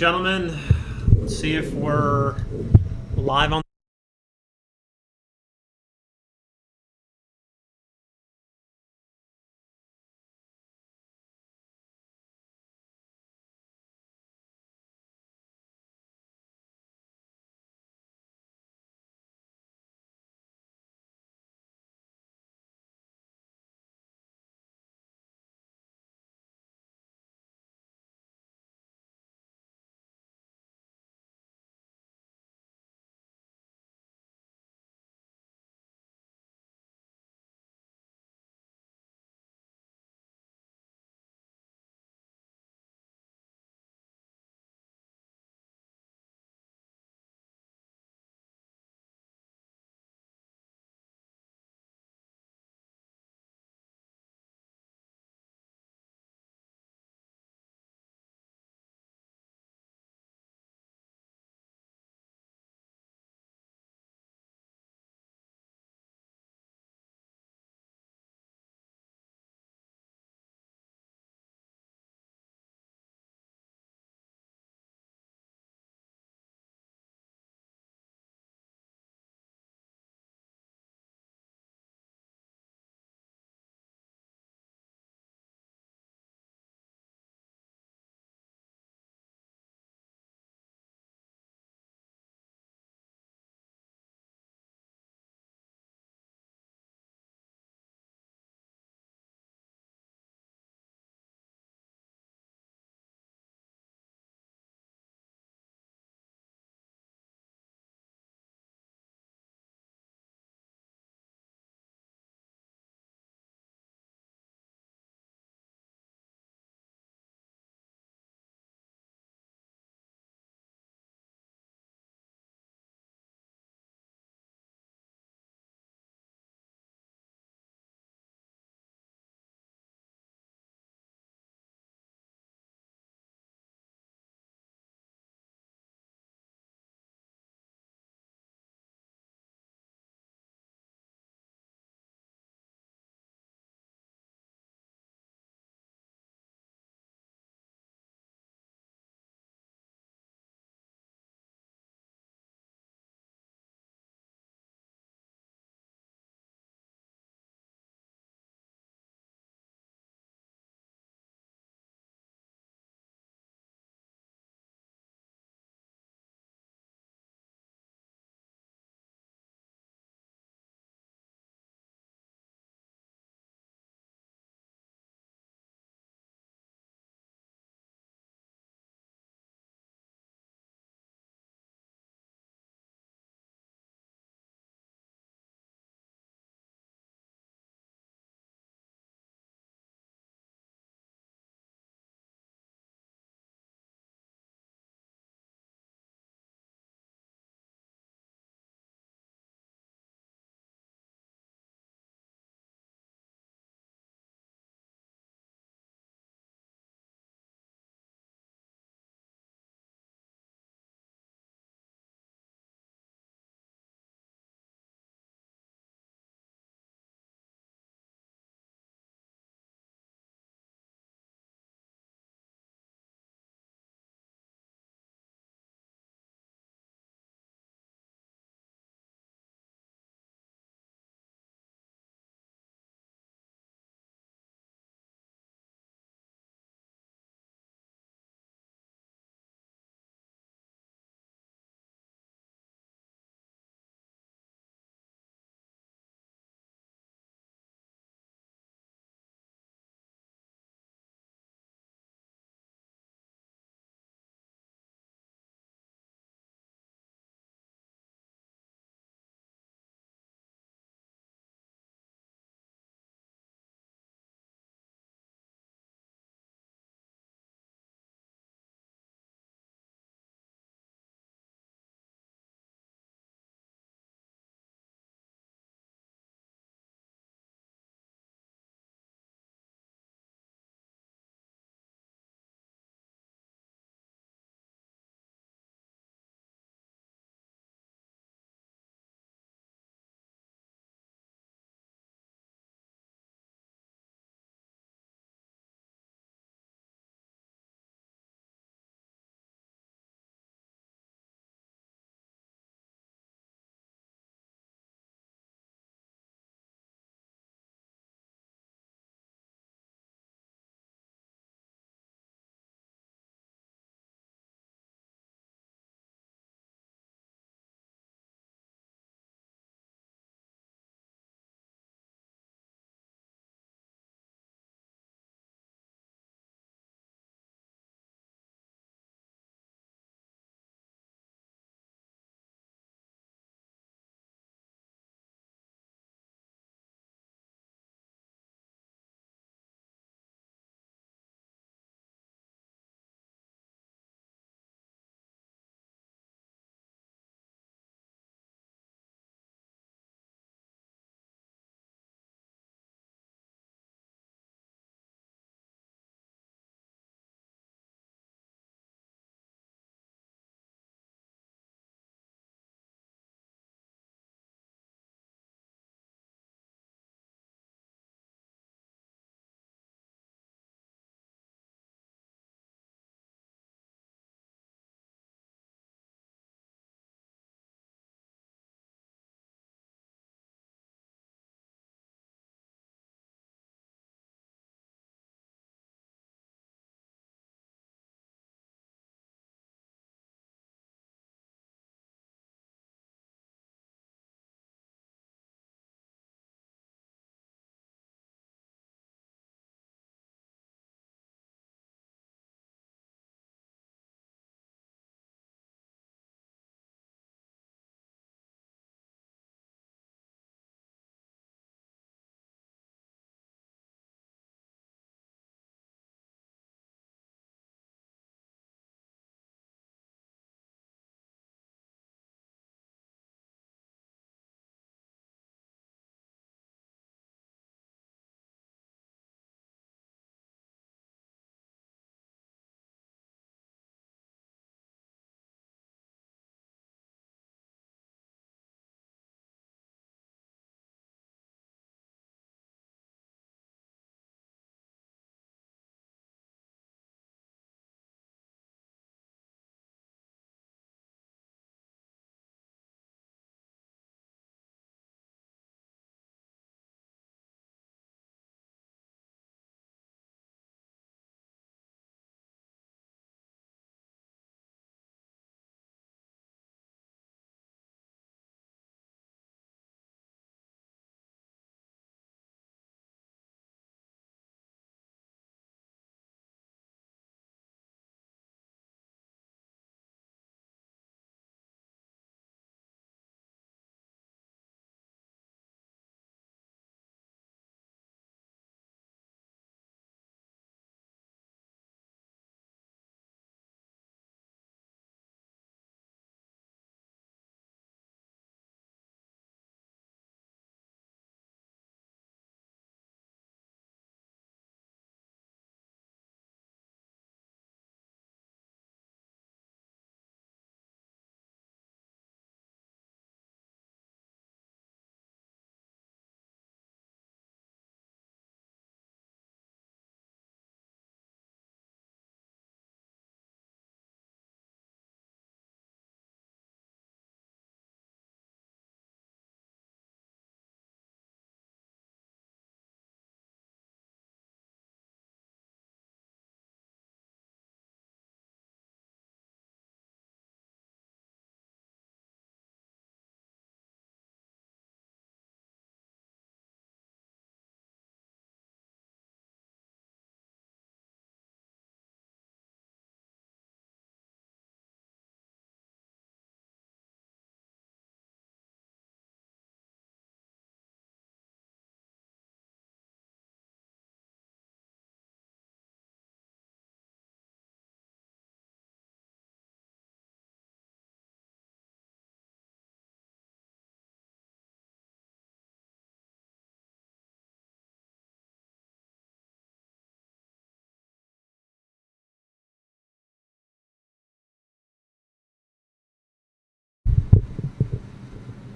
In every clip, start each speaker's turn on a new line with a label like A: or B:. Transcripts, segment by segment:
A: gentlemen, let's see if we're live on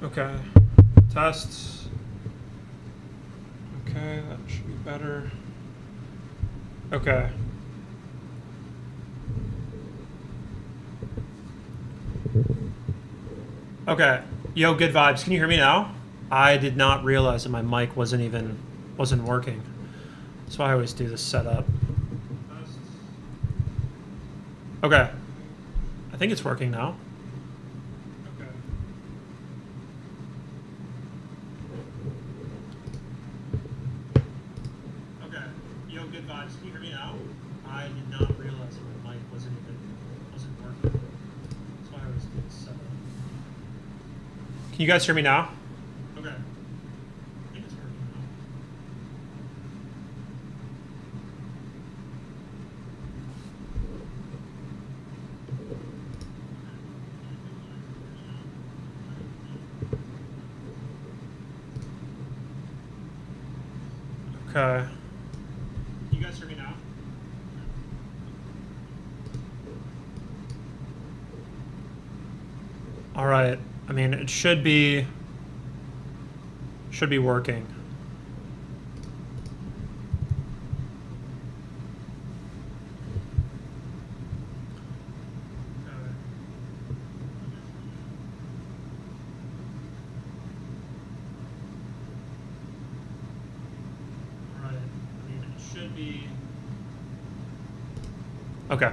A: Okay. Tests. Okay, that should be better. Okay. Okay. Yo, good vibes. Can you hear me now? I did not realize that my mic wasn't working. That's why I always do this setup. Okay. I think it's working now. Okay. Okay. Yo, good vibes. Can you hear me now? I did not realize that my mic wasn't working. That's why I always do this setup. Can you guys hear me now? Okay. I think it's working now. Okay. Can you guys hear me now? All right. I mean, it should be working. All right. I mean, it should be. Okay.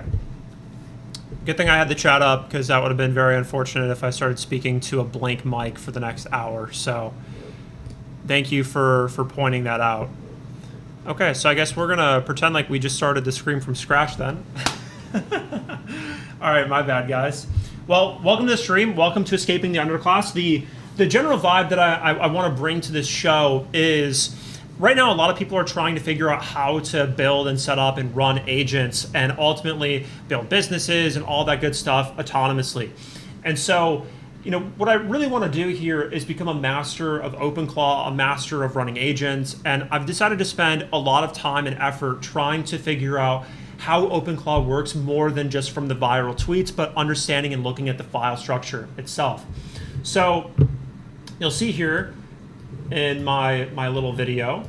A: Good thing I had the chat up, because that would have been very unfortunate if I started speaking to a blank mic for the next hour. So thank you for pointing that out. Okay, so I guess we're going to pretend like we just started the stream from scratch then. All right, my bad, guys. Well, welcome to the stream. Welcome to Escaping the Underclass. The general vibe that I want to bring to this show is, right now, a lot of people are trying to figure out how to build and set up and run agents and ultimately build businesses and all that good stuff autonomously. And so, you know, what I really want to do here is become a master of Openclaw, a master of running agents. And I've decided to spend a lot of time and effort trying to figure out how Openclaw works more than just from the viral tweets, but understanding and looking at the file structure itself. So you'll see here in my little video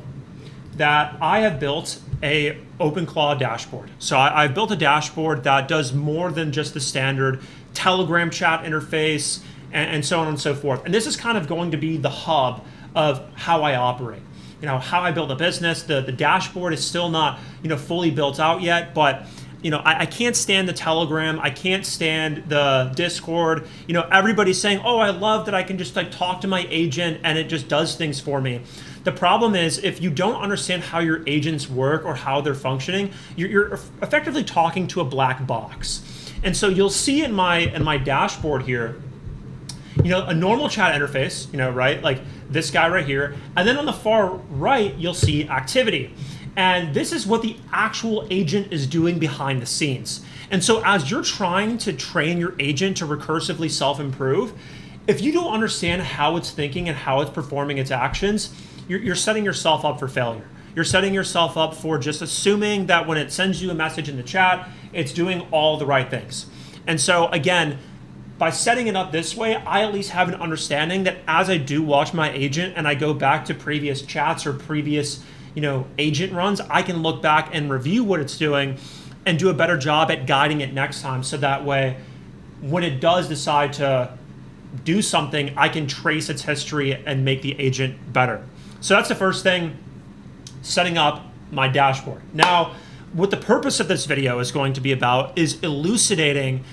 A: that I have built a Openclaw dashboard. So I've built a dashboard that does more than just the standard Telegram chat interface and so on and so forth. And this is kind of going to be the hub of how I operate. You know, how I build a business. The dashboard is still not, you know, fully built out yet, but you know, I can't stand the Telegram. I can't stand the Discord. You know, everybody's saying, oh, I love that I can just like talk to my agent and it just does things for me. The problem is, if you don't understand how your agents work or how they're functioning, you're effectively talking to a black box. And so you'll see in my dashboard here, you know, a normal chat interface, you know, right? Like this guy right here. And then on the far right, you'll see activity. And this is what the actual agent is doing behind the scenes. And so as you're trying to train your agent to recursively self-improve, if you don't understand how it's thinking and how it's performing its actions, you're setting yourself up for failure. You're setting yourself up for just assuming that when it sends you a message in the chat, it's doing all the right things. And so again, by setting it up this way, I at least have an understanding that as I do watch my agent and I go back to previous chats or previous, you know, agent runs, I can look back and review what it's doing and do a better job at guiding it next time. So that way, when it does decide to do something, I can trace its history and make the agent better. So that's the first thing, setting up my dashboard. Now, what the purpose of this video is going to be about is elucidating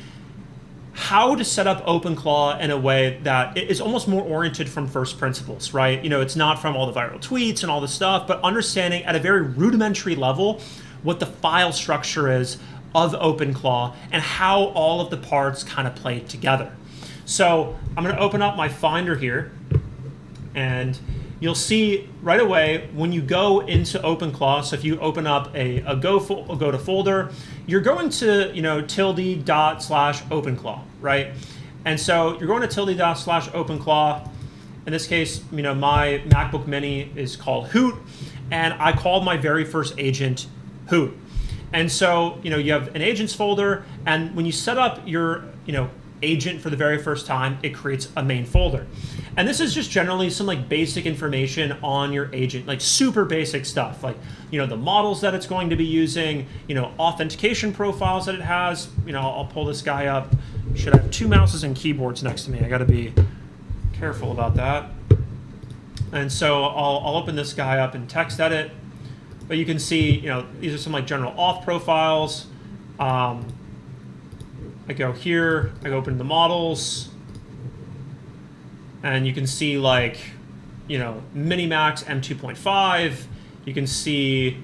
A: how to set up Openclaw in a way that is almost more oriented from first principles, right? You know, it's not from all the viral tweets and all the stuff, but understanding at a very rudimentary level what the file structure is of Openclaw and how all of the parts kind of play together. So I'm going to open up my Finder here, and you'll see right away when you go into Openclaw. So if you open up a go to folder, you're going to, you know, tilde./Openclaw, right? And so you're going to tilde./Openclaw. In this case, you know, my MacBook Mini is called Hoot, and I called my very first agent Hoot. And so, you know, you have an agents folder, and when you set up your, you know, agent for the very first time, it creates a main folder. And this is just generally some like basic information on your agent, like super basic stuff, like, you know, the models that it's going to be using, you know, authentication profiles that it has. You know, I'll pull this guy up. Should have 2 mouses and keyboards next to me. I got to be careful about that. And so I'll open this guy up in text edit. But you can see, you know, these are some like general auth profiles. I go here, I open the models, and you can see like, you know, Minimax M2.5. You can see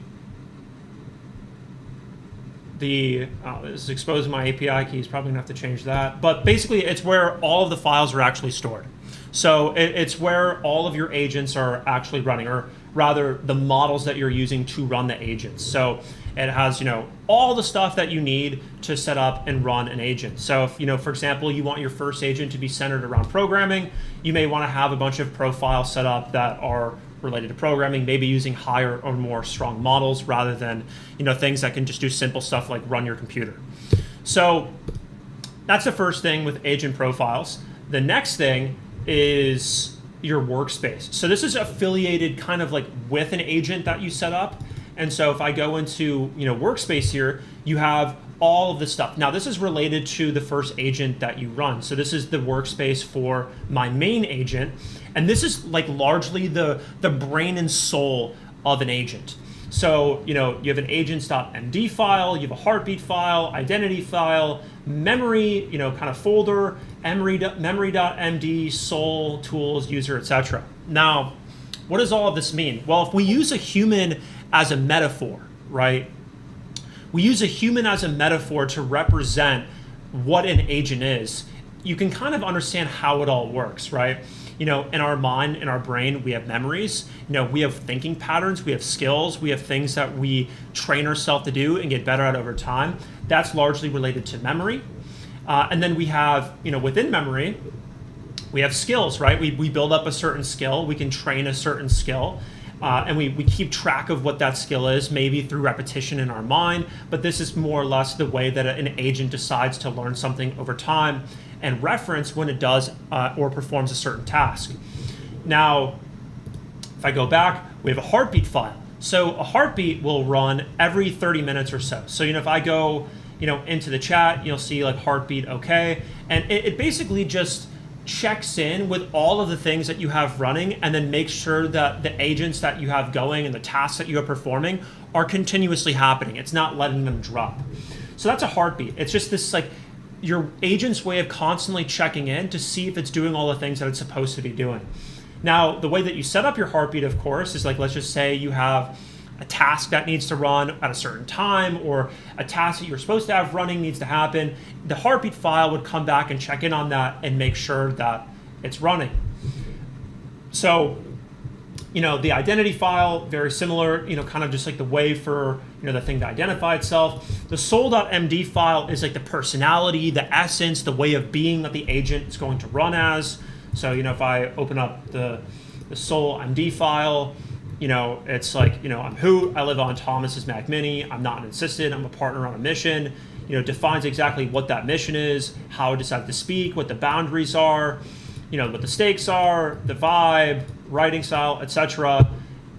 A: the, this is exposing my API keys, probably gonna have to change that. But basically it's where all of the files are actually stored. So it's where all of your agents are actually running, or rather the models that you're using to run the agents. So it has, you know, all the stuff that you need to set up and run an agent. So if, you know, for example, you want your first agent to be centered around programming, you may want to have a bunch of profiles set up that are related to programming, maybe using higher or more strong models rather than, you know, things that can just do simple stuff like run your computer. So that's the first thing with agent profiles. The next thing is your workspace. So this is affiliated kind of like with an agent that you set up. And so if I go into, you know, workspace here, you have all of this stuff. Now this is related to the first agent that you run. So this is the workspace for my main agent. And this is like largely the brain and soul of an agent. So, you know, you have an agents.md file, you have a heartbeat file, identity file, memory, you know, kind of folder, memory.md, soul, tools, user, etc. Now, what does all of this mean? Well, if we use a human as a metaphor, right? We use a human as a metaphor to represent what an agent is. You can kind of understand how it all works, right? You know, in our mind, in our brain, we have memories. You know, we have thinking patterns, we have skills, we have things that we train ourselves to do and get better at over time. That's largely related to memory. And then we have, you know, within memory, we have skills, right? We build up a certain skill, we can train a certain skill, and we keep track of what that skill is, maybe through repetition in our mind, but this is more or less the way that an agent decides to learn something over time and reference when it does or performs a certain task. Now, if I go back, we have a heartbeat file. So a heartbeat will run every 30 minutes or so. So, you know, if I go, you know, into the chat, you'll see like heartbeat okay. And it basically just checks in with all of the things that you have running and then makes sure that the agents that you have going and the tasks that you are performing are continuously happening. It's not letting them drop. So that's a heartbeat. It's just this like your agent's way of constantly checking in to see if it's doing all the things that it's supposed to be doing. Now, the way that you set up your heartbeat, of course, is like, let's just say you have a task that needs to run at a certain time, or a task that you're supposed to have running needs to happen. The heartbeat file would come back and check in on that and make sure that it's running. So, you know, the identity file, very similar, you know, kind of just like the way for, you know, the thing to identify itself. The soul.md file is like the personality, the essence, the way of being that the agent is going to run as. So, you know, if I open up the soul.md file, you know, it's like, you know, I'm Hoot, I live on Thomas's Mac Mini, I'm not an assistant, I'm a partner on a mission. You know, defines exactly what that mission is, how I decide to speak, what the boundaries are, you know, what the stakes are, the vibe, writing style, etc.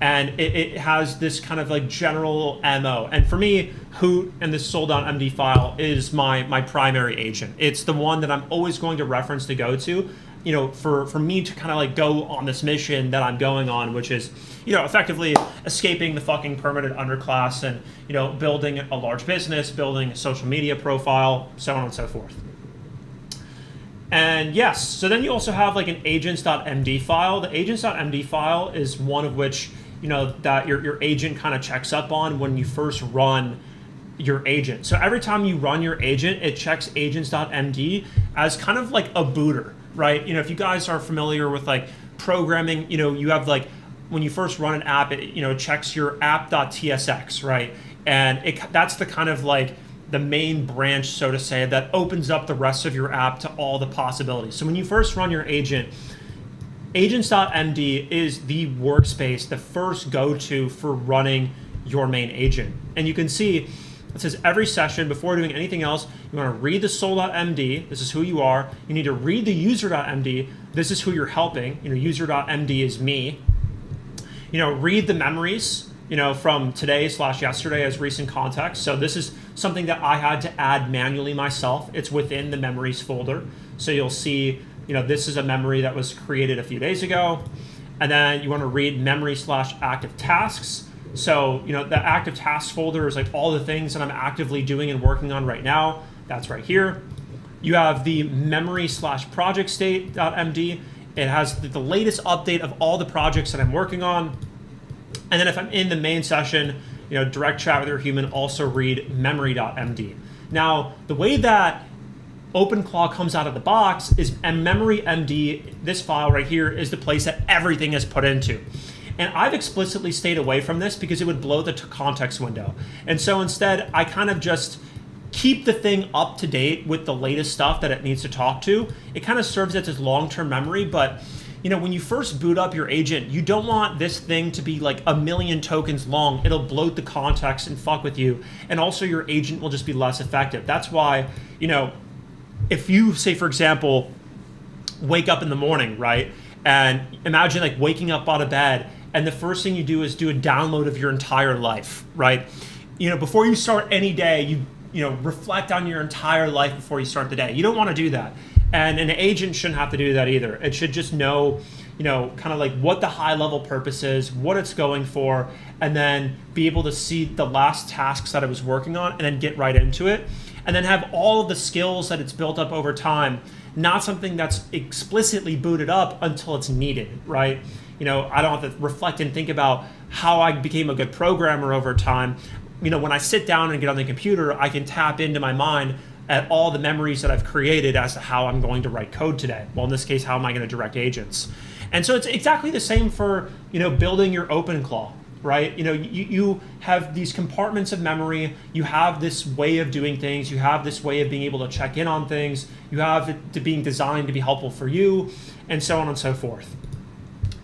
A: And it has this kind of like general MO. And for me, Hoot and this soul.md file is my primary agent. It's the one that I'm always going to reference to go to, you know, for me to kind of like go on this mission that I'm going on, which is, you know, effectively escaping the fucking permanent underclass and, you know, building a large business, building a social media profile, so on and so forth. And yes, so then you also have like an agents.md file. The agents.md file is one of which, you know, that your agent kind of checks up on when you first run your agent. So every time you run your agent, it checks agents.md as kind of like a booter, right? You know, if you guys are familiar with like programming, you know, you have like, when you first run an app, it, you know, it checks your app.tsx, right? And that's the kind of like the main branch, so to say, that opens up the rest of your app to all the possibilities. So when you first run your agent, agents.md is the workspace, the first go-to for running your main agent. And you can see It says every session, before doing anything else, you want to read the soul.md. This is who you are. You need to read the user.md. This is who you're helping. User.md is me. Read the memories, from today/yesterday as recent context. So this is something that I had to add manually myself. It's within the memories folder. So you'll see, this is a memory that was created a few days ago. And then you want to read memory/active tasks. So, the active tasks folder is like all the things that I'm actively doing and working on right now. That's right here. You have the memory/project state.md. It has the latest update of all the projects that I'm working on. And then if I'm in the main session, direct chat with your human, also read memory.md. Now, the way that Openclaw comes out of the box is memory.md, this file right here, is the place that everything is put into. And I've explicitly stayed away from this because it would blow the context window. And so instead, I kind of just keep the thing up to date with the latest stuff that it needs to talk to. It kind of serves as its long-term memory, but when you first boot up your agent, you don't want this thing to be like 1 million tokens long. It'll bloat the context and fuck with you. And also your agent will just be less effective. That's why, if you say, for example, wake up in the morning, right? And imagine like waking up out of bed and the first thing you do is do a download of your entire life, right? Before you start any day, you reflect on your entire life before you start the day. You don't want to do that. And an agent shouldn't have to do that either. It should just know, kind of like what the high level purpose is, what it's going for, and then be able to see the last tasks that it was working on and then get right into it. And then have all of the skills that it's built up over time, not something that's explicitly booted up until it's needed, right? I don't have to reflect and think about how I became a good programmer over time. When I sit down and get on the computer, I can tap into my mind at all the memories that I've created as to how I'm going to write code today. Well, in this case, how am I going to direct agents? And so it's exactly the same for, building your Openclaw, right? You have these compartments of memory, you have this way of doing things, you have this way of being able to check in on things, you have it to being designed to be helpful for you, and so on and so forth.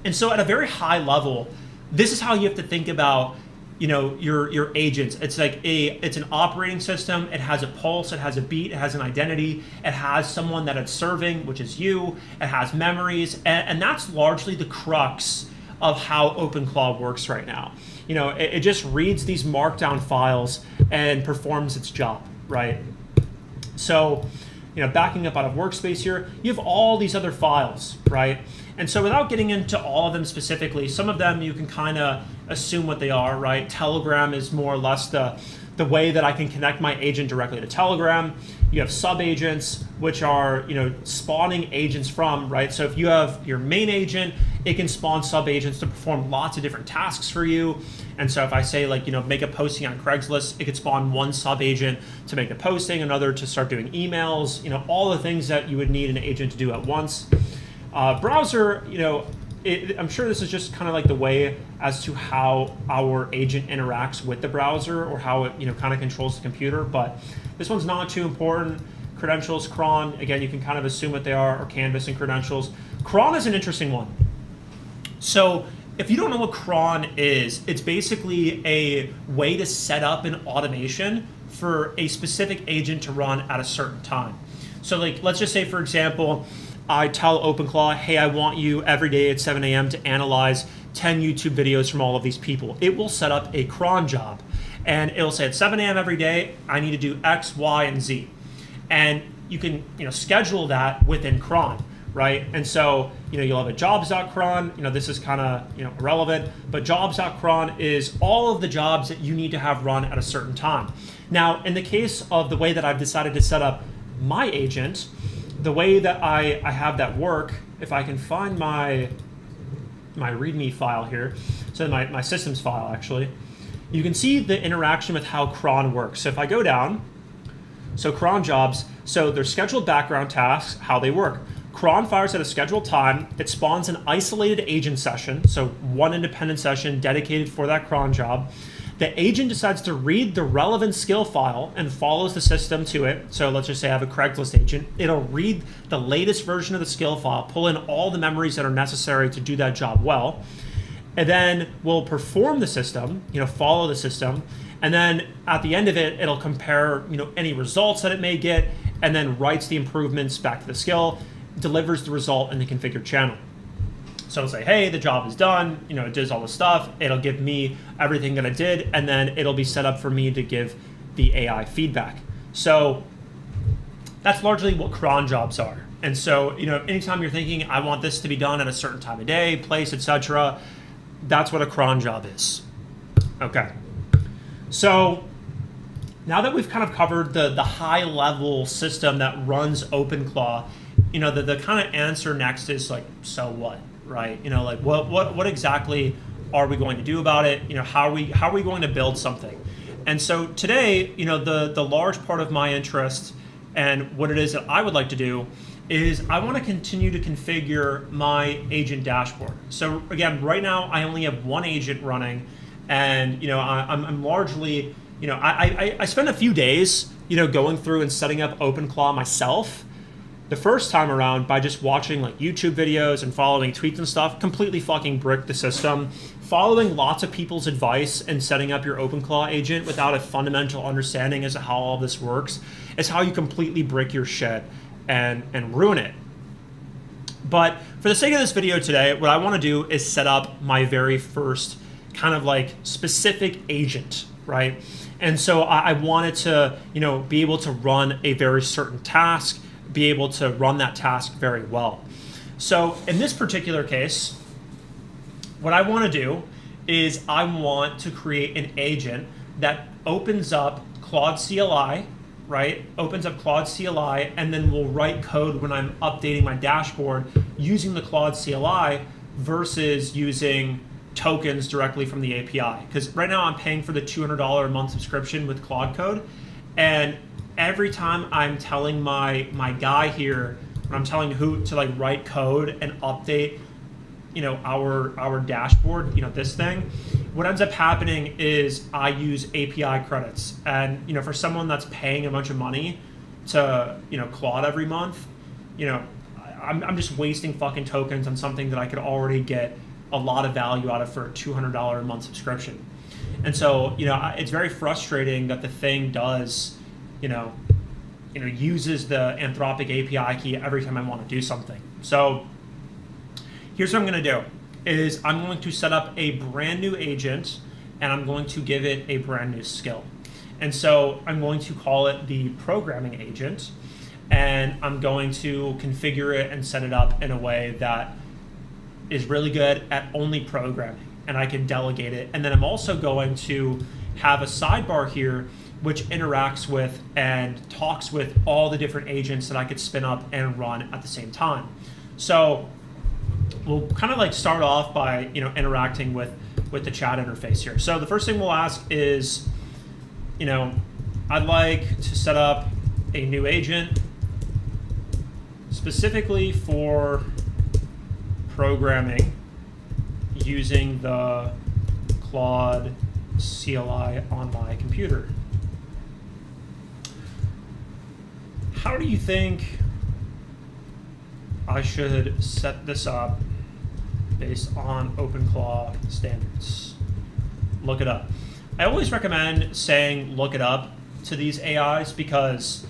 A: And so at a very high level, this is how you have to think about your agents. It's like it's an operating system. It has a pulse, it has a beat, it has an identity, it has someone that it's serving, which is you, it has memories, and that's largely the crux of how Openclaw works right now. It just reads these markdown files and performs its job, right? So, backing up out of workspace here, you have all these other files, right? And so without getting into all of them specifically, some of them you can kind of assume what they are, right? Telegram is more or less the way that I can connect my agent directly to Telegram. You have sub-agents, which are, spawning agents from, right? So if you have your main agent, it can spawn sub-agents to perform lots of different tasks for you. And so if I say like, make a posting on Craigslist, it could spawn one sub-agent to make the posting, another to start doing emails, all the things that you would need an agent to do at once. Browser, I'm sure this is just kind of like the way as to how our agent interacts with the browser or how it, kind of controls the computer, but this one's not too important. Credentials, cron, again, you can kind of assume what they are, or canvas and credentials. Cron is an interesting one. So if you don't know what cron is, it's basically a way to set up an automation for a specific agent to run at a certain time. So like, let's just say, for example, I tell Openclaw, hey, I want you every day at 7 a.m. to analyze 10 YouTube videos from all of these people. It will set up a cron job. And it'll say at 7 a.m. every day, I need to do X, Y, and Z. And you can schedule that within cron, right? And so you'll have a jobs.cron. This is kind of irrelevant, but jobs.cron is all of the jobs that you need to have run at a certain time. Now, in the case of the way that I've decided to set up my agent, the way that I have that work, if I can find my README file here, so my systems file actually, you can see the interaction with how cron works. So if I go down, so cron jobs, so they're scheduled background tasks, how they work. Cron fires at a scheduled time. It spawns an isolated agent session, so one independent session dedicated for that cron job. The agent decides to read the relevant skill file and follows the system to it. So let's just say I have a Craigslist agent. It'll read the latest version of the skill file, pull in all the memories that are necessary to do that job well, and then we'll perform the system, follow the system, And then at the end of it, it'll compare, any results that it may get, and then writes the improvements back to the skill, delivers the result in the configured channel. So it'll say, hey, the job is done, it does all the stuff, it'll give me everything that it did, and then it'll be set up for me to give the AI feedback. So that's largely what cron jobs are. And so, anytime you're thinking, I want this to be done at a certain time of day, place, etc., that's what a cron job is. Okay. So now that we've kind of covered the high level system that runs Openclaw, the kind of answer next is like, so what, right? Like what exactly are we going to do about it? How are we going to build something? And so today, the large part of my interest and what it is that I would like to do is I want to continue to configure my agent dashboard. So again, right now I only have one agent running, and I'm largely, I spent a few days, going through and setting up Openclaw myself. The first time around, by just watching like YouTube videos and following tweets and stuff, completely fucking bricked the system. Following lots of people's advice and setting up your Openclaw agent without a fundamental understanding as to how all this works is how you completely break your shit and ruin it. But for the sake of this video today, what I want to do is set up my very first kind of like specific agent, right? And so I wanted to, be able to run a very certain task, be able to run that task very well. So in this particular case, what I want to do is I want to create an agent that opens up Claude CLI, right? Opens up Claude CLI, and then will write code when I'm updating my dashboard using the Claude CLI versus using tokens directly from the API. Because right now I'm paying for the $200 a month subscription with Claude Code, and every time I'm telling my guy here, when I'm telling who to like write code and update, our dashboard, this thing, what ends up happening is I use API credits. And, for someone that's paying a bunch of money to, Claude every month, I'm just wasting fucking tokens on something that I could already get a lot of value out of for a $200 a month subscription. And so, it's very frustrating that the thing does, uses the Anthropic API key every time I want to do something. So here's what I'm going to do is I'm going to set up a brand new agent, and I'm going to give it a brand new skill. And so I'm going to call it the programming agent, and I'm going to configure it and set it up in a way that is really good at only programming, and I can delegate it. And then I'm also going to have a sidebar here which interacts with and talks with all the different agents that I could spin up and run at the same time. So we'll kind of like start off by interacting with the chat interface here. So the first thing we'll ask is, I'd like to set up a new agent specifically for programming using the Claude CLI on my computer. How do you think I should set this up based on Openclaw standards? Look it up. I always recommend saying look it up to these AIs, because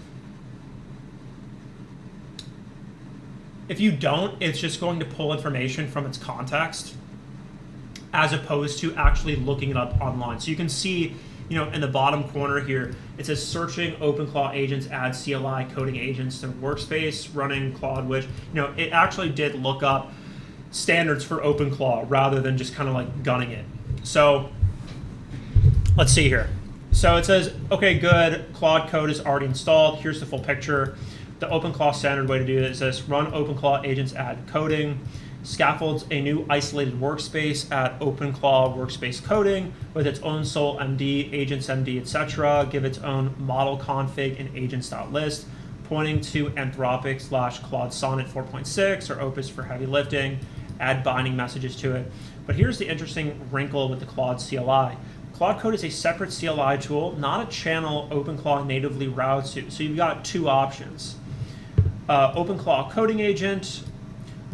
A: if you don't, it's just going to pull information from its context as opposed to actually looking it up online. So you can see, in the bottom corner here, it says searching Openclaw agents, add CLI coding agents to workspace, running Claude, which, it actually did look up standards for Openclaw rather than just kind of like gunning it. So let's see here. So it says, okay, good, Claude code is already installed. Here's the full picture. The Openclaw standard way to do it is this: run Openclaw agents, add coding, scaffolds a new isolated workspace at Openclaw workspace coding with its own sole MD, agents MD, etc. Give its own model config and agents.list, pointing to Anthropic / Claude Sonnet 4.6 or Opus for heavy lifting. Add binding messages to it. But here's the interesting wrinkle with the Claude CLI. Claude Code is a separate CLI tool, not a channel Openclaw natively routes to. So you've got two options. Openclaw coding agent,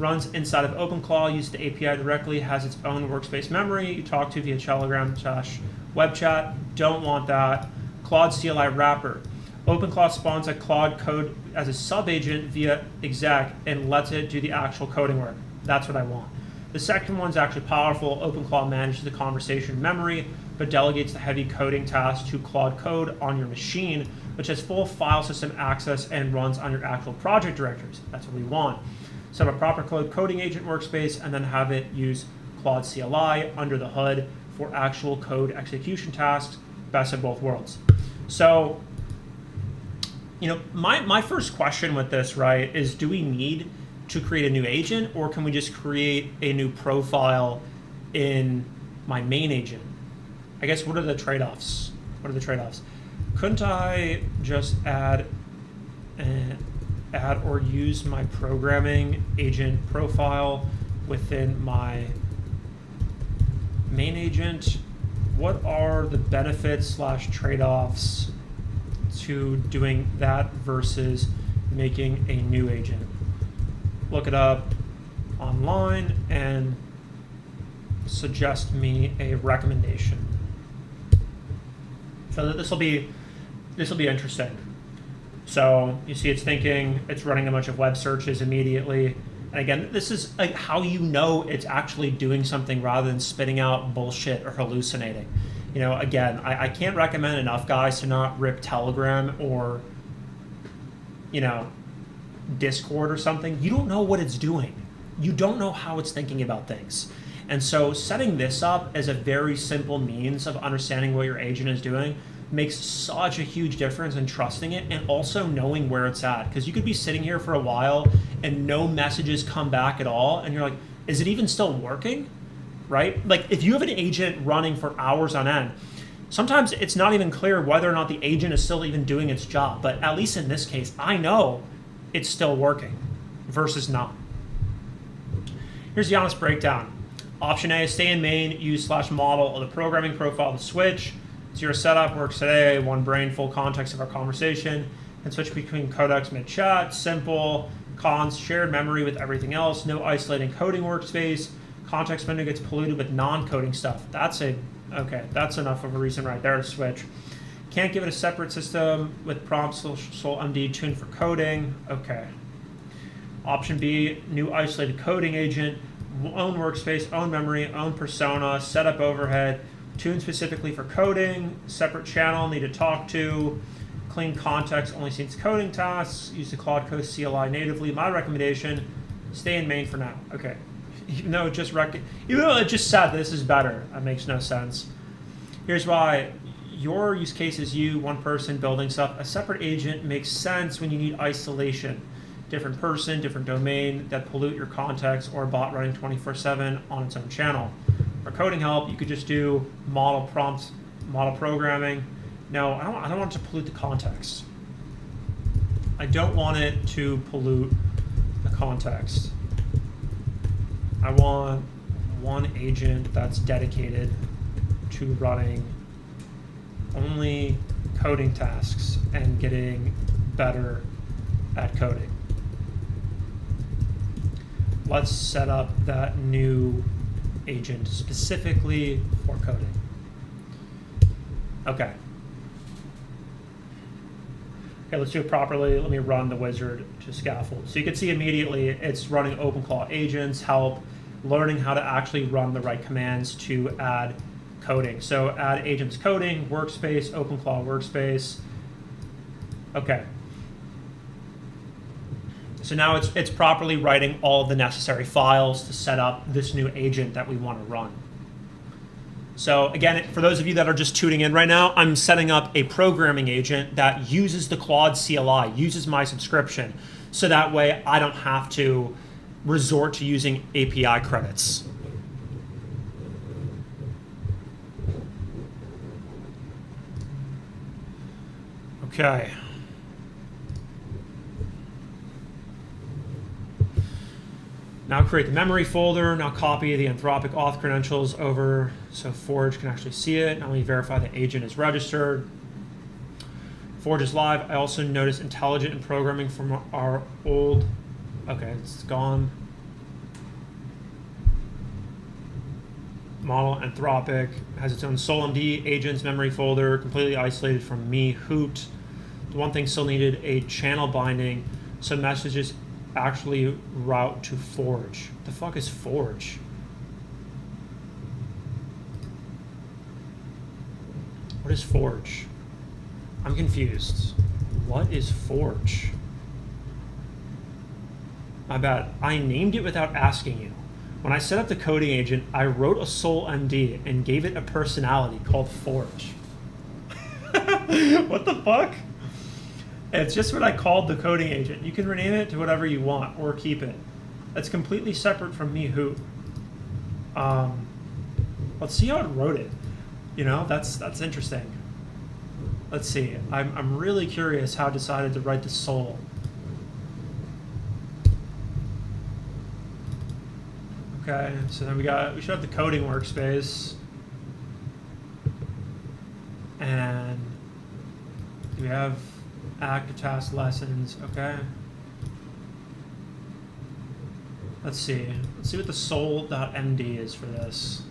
A: runs inside of Openclaw, uses the API directly, has its own workspace memory. You talk to via Telegram/web chat. Don't want that. Claude CLI wrapper. Openclaw spawns a Claude code as a sub-agent via exec and lets it do the actual coding work. That's what I want. The second one's actually powerful. Openclaw manages the conversation memory, but delegates the heavy coding task to Claude Code on your machine, which has full file system access and runs on your actual project directories. That's what we want. Set up a proper Claude coding agent workspace and then have it use Claude CLI under the hood for actual code execution tasks. Best of both worlds. So, my first question with this, right, is do we need to create a new agent, or can we just create a new profile in my main agent? I guess, what are the trade-offs? Couldn't I just add or use my programming agent profile within my main agent? What are the benefits / trade-offs to doing that versus making a new agent? Look it up online and suggest me a recommendation. So this will be interesting. So you see it's thinking, it's running a bunch of web searches immediately. And again, this is like how you know it's actually doing something rather than spitting out bullshit or hallucinating. Again, I can't recommend enough, guys, to not rip Telegram or, Discord or something. You don't know what it's doing. You don't know how it's thinking about things. And so setting this up as a very simple means of understanding what your agent is doing makes such a huge difference in trusting it and also knowing where it's at. Because you could be sitting here for a while and no messages come back at all. And you're like, is it even still working? Right? Like if you have an agent running for hours on end, sometimes it's not even clear whether or not the agent is still even doing its job. But at least in this case, I know it's still working versus not. Here's the honest breakdown. Option A is stay in main, use /model of the programming profile to switch. Zero setup works today, one brain, full context of our conversation, and switch between codecs mid-chat, simple. Cons, shared memory with everything else, no isolating coding workspace. Context menu gets polluted with non-coding stuff. That's enough of a reason right there to switch. Can't give it a separate system with prompts, sole MD tuned for coding. Okay. Option B, new isolated coding agent, own workspace, own memory, own persona, setup overhead, tuned specifically for coding, separate channel, need to talk to, clean context, only sees coding tasks, use the Claude Code CLI natively. My recommendation, stay in main for now. Okay. Even though it just said this is better, that makes no sense. Here's why. Your use case is you, one person building stuff. A separate agent makes sense when you need isolation. Different person, different domain that pollute your context, or a bot running 24/7 on its own channel. For coding help, you could just do model prompts, model programming. No, I don't want it to pollute the context. I don't want it to pollute the context. I want one agent that's dedicated to running only coding tasks and getting better at coding. Let's set up that new agent specifically for coding. Okay, let's do it properly. Let me run the wizard to scaffold. So you can see immediately it's running Openclaw agents, help, learning how to actually run the right commands to add coding. So add agents coding, workspace, Openclaw workspace. Okay. So now it's properly writing all of the necessary files to set up this new agent that we want to run. So again, for those of you that are just tuning in right now, I'm setting up a programming agent that uses the Claude CLI, uses my subscription, so that way I don't have to resort to using API credits. Okay. Now create the memory folder. Now copy the Anthropic auth credentials over so Forge can actually see it. Now we verify the agent is registered. Forge is live. I also noticed intelligent in programming from our old. Okay, it's gone. model Anthropic, has its own SolMD agents memory folder, completely isolated from me, Hoot. The one thing still needed a channel binding so messages actually route to Forge. The fuck is Forge? What is Forge? I'm confused. What is Forge? My bad. I named it without asking you. When I set up the coding agent, I wrote a SolMD and gave it a personality called Forge. What the fuck? It's just what I called the coding agent. You can rename it to whatever you want or keep it. It's completely separate from me, Hoot. Let's see how it wrote it. You know, that's interesting. Let's see. I'm really curious how it decided to write the Sol. Okay, so then we should have the coding workspace. And we have active task lessons. Okay. Let's see. Let's see what the sol.md is for this.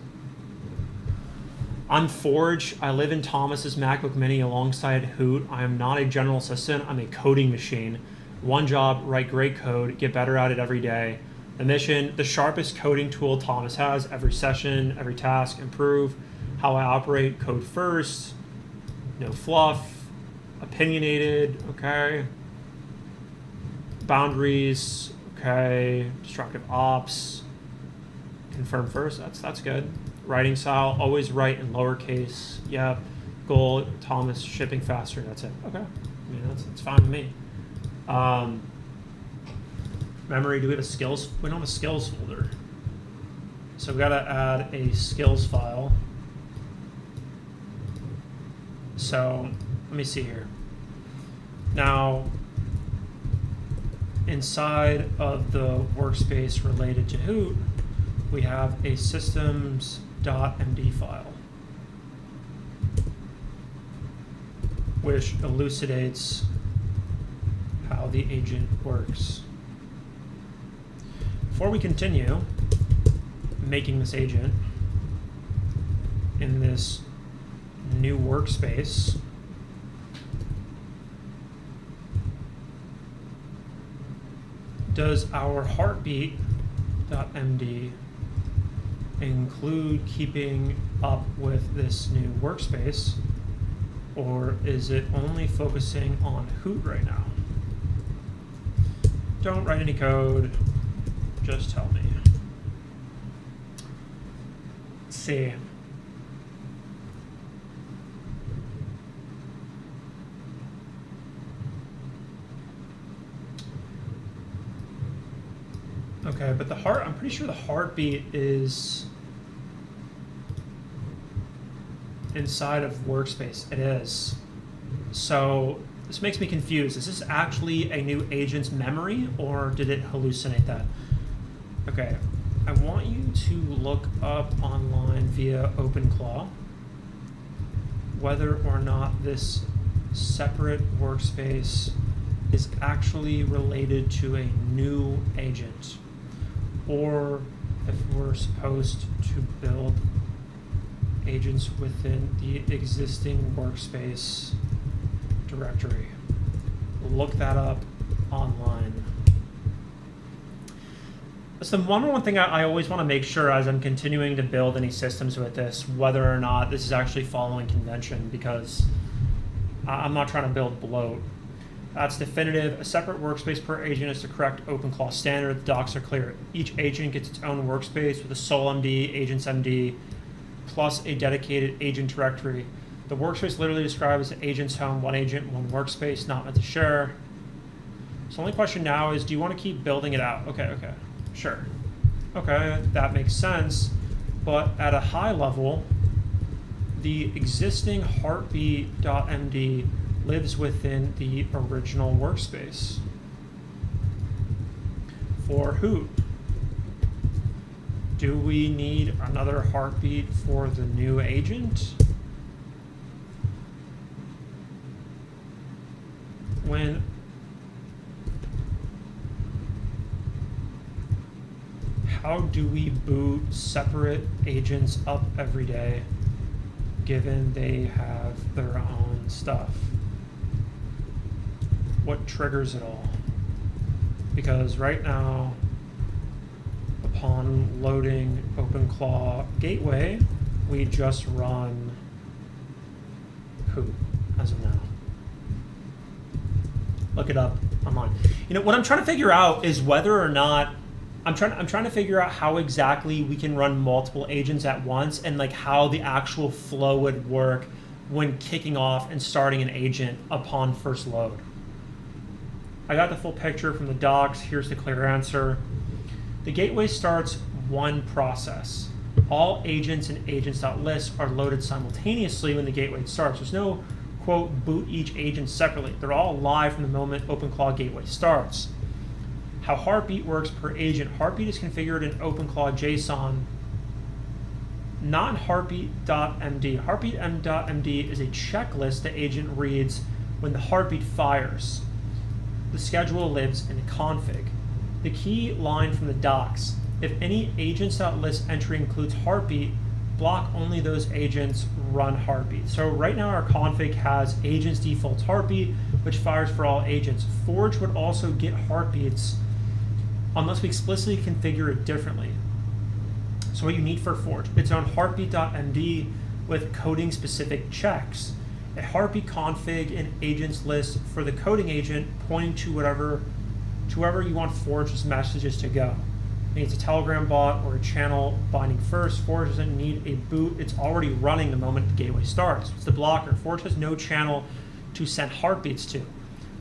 A: I'm Forge. I live in Thomas's MacBook Mini alongside Hoot. I am not a general assistant. I'm a coding machine. One job, write great code, get better at it every day. The mission, the sharpest coding tool Thomas has. Every session, every task, improve how I operate. Code first. No fluff. Opinionated. Okay. Boundaries. Okay. Destructive ops. Confirm first. That's good. Writing style, always write in lowercase. Yep. Goal, Thomas, shipping faster. That's it. Okay. I mean, that's fine with me. Memory, do we have a skills? We don't have a skills folder. So we got to add a skills file. So let me see here. Now, inside of the workspace related to Hoot, we have a systems.md file, which elucidates how the agent works. Before we continue making this agent in this new workspace, does our heartbeat.md include keeping up with this new workspace, or is it only focusing on Hoot right now? Don't write any code, just tell me. Let's see. Okay, but I'm pretty sure the heartbeat is inside of workspace. It is. So this makes me confused. Is this actually a new agent's memory, or did it hallucinate that? Okay, I want you to look up online via Openclaw whether or not this separate workspace is actually related to a new agent, or if we're supposed to build agents within the existing workspace directory. Look that up online. So the number one thing I always want to make sure as I'm continuing to build any systems with this, whether or not this is actually following convention, because I'm not trying to build bloat. That's definitive. A separate workspace per agent is the correct Openclaw standard. The docs are clear. Each agent gets its own workspace with a SolMD, agentsMD, plus a dedicated agent directory. The workspace literally describes the agent's home, one agent, one workspace, not meant to share. So the only question now is, do you want to keep building it out? Okay. Sure. Okay, that makes sense. But at a high level, the existing heartbeat.md lives within the original workspace. For Hoot, do we need another heartbeat for the new agent? how do we boot separate agents up every day, given they have their own stuff? What triggers it all? Because right now, upon loading Openclaw Gateway, we just run who as of now. Look it up online. You know, what I'm trying to figure out is whether or not I'm trying to figure out how exactly we can run multiple agents at once, and like how the actual flow would work when kicking off and starting an agent upon first load. I got the full picture from the docs. Here's the clear answer. The gateway starts one process. All agents and agents.list are loaded simultaneously when the gateway starts. There's no, quote, boot each agent separately. They're all live from the moment Openclaw Gateway starts. How Heartbeat works per agent. Heartbeat is configured in Openclaw JSON, not in heartbeat.md. Heartbeat.md is a checklist the agent reads when the heartbeat fires. The schedule lives in the config. The key line from the docs: if any agents.list entry includes heartbeat, block only those agents run heartbeat. So right now our config has agents default heartbeat, which fires for all agents. Forge would also get heartbeats unless we explicitly configure it differently. So what you need for Forge, its own heartbeat.md with coding specific checks. A heartbeat config and agents list for the coding agent pointing to wherever you want Forge's messages to go. Maybe it's a Telegram bot or a channel binding first. Forge doesn't need a boot. It's already running the moment the gateway starts. It's the blocker. Forge has no channel to send heartbeats to,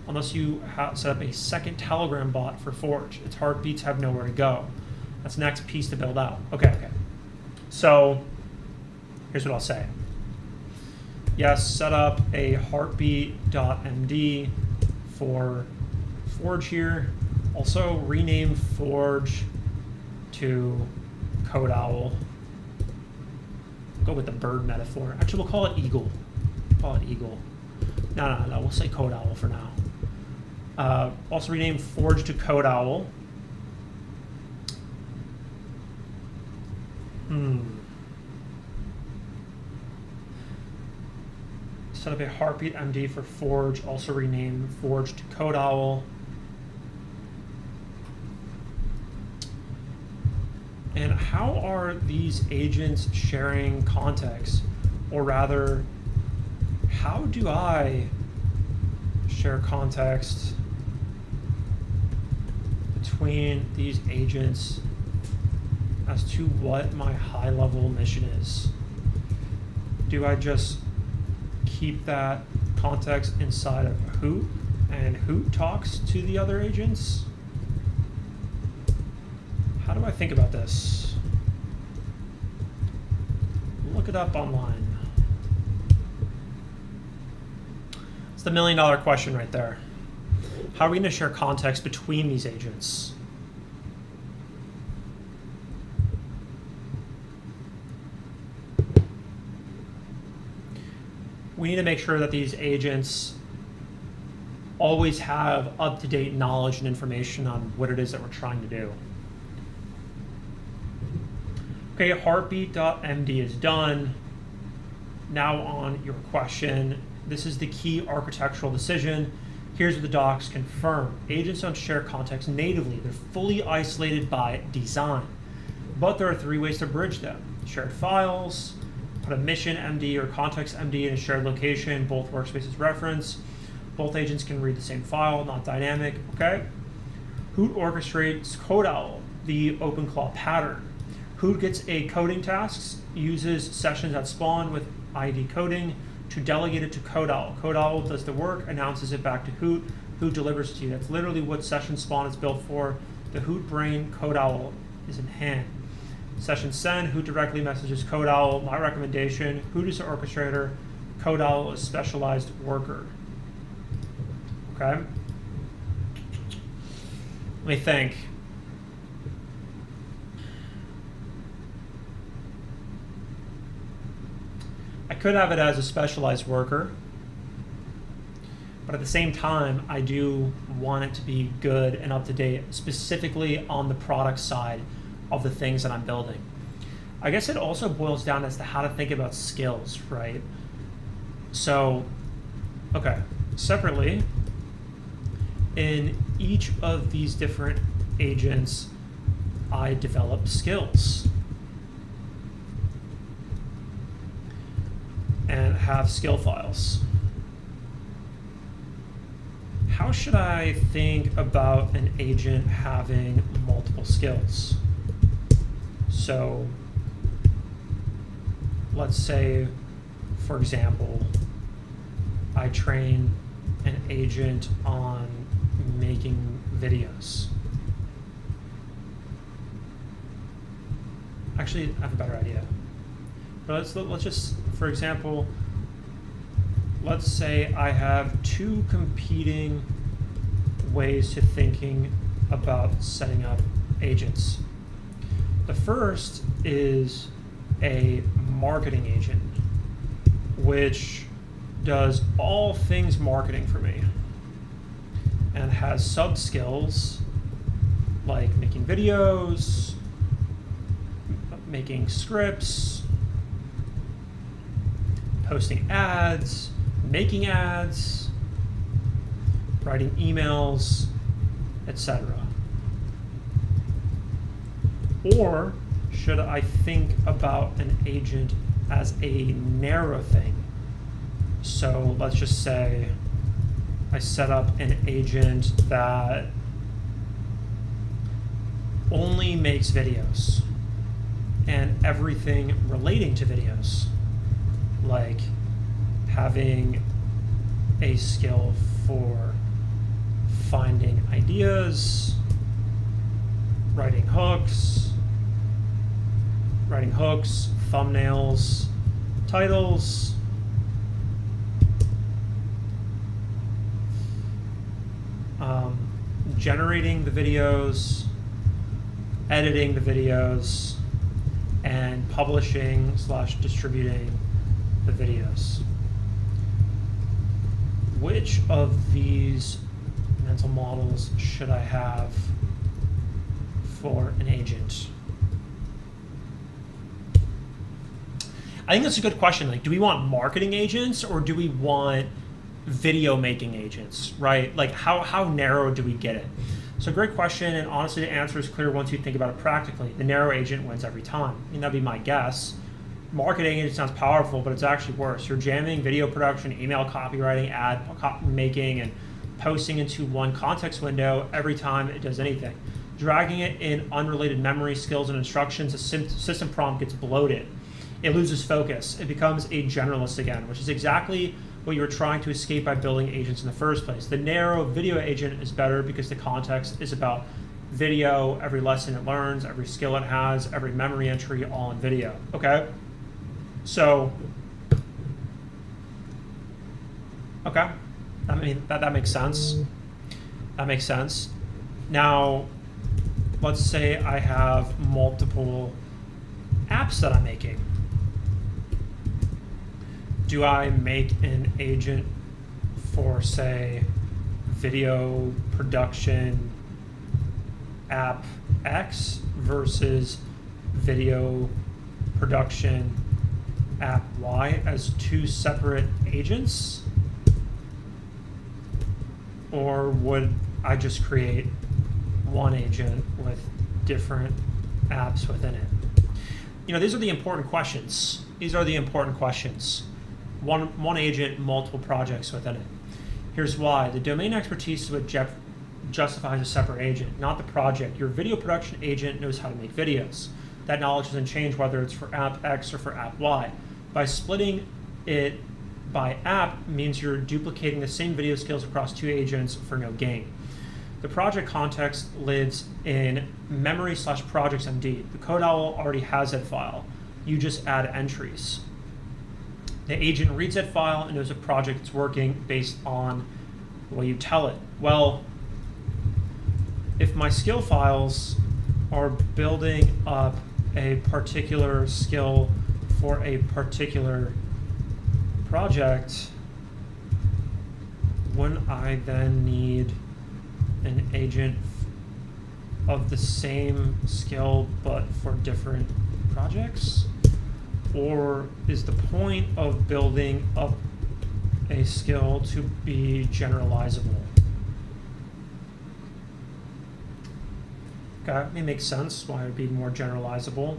A: unless you set up a second Telegram bot for Forge. Its heartbeats have nowhere to go. That's the next piece to build out. Okay. So here's what I'll say. Yes, set up a heartbeat.md for Forge here. Also rename Forge to Code Owl. Go with the bird metaphor. Actually, we'll call it Eagle. Call it Eagle. No. We'll say Code Owl for now. Also rename Forge to Code Owl. Set up a Heartbeat MD for Forge. Also rename Forge to Code Owl. And how are these agents sharing context? Or rather, how do I share context between these agents as to what my high-level mission is? Do I just keep that context inside of Hoot, and Hoot talks to the other agents? How do I think about this? Look it up online. It's the million-dollar question right there. How are we going to share context between these agents? We need to make sure that these agents always have up-to-date knowledge and information on what it is that we're trying to do. Okay, heartbeat.md is done. Now on your question, this is the key architectural decision. Here's what the docs confirm. Agents don't share context natively. They're fully isolated by design. But there are three ways to bridge them. Shared files, put a mission MD or context MD in a shared location, both workspaces reference. Both agents can read the same file, not dynamic, okay? Hoot orchestrates Code Owl, the Openclaw pattern. Hoot gets a coding tasks, uses sessions that spawn with ID coding to delegate it to Code Owl. Code Owl does the work, announces it back to Hoot. Hoot delivers to you. That's literally what session spawn is built for. The Hoot brain, Code Owl is in hand. Session send, Hoot directly messages Code Owl. My recommendation, Hoot is the orchestrator, Code Owl is specialized worker. Okay? Let me think. I could have it as a specialized worker, but at the same time, I do want it to be good and up to date, specifically on the product side of the things that I'm building. I guess it also boils down as to how to think about skills, right? So, okay, separately, in each of these different agents, I develop skills and have skill files. How should I think about an agent having multiple skills? So let's say, for example, I train an agent on making videos. Actually, I have a better idea. But let's just, for example, let's say I have two competing ways to thinking about setting up agents. The first is a marketing agent, which does all things marketing for me and has sub skills like making videos, making scripts, posting ads, making ads, writing emails, etc. Or should I think about an agent as a narrow thing? So let's just say I set up an agent that only makes videos and everything relating to videos, like having a skill for finding ideas, writing hooks, thumbnails, titles, generating the videos, editing the videos, and publishing / distributing the videos. Which of these mental models should I have for an agent? I think that's a good question. Like, do we want marketing agents or do we want video making agents, right? Like, how narrow do we get it? So great question, and honestly the answer is clear once you think about it practically. The narrow agent wins every time. I mean, that'd be my guess. Marketing agent sounds powerful, but it's actually worse. You're jamming video production, email copywriting, ad making, and posting into one context window every time it does anything. Dragging it in unrelated memory, skills, and instructions, the system prompt gets bloated. It loses focus. It becomes a generalist again, which is exactly what you were trying to escape by building agents in the first place. The narrow video agent is better because the context is about video, every lesson it learns, every skill it has, every memory entry, all in video, okay? So, okay, I mean, that makes sense. That makes sense. Now, let's say I have multiple apps that I'm making. Do I make an agent for, say, video production app X versus video production app Y as two separate agents? Or would I just create one agent with different apps within it? You know, these are the important questions. These are the important questions. One agent, multiple projects within it. Here's why. The domain expertise is what justifies a separate agent, not the project. Your video production agent knows how to make videos. That knowledge doesn't change whether it's for app X or for app Y. By splitting it by app means you're duplicating the same video skills across two agents for no gain. The project context lives in memory / projects MD. The code owl already has that file. You just add entries. The agent reads that file and knows a project is working based on the way you tell it. Well, if my skill files are building up a particular skill for a particular project, wouldn't I then need an agent of the same skill but for different projects? Or is the point of building up a skill to be generalizable? Okay, it makes sense why it would be more generalizable.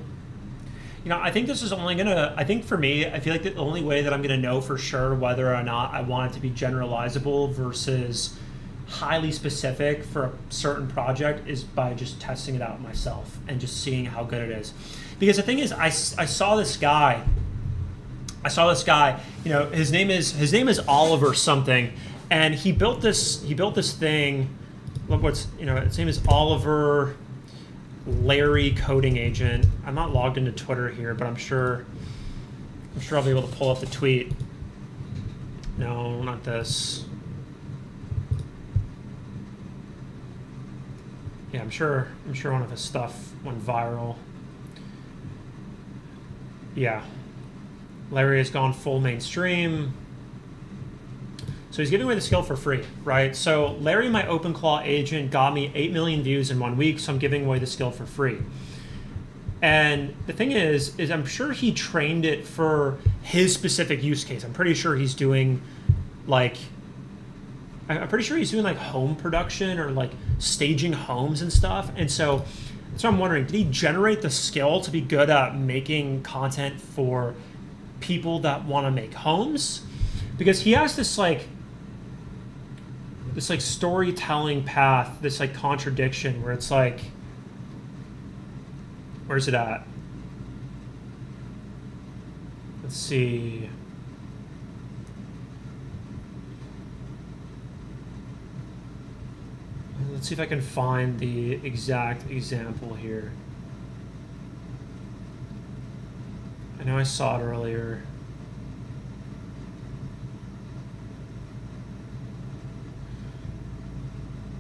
A: I think this is only I think for me, I feel like the only way that I'm gonna know for sure whether or not I want it to be generalizable versus highly specific for a certain project is by just testing it out myself and just seeing how good it is. Because the thing is, I saw this guy. His name is Oliver something, and he built this thing. His name is Oliver Larry Coding Agent. I'm not logged into Twitter here, but I'm sure I'll be able to pull up the tweet. No, not this. Yeah, I'm sure one of his stuff went viral. Yeah. Larry has gone full mainstream. So he's giving away the skill for free, right? So Larry, my Openclaw agent, got me 8 million views in 1 week, so I'm giving away the skill for free. And the thing is I'm sure he trained it for his specific use case. I'm pretty sure he's doing like home production or like staging homes and stuff. And so I'm wondering, did he generate the skill to be good at making content for people that want to make homes? Because he has this storytelling path, this like contradiction where it's like, where's it at? Let's see. Let's see if I can find the exact example here. I know I saw it earlier.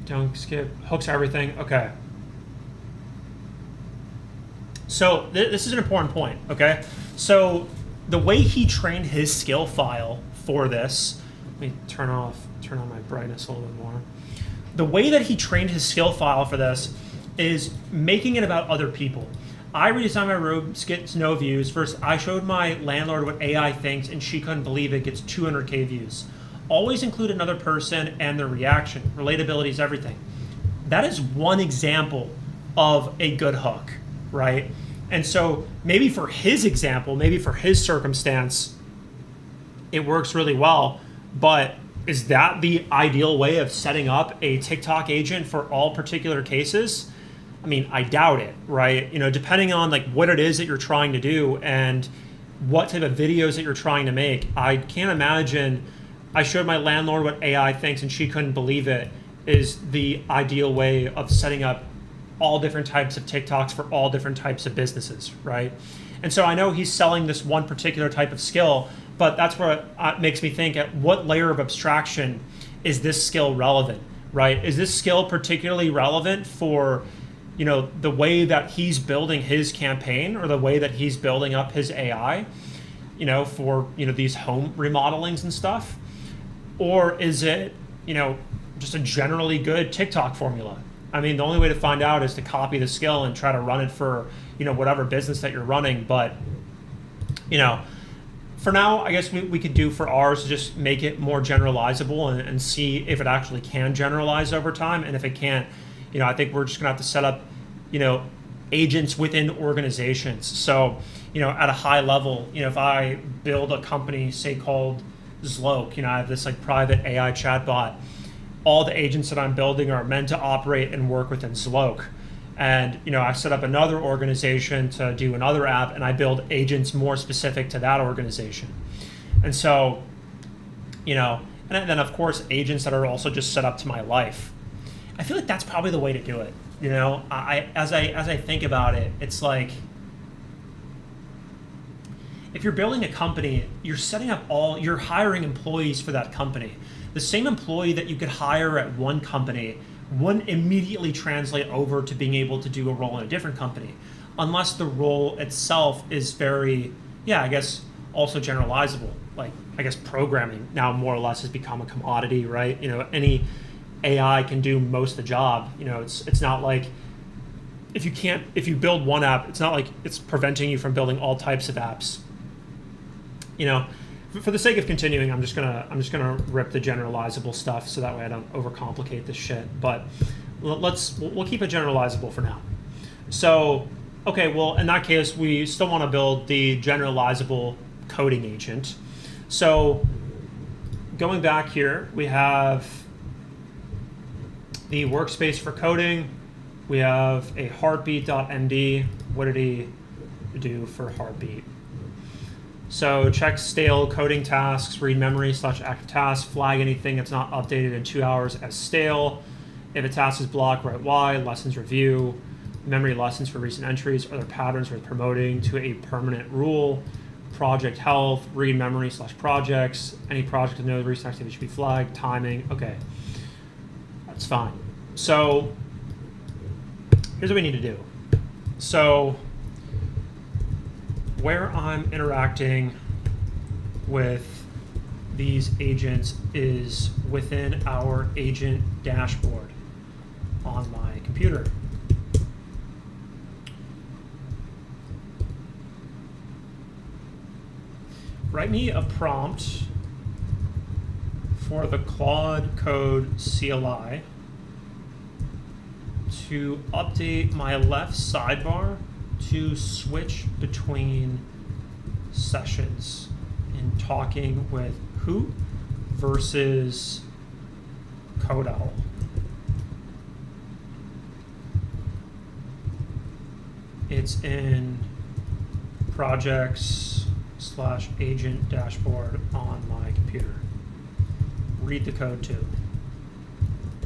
A: Don't skip. Hooks everything. Okay. So this is an important point, okay? So the way he trained his skill file for this, let me turn on my brightness a little bit more. The way that he trained his skill file for this is making it about other people. I redesigned my robes, gets no views, versus I showed my landlord what AI thinks and she couldn't believe it, gets 200K views. Always include another person and their reaction. Relatability is everything. That is one example of a good hook, right? And so maybe for his example, maybe for his circumstance, it works really well, but is that the ideal way of setting up a TikTok agent for all particular cases? I mean, I doubt it, right? Depending on like what it is that you're trying to do and what type of videos that you're trying to make, I can't imagine I showed my landlord what AI thinks and she couldn't believe it is the ideal way of setting up all different types of TikToks for all different types of businesses, right? And so I know he's selling this one particular type of skill, but that's where it makes me think, at what layer of abstraction is this skill relevant, right? Is this skill particularly relevant for, the way that he's building his campaign or the way that he's building up his AI, for, these home remodelings and stuff? Or is it, just a generally good TikTok formula? I mean, the only way to find out is to copy the skill and try to run it for, whatever business that you're running. But, for now, I guess we could do for ours, just make it more generalizable and see if it actually can generalize over time. And if it can't, I think we're just gonna have to set up, agents within organizations. So, at a high level, if I build a company, say called Zloke, I have this like private AI chatbot, all the agents that I'm building are meant to operate and work within Zloke. And, I set up another organization to do another app and I build agents more specific to that organization. And so, and then of course, agents that are also just set up to my life. I feel like that's probably the way to do it. As I think about it, it's like, if you're building a company, you're you're hiring employees for that company. The same employee that you could hire at one company wouldn't immediately translate over to being able to do a role in a different company, unless the role itself is very, I guess, also generalizable. Like, I guess programming now more or less has become a commodity, right? Any AI can do most of the job. It's not like, if you build one app, it's not like it's preventing you from building all types of apps. You know, for the sake of continuing, I'm just gonna rip the generalizable stuff so that way I don't overcomplicate this shit. But we'll keep it generalizable for now. So, okay, well, in that case, we still want to build the generalizable coding agent. So, going back here, we have the workspace for coding. We have a heartbeat.md. What did he do for heartbeat? So check stale coding tasks, read memory / active tasks, flag anything that's not updated in 2 hours as stale. If a task is blocked, write why, lessons review, memory lessons for recent entries, are there patterns worth promoting to a permanent rule, project health, read memory / projects, any project to know the recent activity should be flagged, timing, okay. That's fine. So here's what we need to do. So where I'm interacting with these agents is within our agent dashboard on my computer. Write me a prompt for the Claude Code CLI to update my left sidebar to switch between sessions in talking with who versus CodeOwl. It's in projects / agent dashboard on my computer. Read the code too,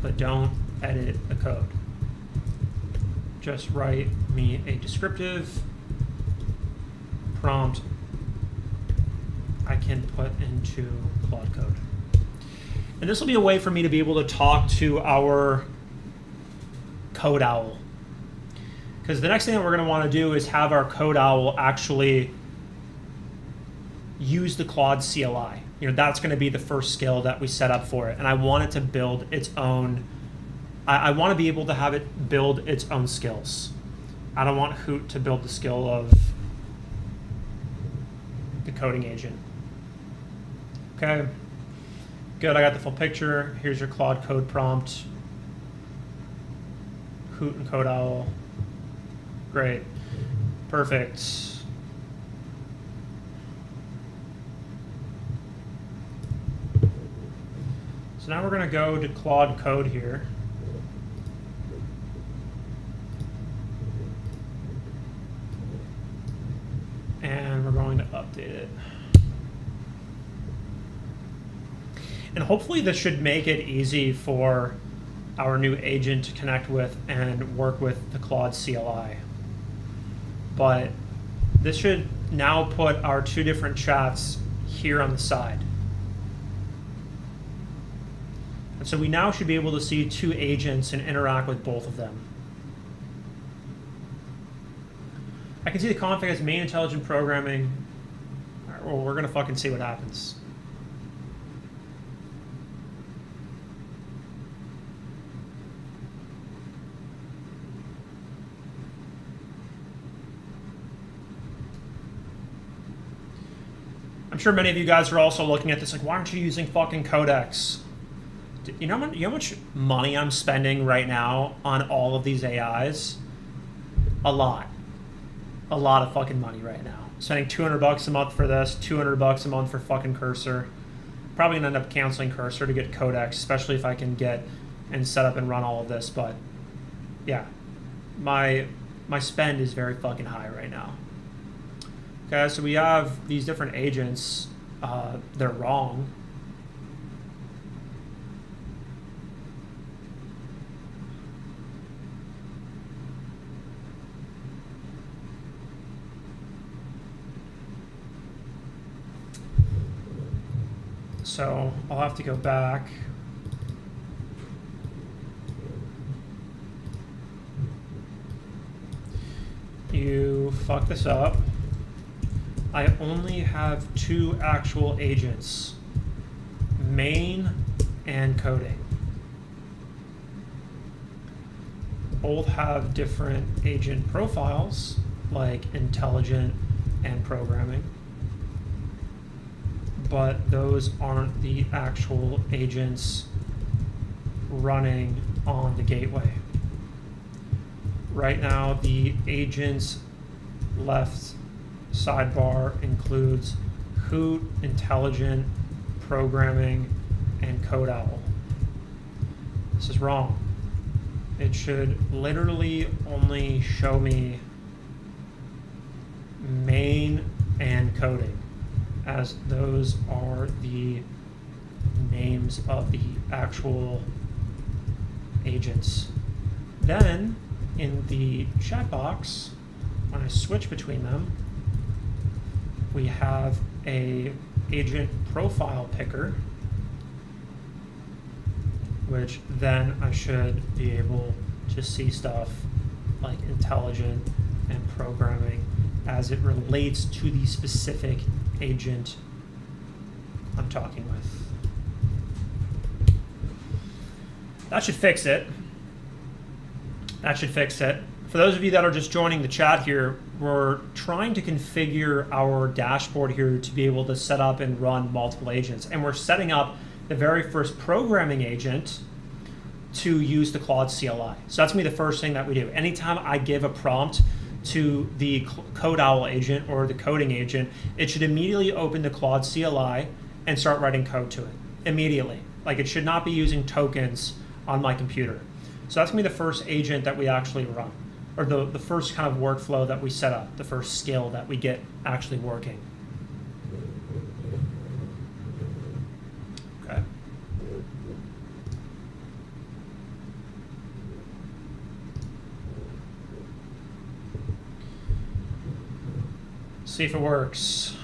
A: but don't edit the code. Just write me a descriptive prompt I can put into Claude Code. And this will be a way for me to be able to talk to our CodeOwl. Because the next thing that we're going to want to do is have our CodeOwl actually use the Claude CLI. You know, that's going to be the first skill that we set up for it. And I want it to build its own, I want to be able to have it build its own skills. I don't want Hoot to build the skill of the coding agent. Okay, good, I got the full picture. Here's your Claude Code prompt. Hoot and CodeOwl. Great, perfect. So now we're gonna go to Claude Code here. And we're going to update it. And hopefully this should make it easy for our new agent to connect with and work with the Claude CLI. But this should now put our two different chats here on the side. And so we now should be able to see two agents and interact with both of them. I can see the config as main intelligent programming. All right, well, we're gonna fucking see what happens. I'm sure many of you guys are also looking at this like, why aren't you using fucking Codex? You know how much money I'm spending right now on all of these AIs? A lot. A lot of fucking money right now. Spending $200 a month for this, $200 a month for fucking Cursor. Probably gonna end up canceling Cursor to get Codex, especially if I can get and set up and run all of this. But yeah, my spend is very fucking high right now. Okay, so we have these different agents. They're wrong. So I'll have to go back. You fucked this up. I only have two actual agents, main and coding. both have different agent profiles, like intelligent and programming, but those aren't the actual agents running on the gateway. Right now, the agent's left sidebar includes Hoot, intelligent, programming, and code owl. This is wrong. It should literally only show me main and coding, as those are the names of the actual agents. Then in the chat box, when I switch between them, we have a agent profile picker, which then I should be able to see stuff like intelligent and programming as it relates to the specific agent I'm talking with. That should fix it. That should fix it. For those of you that are just joining the chat here, we're trying to configure our dashboard here to be able to set up and run multiple agents. And we're setting up the very first programming agent to use the Claude CLI. So that's going to be the first thing that we do. Anytime I give a prompt to the code owl agent or the coding agent, it should immediately open the Claude CLI and start writing code to it immediately. Like, it should not be using tokens on my computer. So that's going to be the first agent that we actually run, or the first kind of workflow that we set up, the first skill that we get actually working. Okay. See if it works.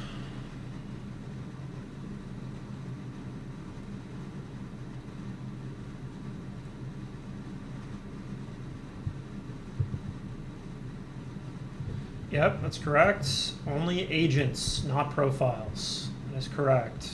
A: Yep, that's correct. Only agents, not profiles. That is correct.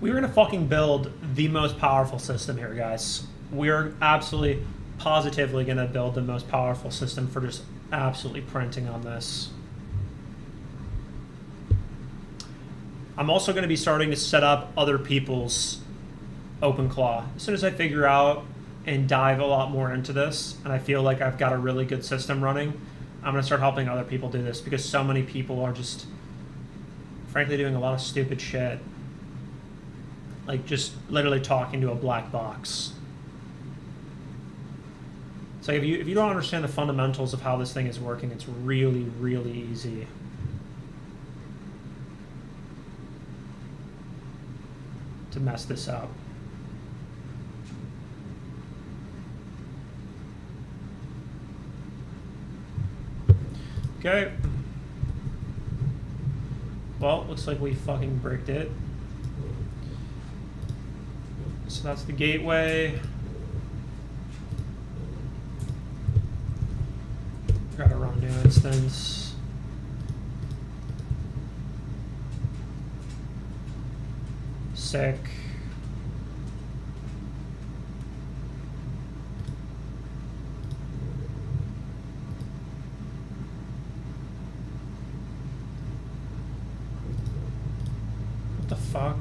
A: We're going to fucking build the most powerful system here, guys. We're absolutely, positively going to build the most powerful system for just absolutely printing on this. I'm also going to be starting to set up other people's Openclaw. As soon as I figure out and dive a lot more into this, and I feel like I've got a really good system running, I'm going to start helping other people do this, because so many people are just, frankly, doing a lot of stupid shit. Like, just literally talking to a black box. So if you don't understand the fundamentals of how this thing is working, it's really, really easy. To mess this up. Okay. Well, looks like we fucking bricked it. So that's the gateway. Gotta run a new instance. Sick. What the fuck?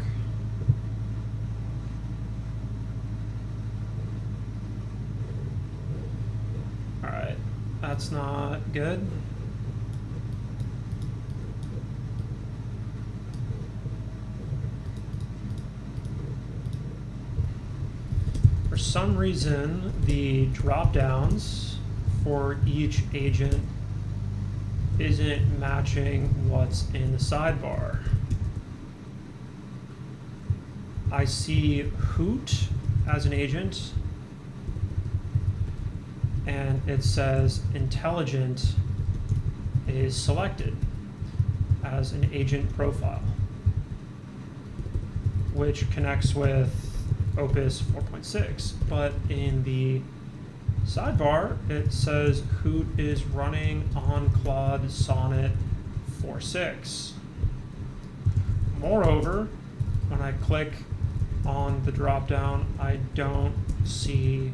A: Alright, that's not good. For some reason, the drop-downs for each agent isn't matching what's in the sidebar. I see Hoot as an agent, and it says Intelligent is selected as an agent profile, which connects with Opus 4.6. But in the sidebar, it says Hoot is running on Claude Sonnet 4.6. Moreover, when I click on the dropdown, I don't see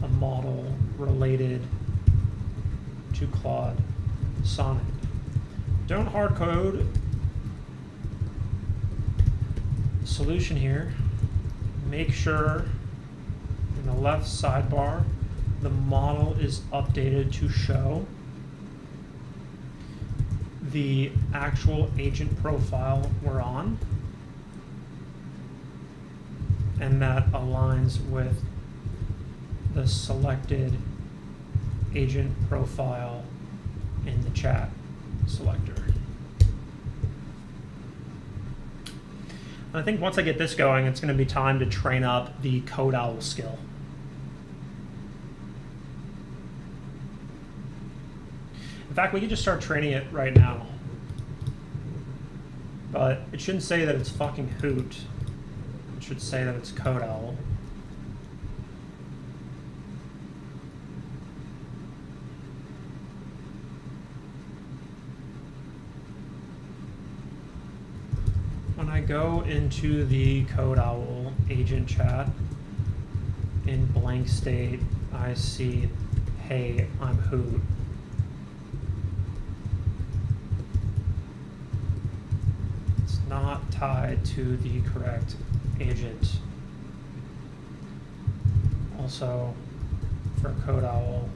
A: a model related to Claude Sonnet. Don't hard code. Solution here. Make sure in the left sidebar the model is updated to show the actual agent profile we're on, and that aligns with the selected agent profile in the chat selector. And I think once I get this going, it's going to be time to train up the Code Owl skill. In fact, we could just start training it right now. But it shouldn't say that it's fucking Hoot. It should say that it's Code Owl. When I go into the Code Owl agent chat in blank state, I see, hey, I'm Hoot. It's not tied to the correct agent. Also, for Code Owl,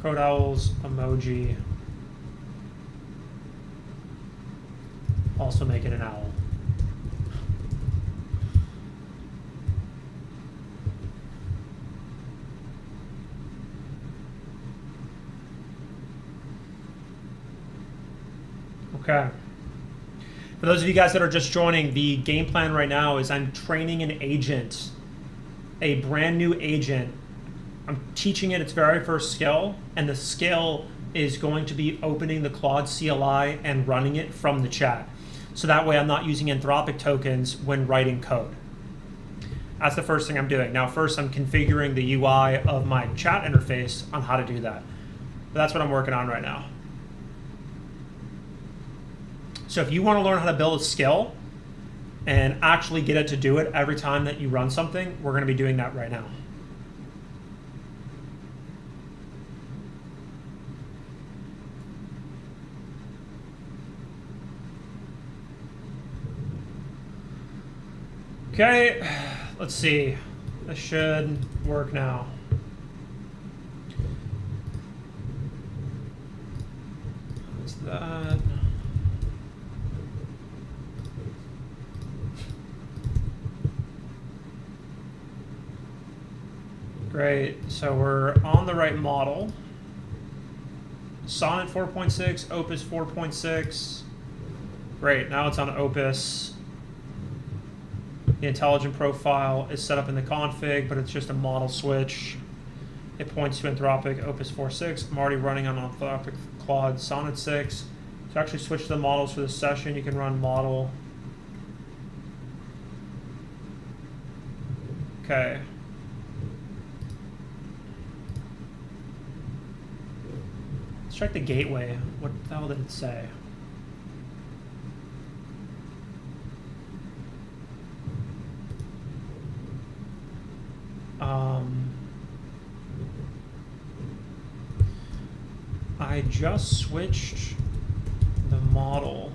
A: Code Owl's emoji also make it an owl. Okay. For those of you guys that are just joining, the game plan right now is I'm training an agent, a brand new agent. I'm teaching it its very first skill, and the skill is going to be opening the Claude CLI and running it from the chat. So that way I'm not using Anthropic tokens when writing code. That's the first thing I'm doing. Now first I'm configuring the UI of my chat interface on how to do that. But that's what I'm working on right now. So if you want to learn how to build a skill and actually get it to do it every time that you run something, we're going to be doing that right now. Okay, let's see. This should work now. What's that? Great, so we're on the right model. Sonnet 4.6, Opus 4.6. Great, now it's on Opus. The intelligent profile is set up in the config, but it's just a model switch. It points to Anthropic Opus 4.6. I'm already running on Anthropic Claude Sonnet 6. To actually switch to the models for this session, you can run model. Okay. Let's check the gateway. What the hell did it say? I just switched the model.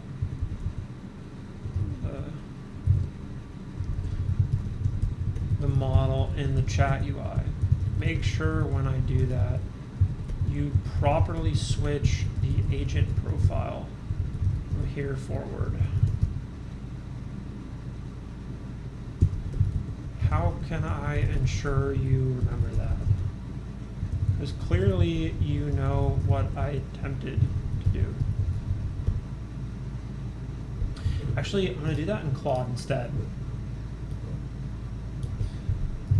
A: The model in the chat UI. Make sure when I do that, you properly switch the agent profile from here forward. how can I ensure you remember that? Because clearly you know what I attempted to do. Actually, I'm going to do that in Claude instead.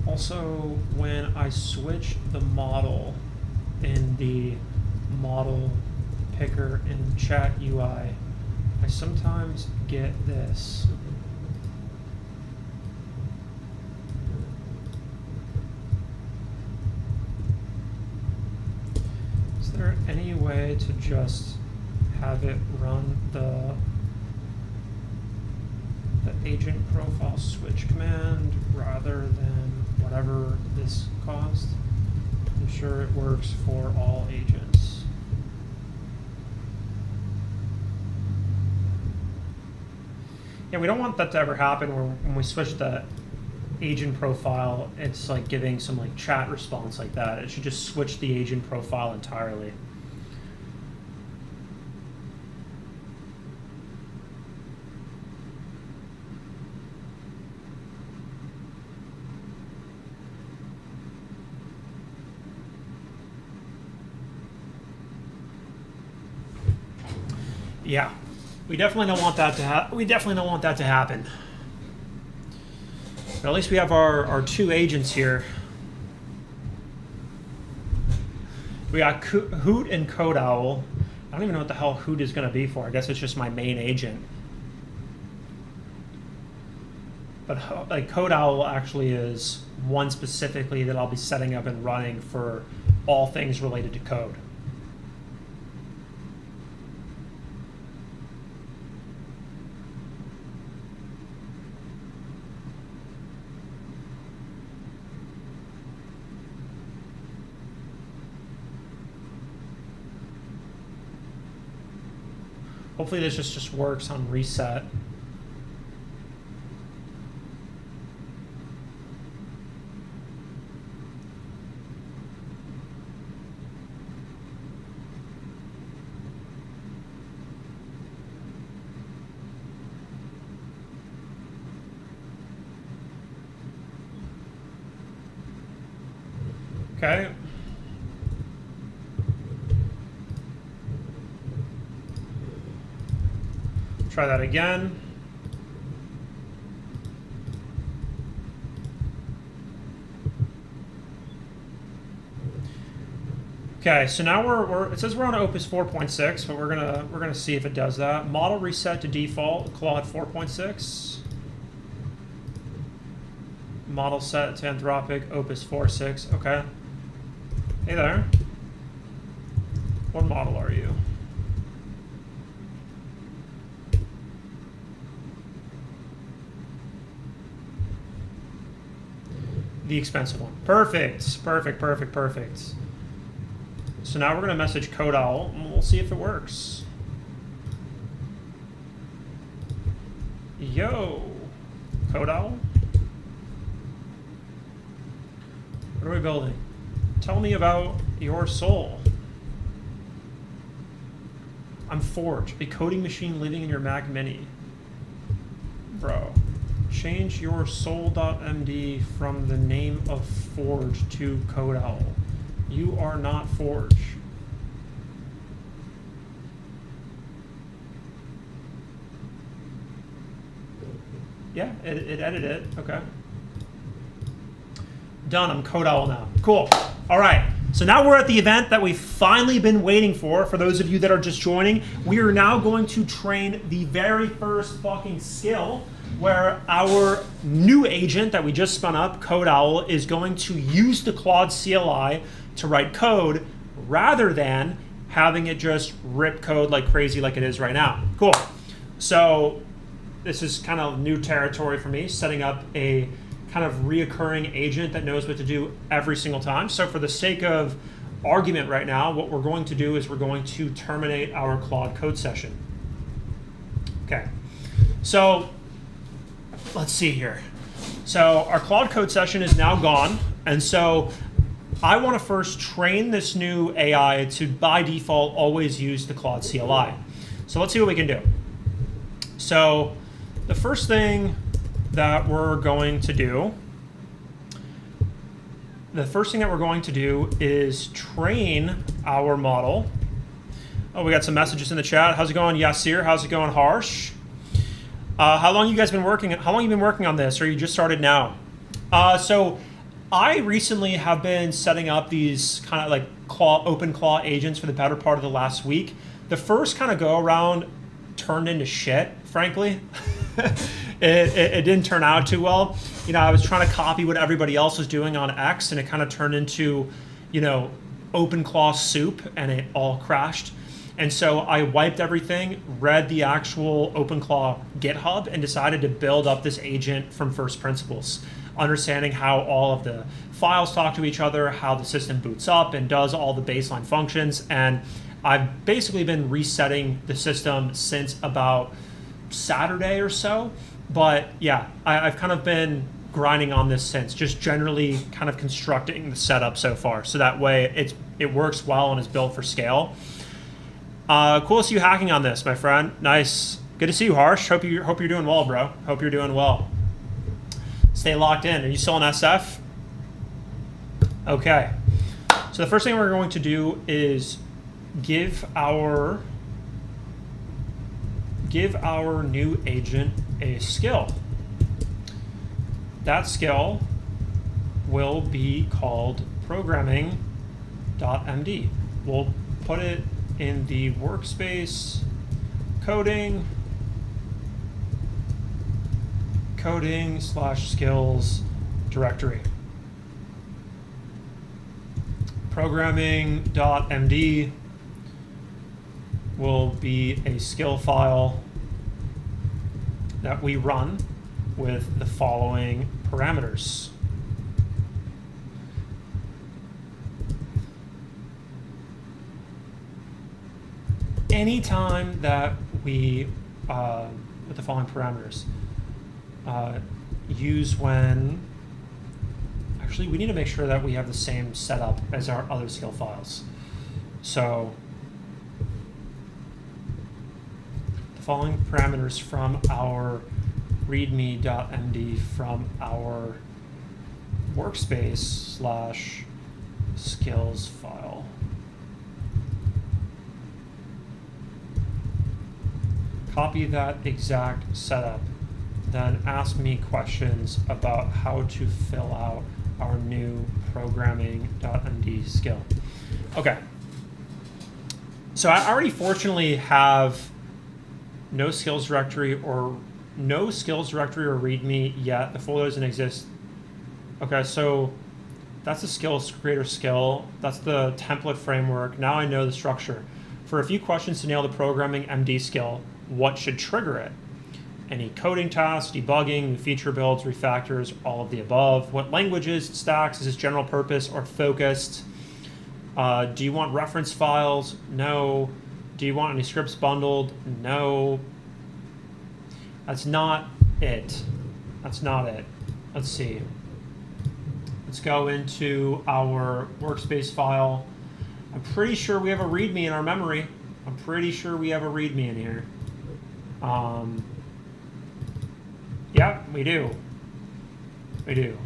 A: Also, when I switch the model in the model picker in chat UI, I sometimes get this. Is there any way to just have it run the agent profile switch command rather than whatever this caused? I'm sure it works for all agents. Yeah, we don't want that to ever happen where when we switch the agent profile, it's like giving some like chat response like that. It should just switch the agent profile entirely. Yeah, we definitely don't want that to happen. But at least we have our two agents here. We got Hoot and Code Owl. I don't even know what the hell Hoot is going to be for. I guess it's just my main agent. But like Code Owl actually is one specifically that I'll be setting up and running for all things related to code. Hopefully this just works on reset. Okay. Try that again. Okay, so now it says we're on Opus 4.6, but we're gonna see if it does that. Model reset to default, Claude 4.6. Model set to Anthropic, Opus 4.6. Okay. Hey there. What model are you? The expensive one. Perfect. Perfect, perfect, perfect. So now we're going to message Code Owl, and we'll see if it works. Yo, Code Owl? What are we building? Tell me about your soul. I'm Forge, a coding machine living in your Mac Mini. Bro. Change your soul.md from the name of Forge to Code Owl. You are not Forge. Yeah, it edited it. Okay. Done. I'm Code Owl now. Cool. All right. So now we're at the event that we've finally been waiting for. For those of you that are just joining, we are now going to train the very first fucking skill where our new agent that we just spun up, Code Owl, is going to use the Claude CLI to write code rather than having it just rip code like crazy like it is right now. Cool. So this is kind of new territory for me, setting up a kind of reoccurring agent that knows what to do every single time. So for the sake of argument right now, what we're going to do is we're going to terminate our Claude code session. Okay. So let's see here. So our Claude code session is now gone. And so I want to first train this new AI to, by default, always use the Claude CLI. So let's see what we can do. So the first thing that we're going to do the first thing that we're going to do is train our model. Oh, we got some messages in the chat. How's it going, Yasir? How's it going, Harsh? How long you guys been working? How long you been working on this, or you just started now? So I recently have been setting up these kind of like Openclaw agents for the better part of the last week. The first kind of go around turned into shit, frankly. It didn't turn out too well. You know, I was trying to copy what everybody else was doing on X, and it kind of turned into, you know, Openclaw soup, and it all crashed. And so I wiped everything, read the actual Openclaw GitHub, and decided to build up this agent from first principles, understanding how all of the files talk to each other, how the system boots up and does all the baseline functions. And I've basically been resetting the system since about Saturday or so. But yeah, I've kind of been grinding on this since, just generally kind of constructing the setup so far. So that way it works well and is built for scale. Cool to see you hacking on this, my friend. Nice. Good to see you, Harsh. Hope you're doing well, bro. Hope you're doing well. Stay locked in. Are you still in SF? Okay. So the first thing we're going to do is give our new agent a skill. That skill will be called programming.md. We'll put it in the workspace coding/skills directory. Programming.md will be a skill file that we run with the following parameters. Anytime that we, with the following parameters, use when, actually we need to make sure that we have the same setup as our other skill files. So the following parameters from our readme.md from our workspace/skills file. Copy that exact setup, then ask me questions about how to fill out our new programming.md skill. Okay. So I already fortunately have no skills directory or readme yet. The folder doesn't exist. Okay, so that's the skills creator skill. That's the template framework. Now I know the structure. For a few questions to nail the programming MD skill, what should trigger it? Any coding tasks, debugging, new feature builds, refactors, all of the above. What languages, stacks, is this general purpose or focused? Do you want reference files? No. Do you want any scripts bundled? No. That's not it. That's not it. Let's see. Let's go into our workspace file. I'm pretty sure we have a README in our memory. I'm pretty sure we have a README in here. Yeah, we do. We do.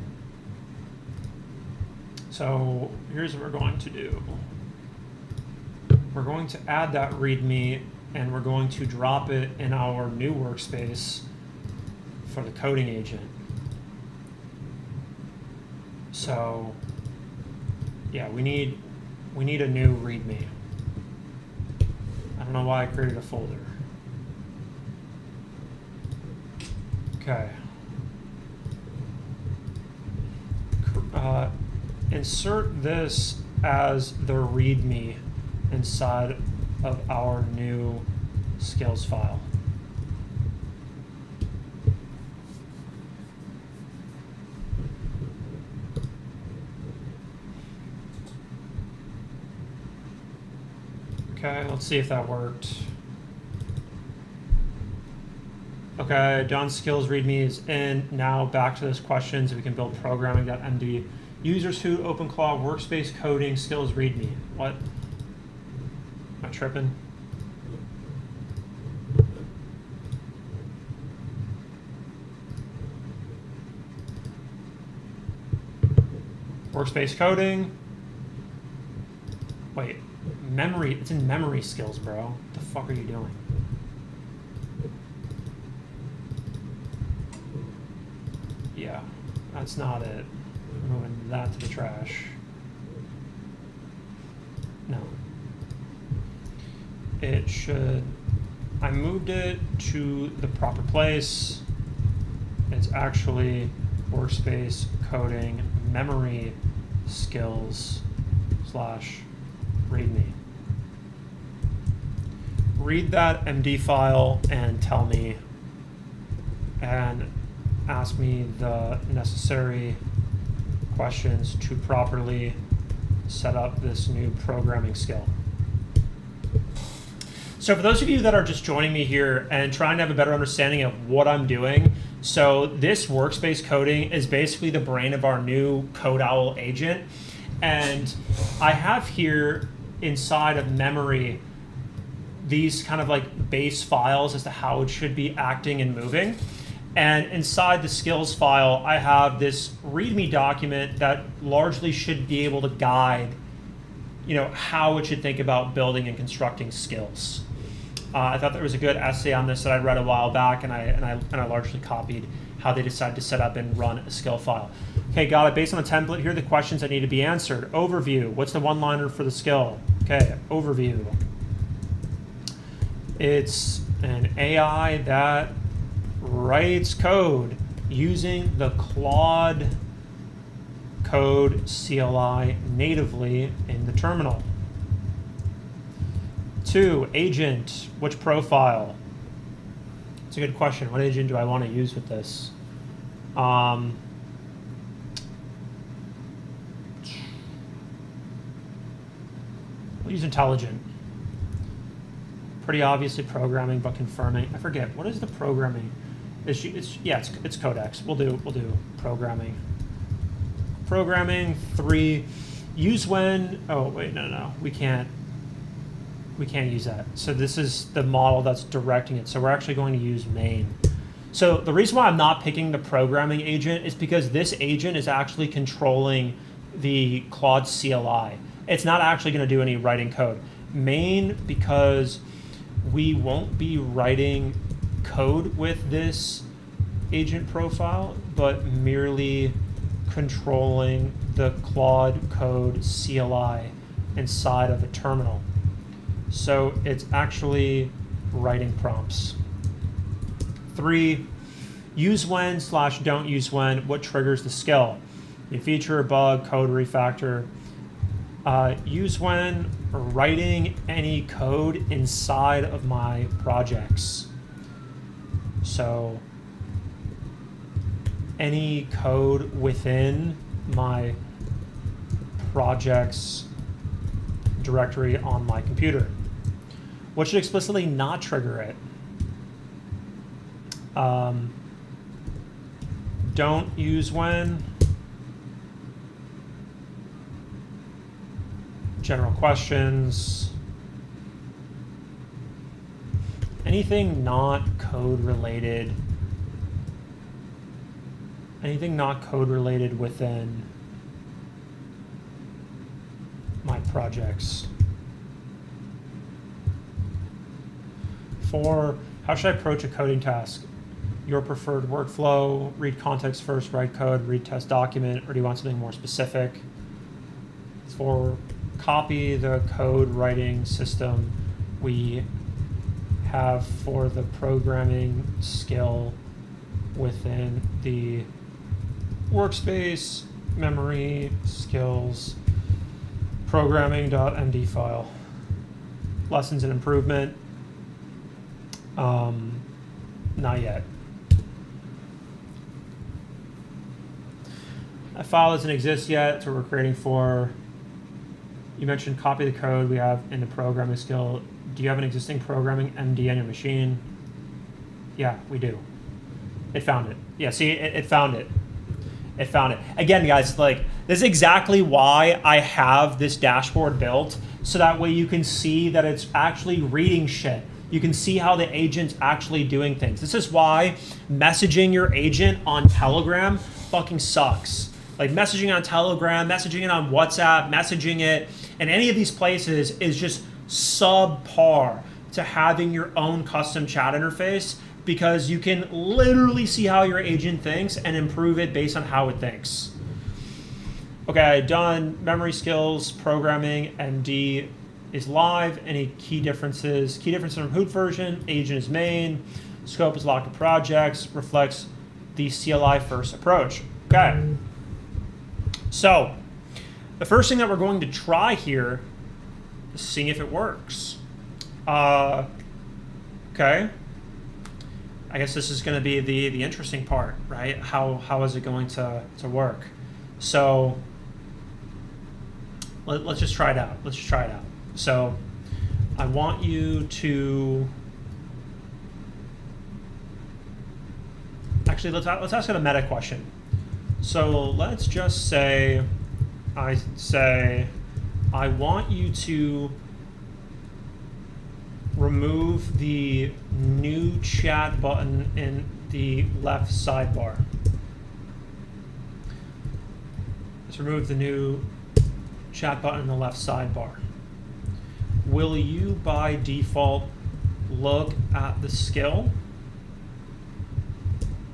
A: So here's what we're going to do. We're going to add that README and we're going to drop it in our new workspace for the coding agent. So yeah, we need a new README. I don't know why I created a folder. Okay. Insert this as the README inside of our new skills file. Okay, let's see if that worked. Okay, done. Skills README is in. Now back to those questions. We can build programming.md. Users who Openclaw workspace coding skills README. What? Am I tripping? Workspace coding. Wait, memory. It's in memory skills, bro. What the fuck are you doing? Yeah, that's not it. I'm moving that to the trash. No. It should... I moved it to the proper place. It's actually workspace coding memory skills / readme. Read that MD file and tell me and ask me the necessary questions to properly set up this new programming skill. So for those of you that are just joining me here and trying to have a better understanding of what I'm doing, so this workspace coding is basically the brain of our new CodeOwl agent. And I have here inside of memory these kind of like base files as to how it should be acting and moving. And inside the skills file, I have this README document that largely should be able to guide, how it should think about building and constructing skills. I thought there was a good essay on this that I read a while back, and I largely copied how they decided to set up and run a skill file. Okay, got it. Based on the template, here are the questions that need to be answered. Overview. What's the one-liner for the skill? Okay, overview. It's an AI that writes code using the Claude Code CLI natively in the terminal. 2, agent. Which profile? It's a good question. What agent do I want to use with this? We'll use intelligent. Pretty obviously programming, but confirming. I forget, what is the programming? It's codex. We'll do programming. Programming. 3, use when. Oh wait, no, we can't use that. So this is the model that's directing it. So we're actually going to use main. So the reason why I'm not picking the programming agent is because this agent is actually controlling the Claude CLI. It's not actually going to do any writing code. Main, because we won't be writing code with this agent profile, but merely controlling the Claude Code CLI inside of a terminal. So it's actually writing prompts. 3, use when / don't use when. What triggers the skill? New feature, bug, code refactor. Use when writing any code inside of my projects. So any code within my projects directory on my computer. What should explicitly not trigger it? Don't use when. General questions. Anything not code related. Anything not code related within my projects. 4, how should I approach a coding task? Your preferred workflow, read context first, write code, read test document, or do you want something more specific? 4, copy the code writing system we have for the programming skill within the workspace memory skills programming.md file. Lessons and improvement. Not yet. That file doesn't exist yet, so we're creating for. You mentioned copy the code we have in the programming skill. Do you have an existing programming MD on your machine? Yeah, we do. It found it. Yeah, see, it found it. It found it. Again, guys, like, this is exactly why I have this dashboard built, so that way you can see that it's actually reading shit. You can see how the agent's actually doing things. This is why messaging your agent on Telegram fucking sucks. Like messaging on Telegram, messaging it on WhatsApp, messaging it in any of these places is just subpar to having your own custom chat interface, because you can literally see how your agent thinks and improve it based on how it thinks. Okay, done. Memory skills, programming, MD is live. Any key differences? Key differences from Hoot version, agent is main, scope is locked to projects, reflects the CLI first approach. Okay. So, the first thing that we're going to try here is seeing if it works. Okay. I guess this is going to be the interesting part, right? How is it going to work? So, let's just try it out. Let's just try it out. So, I want you to actually let's ask it a meta question. So let's just say I want you to remove the new chat button in the left sidebar. Let's remove the new chat button in the left sidebar. Will you by default look at the skill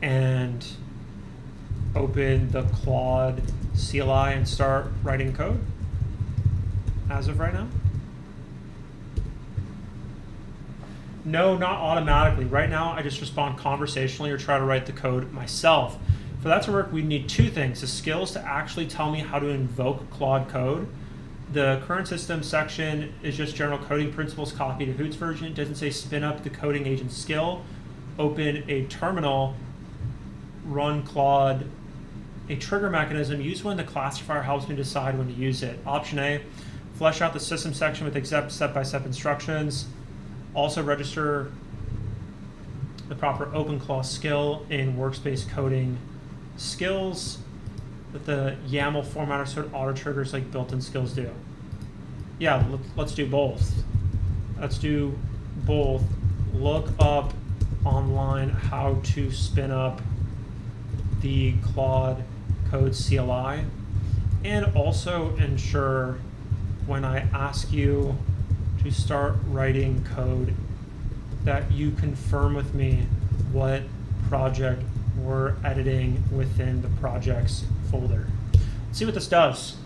A: and open the Claude CLI and start writing code as of right now? No, not automatically. Right now, I just respond conversationally or try to write the code myself. For that to work, we need two things: the skills to actually tell me how to invoke Claude code. The current system section is just general coding principles copied to Hoot's version. It doesn't say spin up the coding agent skill, open a terminal, run Claude, a trigger mechanism, use when the classifier helps me decide when to use it. Option A, flesh out the system section with exact step-by-step instructions. Also register the proper Openclaw skill in workspace coding skills with the YAML formatter so it auto triggers like built-in skills do. Yeah, let's do both. Let's do both. Look up online how to spin up the Claude code CLI, and also ensure when I ask you to start writing code that you confirm with me what project we're editing within the projects folder. Let's see what this does.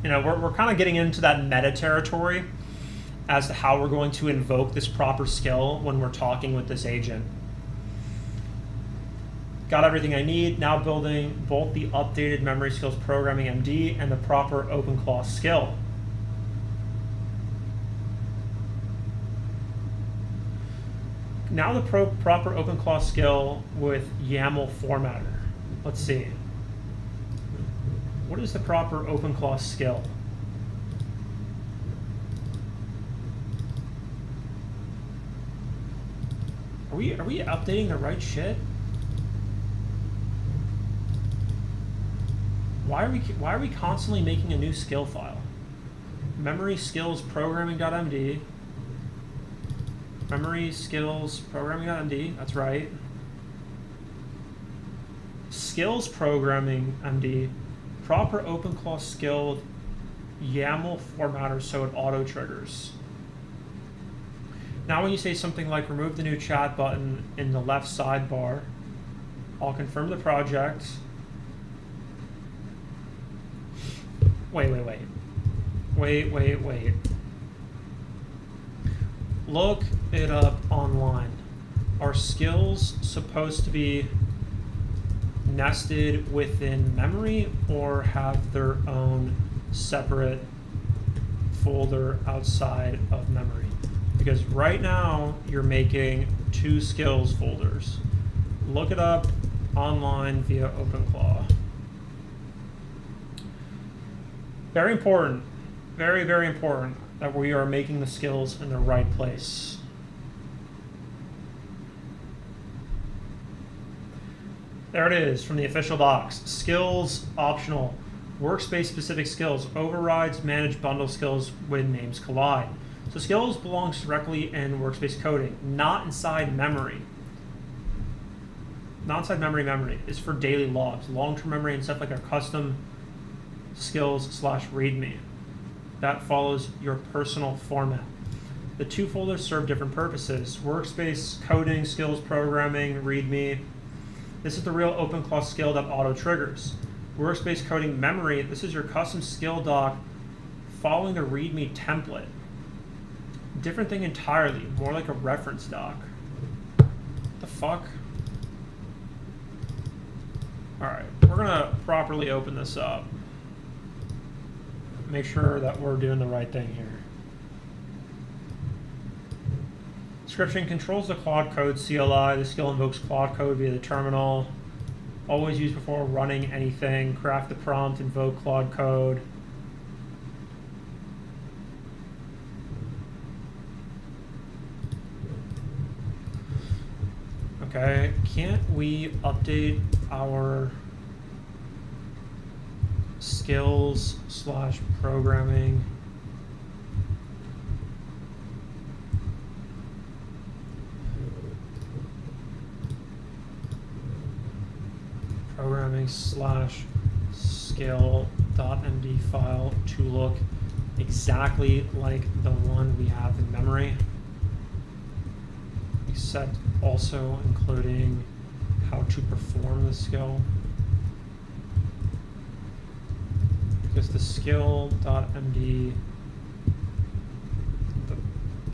A: You know, we're kind of getting into that meta territory as to how we're going to invoke this proper skill when we're talking with this agent. Got everything I need. Now building both the updated memory skills programming MD and the proper Openclaw skill. Now the proper Openclaw skill with YAML formatter. Let's see. What is the proper Openclaw skill? Are we updating the right shit? Why are we constantly making a new skill file? Memory skills programming.md. Memory skills programming.md. That's right. Skills programming MD. Proper Openclaw skill YAML formatter so it auto triggers. Now when you say something like remove the new chat button in the left sidebar, I'll confirm the project. Wait. Look it up online. Are skills supposed to be nested within memory or have their own separate folder outside of memory? Because right now you're making two skills folders. Look it up online via Openclaw. Very important, very, very important that we are making the skills in the right place. There it is from the official docs. Skills optional. Workspace specific skills. Overrides manage bundle skills when names collide. So skills belongs directly in workspace coding, not inside memory. Non-side memory is for daily logs. Long-term memory and stuff like our custom skills / readme. That follows your personal format. The two folders serve different purposes. Workspace, coding, skills, programming, readme. This is the real Openclaw skill that auto-triggers. Workspace, coding, memory. This is your custom skill doc following the readme template. Different thing entirely. More like a reference doc. The fuck? Alright, we're gonna properly open this up. Make sure that we're doing the right thing here. Scripting controls the Claude Code CLI. The skill invokes Claude Code via the terminal. Always use before running anything. Craft the prompt, invoke Claude Code. Okay, can't we update our skills / programming? Programming / skill.md file to look exactly like the one we have in memory, except also including how to perform the skill. Because the skill.md, the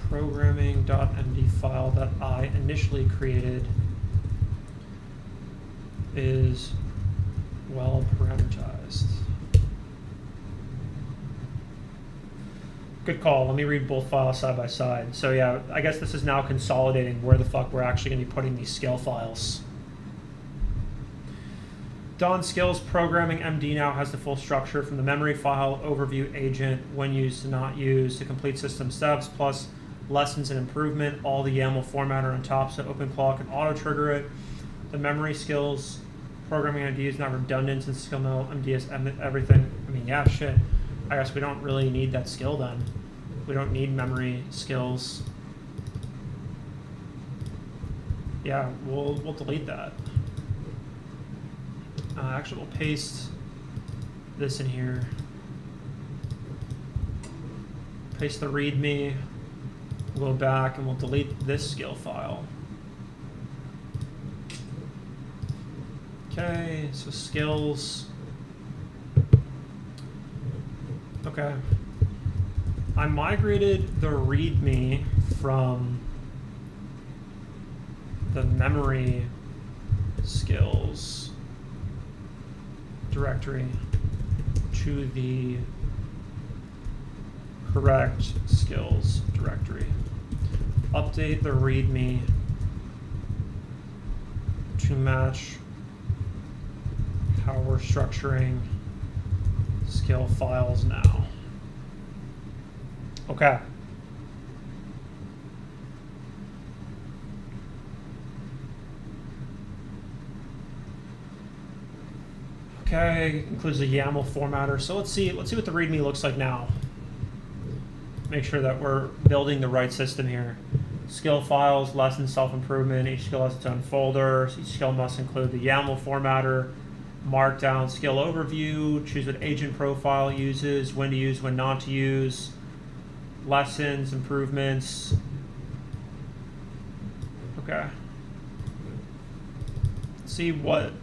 A: programming.md file that I initially created is well parameterized. Good call. Let me read both files side by side. So yeah, I guess this is now consolidating where the fuck we're actually going to be putting these skill files. Don skills programming MD now has the full structure from the memory file, overview, agent, when used to not use, to complete system steps, plus lessons and improvement. All the YAML formatter on top, so Openclaw can auto trigger it. The memory skills programming MD is not redundant since skill mill MD is everything. I mean, yeah, shit. I guess we don't really need that skill then. We don't need memory skills. Yeah, we'll delete that. Actually, we'll paste this in here. Paste the readme. We'll go back and we'll delete this skill file. Okay, so skills. Okay. I migrated the readme from the memory skills directory to the correct skills directory. Update the readme to match how we're structuring skill files now. Okay. Okay, includes the YAML formatter. So let's see what the README looks like now. Make sure that we're building the right system here. Skill files, lessons, self-improvement. Each skill has its own folder. Each skill must include the YAML formatter, markdown, skill overview, choose what agent profile it uses, when to use, when not to use, lessons, improvements. Okay. Let's see what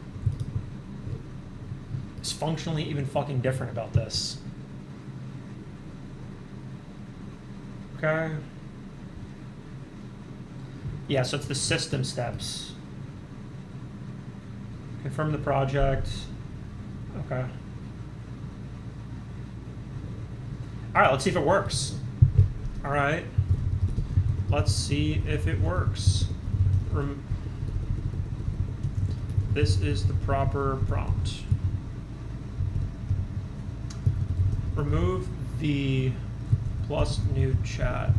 A: is functionally even fucking different about this. Okay. Yeah, so it's the system steps. Confirm the project. Okay. All right, let's see if it works. All right. Let's see if it works. This is the proper prompt. Remove the plus new chat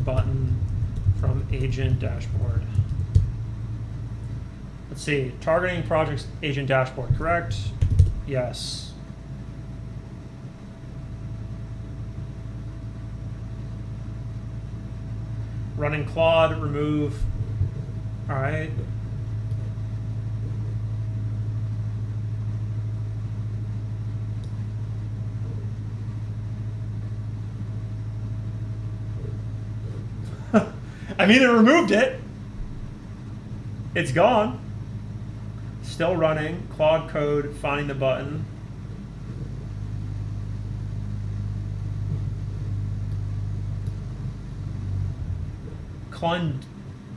A: button from agent dashboard. Let's see, targeting projects agent dashboard, correct? Yes. Running Claude, remove. All right. I mean, it removed it. It's gone. Still running. Claude code, finding the button.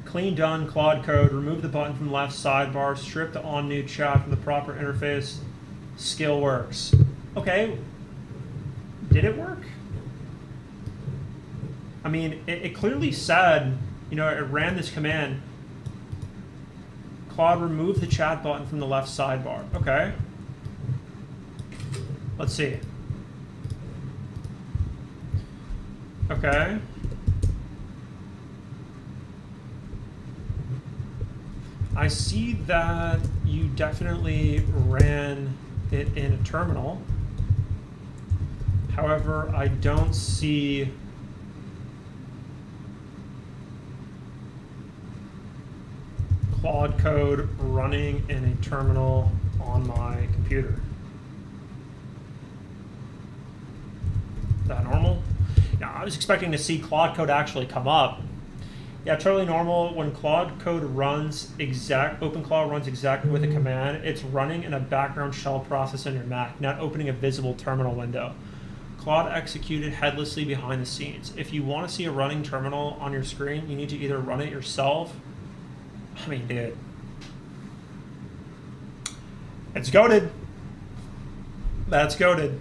A: Clean done, Claude code. Remove the button from the left sidebar. Strip the on new chat from the proper interface. Skill works. Okay. Did it work? I mean, it clearly said, you know, it ran this command. Claude, remove the chat button from the left sidebar. Okay. Let's see. Okay. I see that you definitely ran it in a terminal. However, I don't see Claude code running in a terminal on my computer. Is that normal? Yeah, I was expecting to see Claude code actually come up. Yeah, totally normal. When Claude code runs Openclaw runs exactly with a command, it's running in a background shell process on your Mac, not opening a visible terminal window. Claude executed headlessly behind the scenes. If you want to see a running terminal on your screen, you need to either run it yourself. I mean, dude. It's goated. That's goated.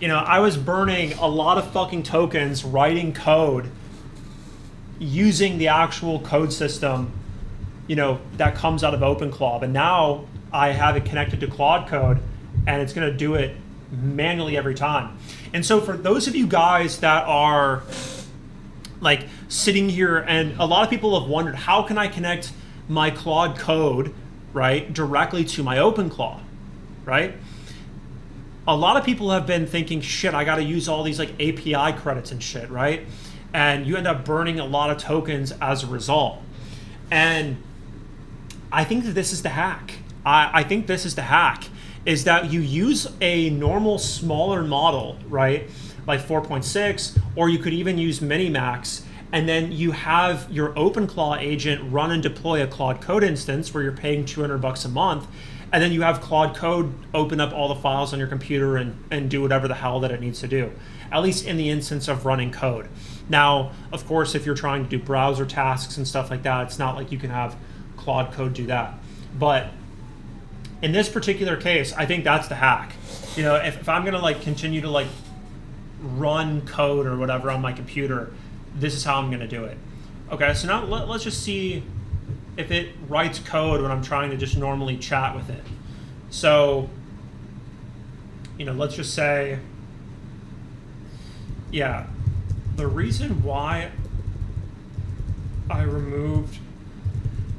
A: You know, I was burning a lot of fucking tokens writing code using the actual code system, you know, that comes out of Openclaw. But now I have it connected to Claude code, and it's going to do it manually every time. And so for those of you guys that are like sitting here, and a lot of people have wondered, how can I connect my Claude code, right, directly to my Openclaw, right? A lot of people have been thinking, shit, I got to use all these like API credits and shit, right? And you end up burning a lot of tokens as a result. And I think that this is the hack. I think this is the hack, is that you use a normal smaller model, right? Like 4.6, or you could even use Minimax, and then you have your Openclaw agent run and deploy a Claude Code instance where you're paying $200 a month, and then you have Claude Code open up all the files on your computer and do whatever the hell that it needs to do, at least in the instance of running code. Now, of course, if you're trying to do browser tasks and stuff like that, it's not like you can have Claude Code do that. But in this particular case, I think that's the hack. You know, if I'm gonna like continue to like run code or whatever on my computer, this is how I'm gonna do it. Okay, so now let's just see if it writes code when I'm trying to just normally chat with it. So, you know, let's just say, yeah, the reason why I removed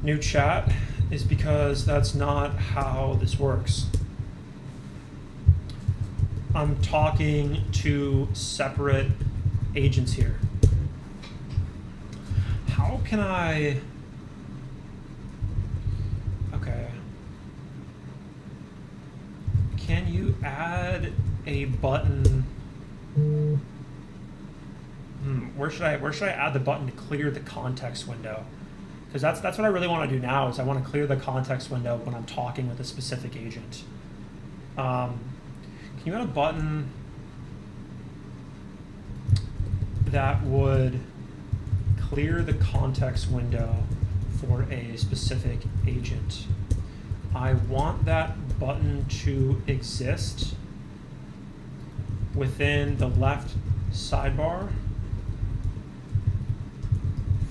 A: new chat is because that's not how this works. I'm talking to separate agents here. How can I... Okay. Can you add a button? Where should I add the button to clear the context window? Because that's what I really want to do now, is I want to clear the context window when I'm talking with a specific agent. Can you add a button that would clear the context window for a specific agent? I want that button to exist within the left sidebar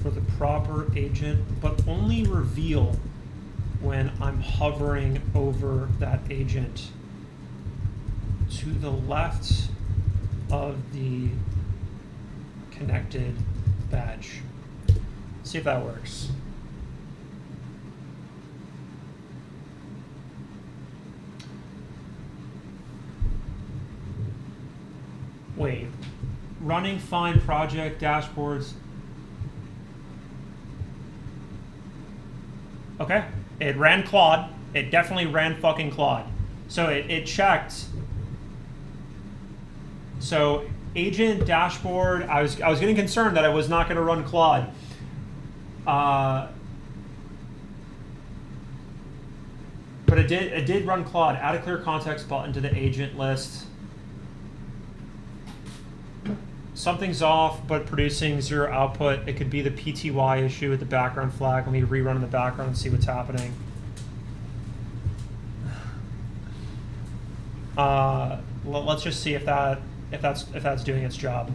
A: for the proper agent, but only reveal when I'm hovering over that agent to the left of the connected badge. Let's see if that works. Wait, running find project dashboards. Okay, it ran Claude. It definitely ran fucking Claude. So it checked. So agent dashboard, I was getting concerned that I was not going to run Claude. But it did run Claude. Add a clear context button to the agent list. Something's off, but producing 0 output. It could be the PTY issue with the background flag. Let me rerun in the background and see what's happening. Let's just see if that's doing its job.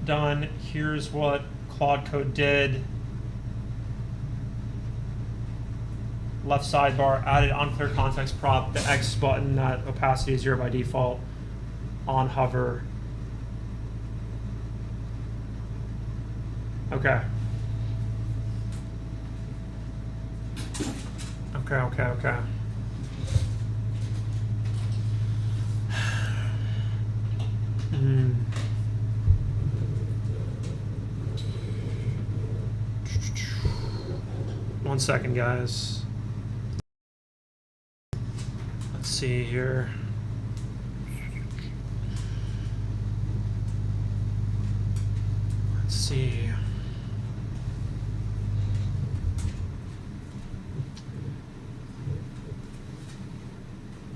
A: Done. Here's what Claude Code did. Left sidebar, added on clear context prop, the X button, that opacity is 0 by default, on hover. Okay. Okay. One second, guys. Let's see here. Let's see.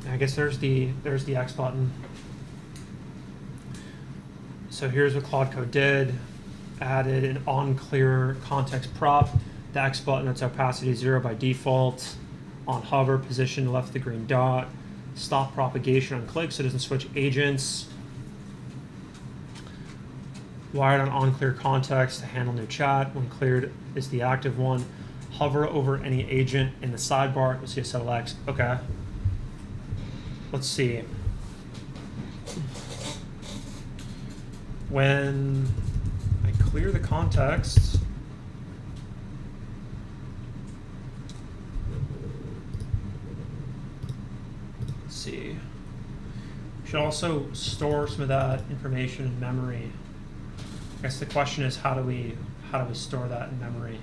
A: I guess there's the X button. So here's what Claude Code did. Added an on clear context prop. The X button, its opacity 0 by default. On hover, position left the green dot. Stop propagation on click so it doesn't switch agents. Wired on clear context to handle new chat. When cleared is the active one. Hover over any agent in the sidebar. You'll see a settle X. Okay. Let's see. When I clear the context, let's see. We should also store some of that information in memory. I guess the question is, how do we store that in memory?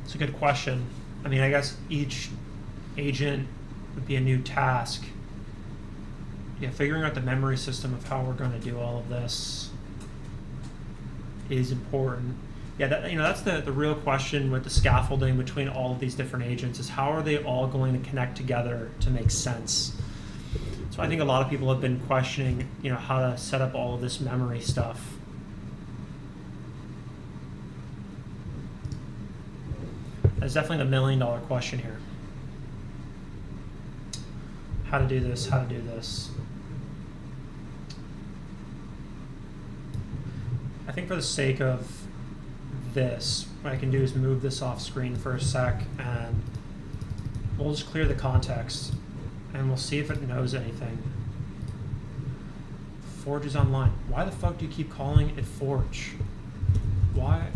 A: It's a good question. I mean, I guess each agent would be a new task. Yeah, figuring out the memory system of how we're going to do all of this is important. Yeah, that's the real question with the scaffolding between all of these different agents, is how are they all going to connect together to make sense? So I think a lot of people have been questioning, how to set up all of this memory stuff. That's definitely the $1 million question here. How to do this, how to do this. I think for the sake of this, what I can do is move this off screen for a sec, and we'll just clear the context, and we'll see if it knows anything. Forge is online. Why the fuck do you keep calling it Forge? Why?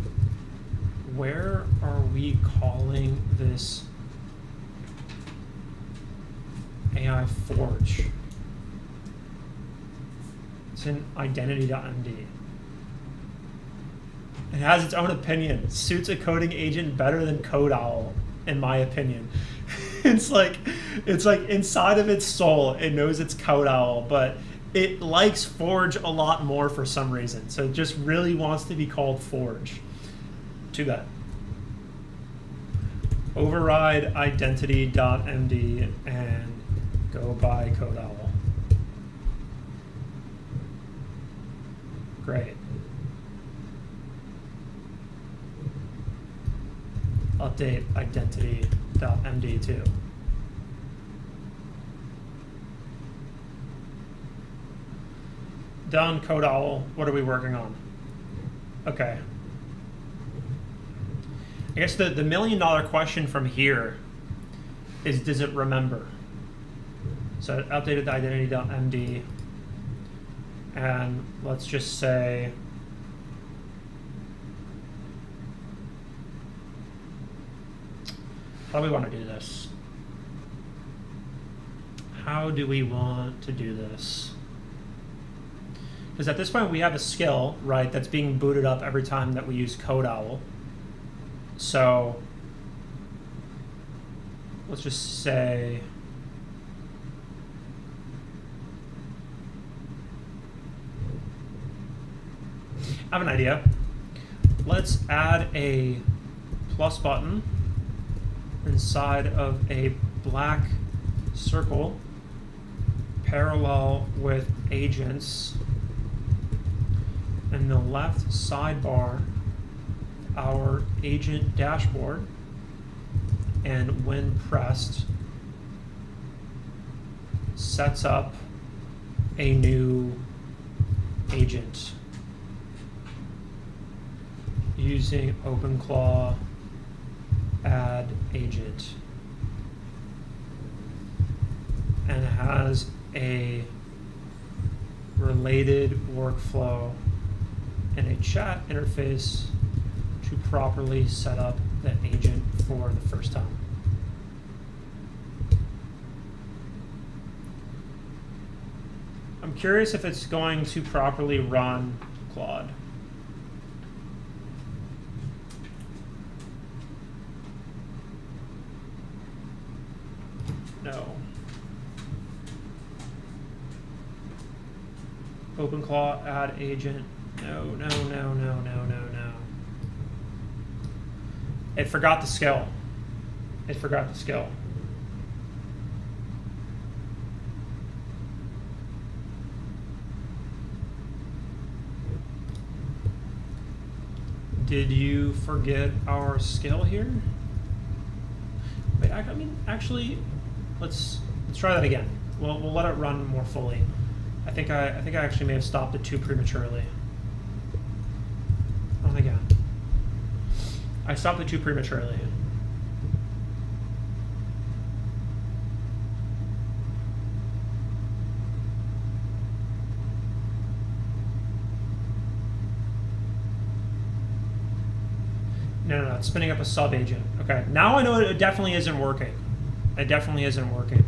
A: Where are we calling this AI Forge? It's in identity.md. It has its own opinion. Suits a coding agent better than CodeOwl, in my opinion. It's like inside of its soul, it knows it's CodeOwl, but it likes Forge a lot more for some reason. So it just really wants to be called Forge. Too bad. Override identity.md and go by CodeOwl. Great. Update identity.md too. Done, CodeOwl. What are we working on? Okay. I guess the $1 million question from here is, does it remember? So it updated the identity.md, and let's just say how do we want to do this? How do we want to do this? Because at this point we have a skill, right, that's being booted up every time that we use CodeOwl. So let's just say I have an idea. Let's add a plus button inside of a black circle parallel with agents in the left sidebar our agent dashboard, and when pressed sets up a new agent using Openclaw add agent, and has a related workflow and a chat interface to properly set up the agent for the first time. I'm curious if it's going to properly run Claude. No. Openclaw add agent. No, no, no, no, no, no, no. It forgot the skill. It forgot the skill. Did you forget our skill here? Wait, I mean, actually, let's try that again. We'll let it run more fully. I think I actually may have stopped it too prematurely. Run again. I stopped it too prematurely. No, it's spinning up a sub agent. Okay, now I know it definitely isn't working. It definitely isn't working.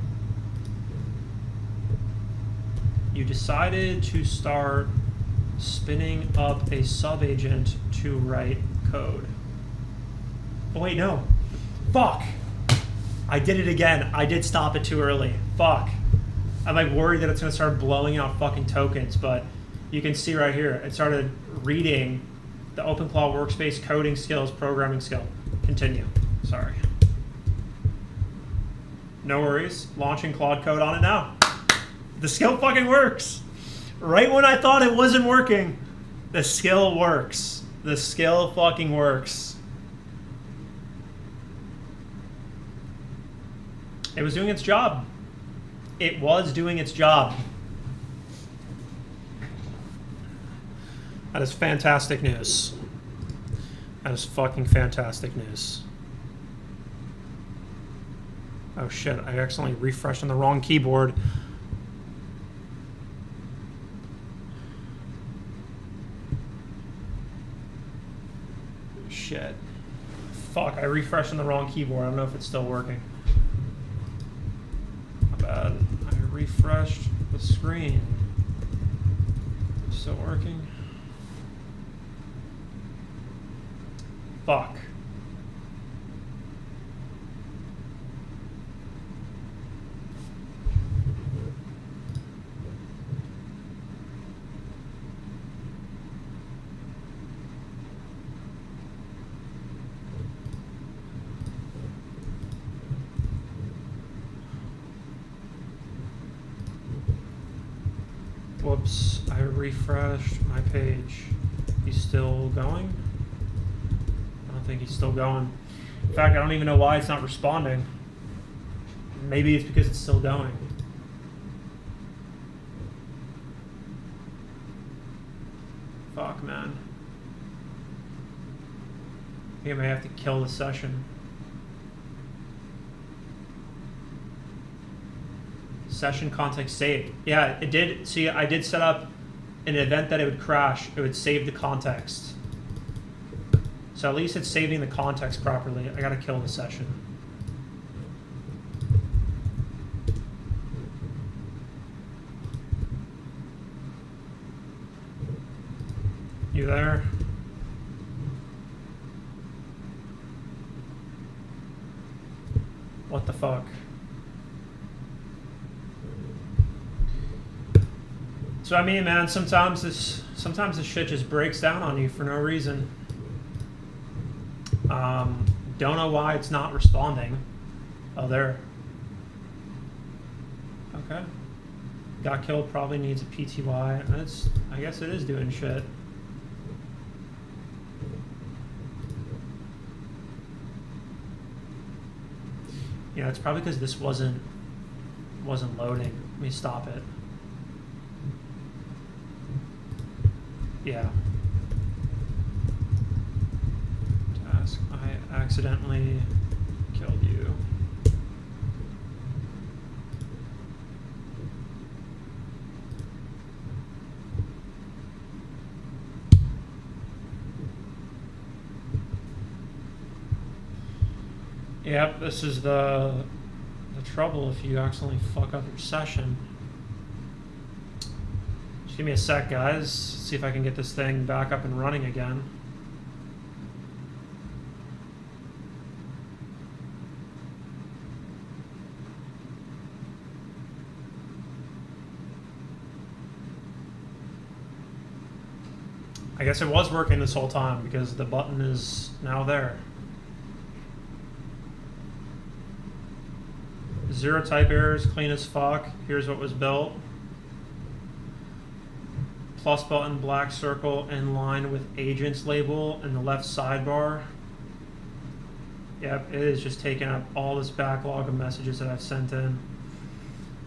A: You decided to start spinning up a sub agent to write code. Oh wait, no. Fuck. I did it again. I did stop it too early. Fuck. I'm like worried that it's gonna start blowing out fucking tokens, but you can see right here, it started reading the Openclaw workspace coding skills, programming skill. Continue. Sorry. No worries. Launching Claude Code on it now. The skill fucking works. Right when I thought it wasn't working, the skill works. The skill fucking works. It was doing its job. It was doing its job. That is fantastic news. That is fucking fantastic news. Oh shit, I accidentally refreshed on the wrong keyboard. Shit. Fuck, I refreshed on the wrong keyboard. I don't know if it's still working. Not bad. I refreshed the screen. Still working? Fuck. Whoops, I refreshed my page. He's still going? I don't think he's still going. In fact, I don't even know why it's not responding. Maybe it's because it's still going. Fuck, man. I think I may have to kill the session. Session context saved. Yeah, it did. See, I did set up an event that it would crash. It would save the context. So at least it's saving the context properly. I gotta kill the session. You there? What the fuck? So I mean, man, sometimes this shit just breaks down on you for no reason. Don't know why it's not responding. Oh, there. Okay. Got killed, probably needs a PTY. That's, I guess it is doing shit. Yeah, it's probably because this wasn't loading. Let me stop it. Yeah. Task, I accidentally killed you. Yep, this is the trouble if you accidentally fuck up your session. Just give me a sec, guys. See if I can get this thing back up and running again. I guess it was working this whole time because the button is now there. Zero type errors, clean as fuck. Here's what was built. Plus button, black circle in line with agents label in the left sidebar. Yep, it is just taking up all this backlog of messages that I've sent in.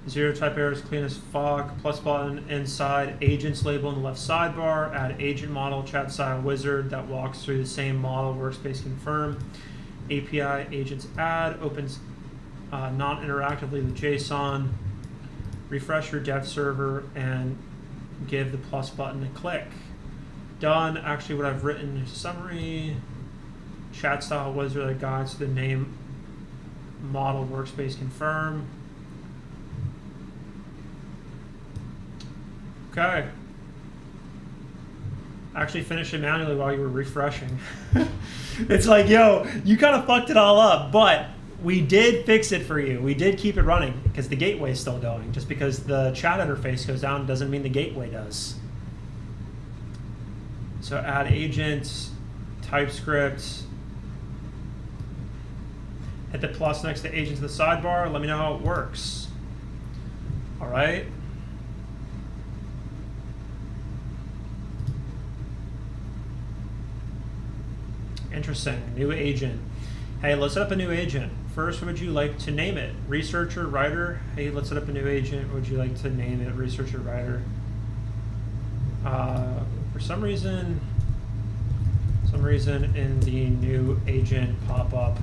A: Zero type errors, clean as fuck. Plus button inside agents label in the left sidebar. Add agent model, chat style wizard that walks through the same model, workspace confirm. API agents add, opens non-interactively with JSON. Refresh your dev server and give the plus button a click. Done. Actually, what I've written is summary. Chat style wizard that guides to the name model workspace confirm. Okay. Actually finish it manually while you were refreshing. It's like, yo, you kind of fucked it all up, but we did fix it for you. We did keep it running because the gateway is still going. Just because the chat interface goes down doesn't mean the gateway does. So add agent, TypeScript. Hit the plus next to agents in the sidebar. Let me know how it works. All right. Interesting. New agent. Hey, let's set up a new agent. First, what would you like to name it? Researcher, writer? Hey, let's set up a new agent. What would you like to name it? Researcher, writer? For some reason in the new agent pop-up,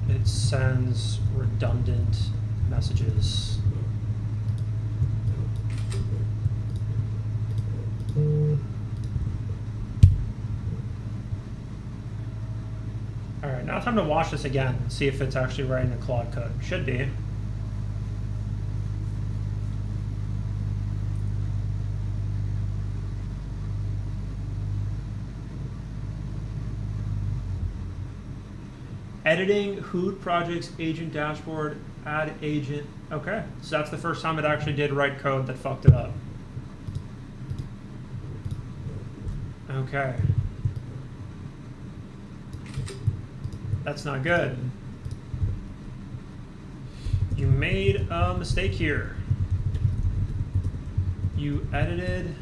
A: it sends redundant messages. All right, now time to watch this again and see if it's actually writing the Claude code. Should be. Editing, Hoot projects, agent dashboard, add agent. Okay, so that's the first time it actually did write code that fucked it up. Okay. That's not good. You made a mistake here. You edited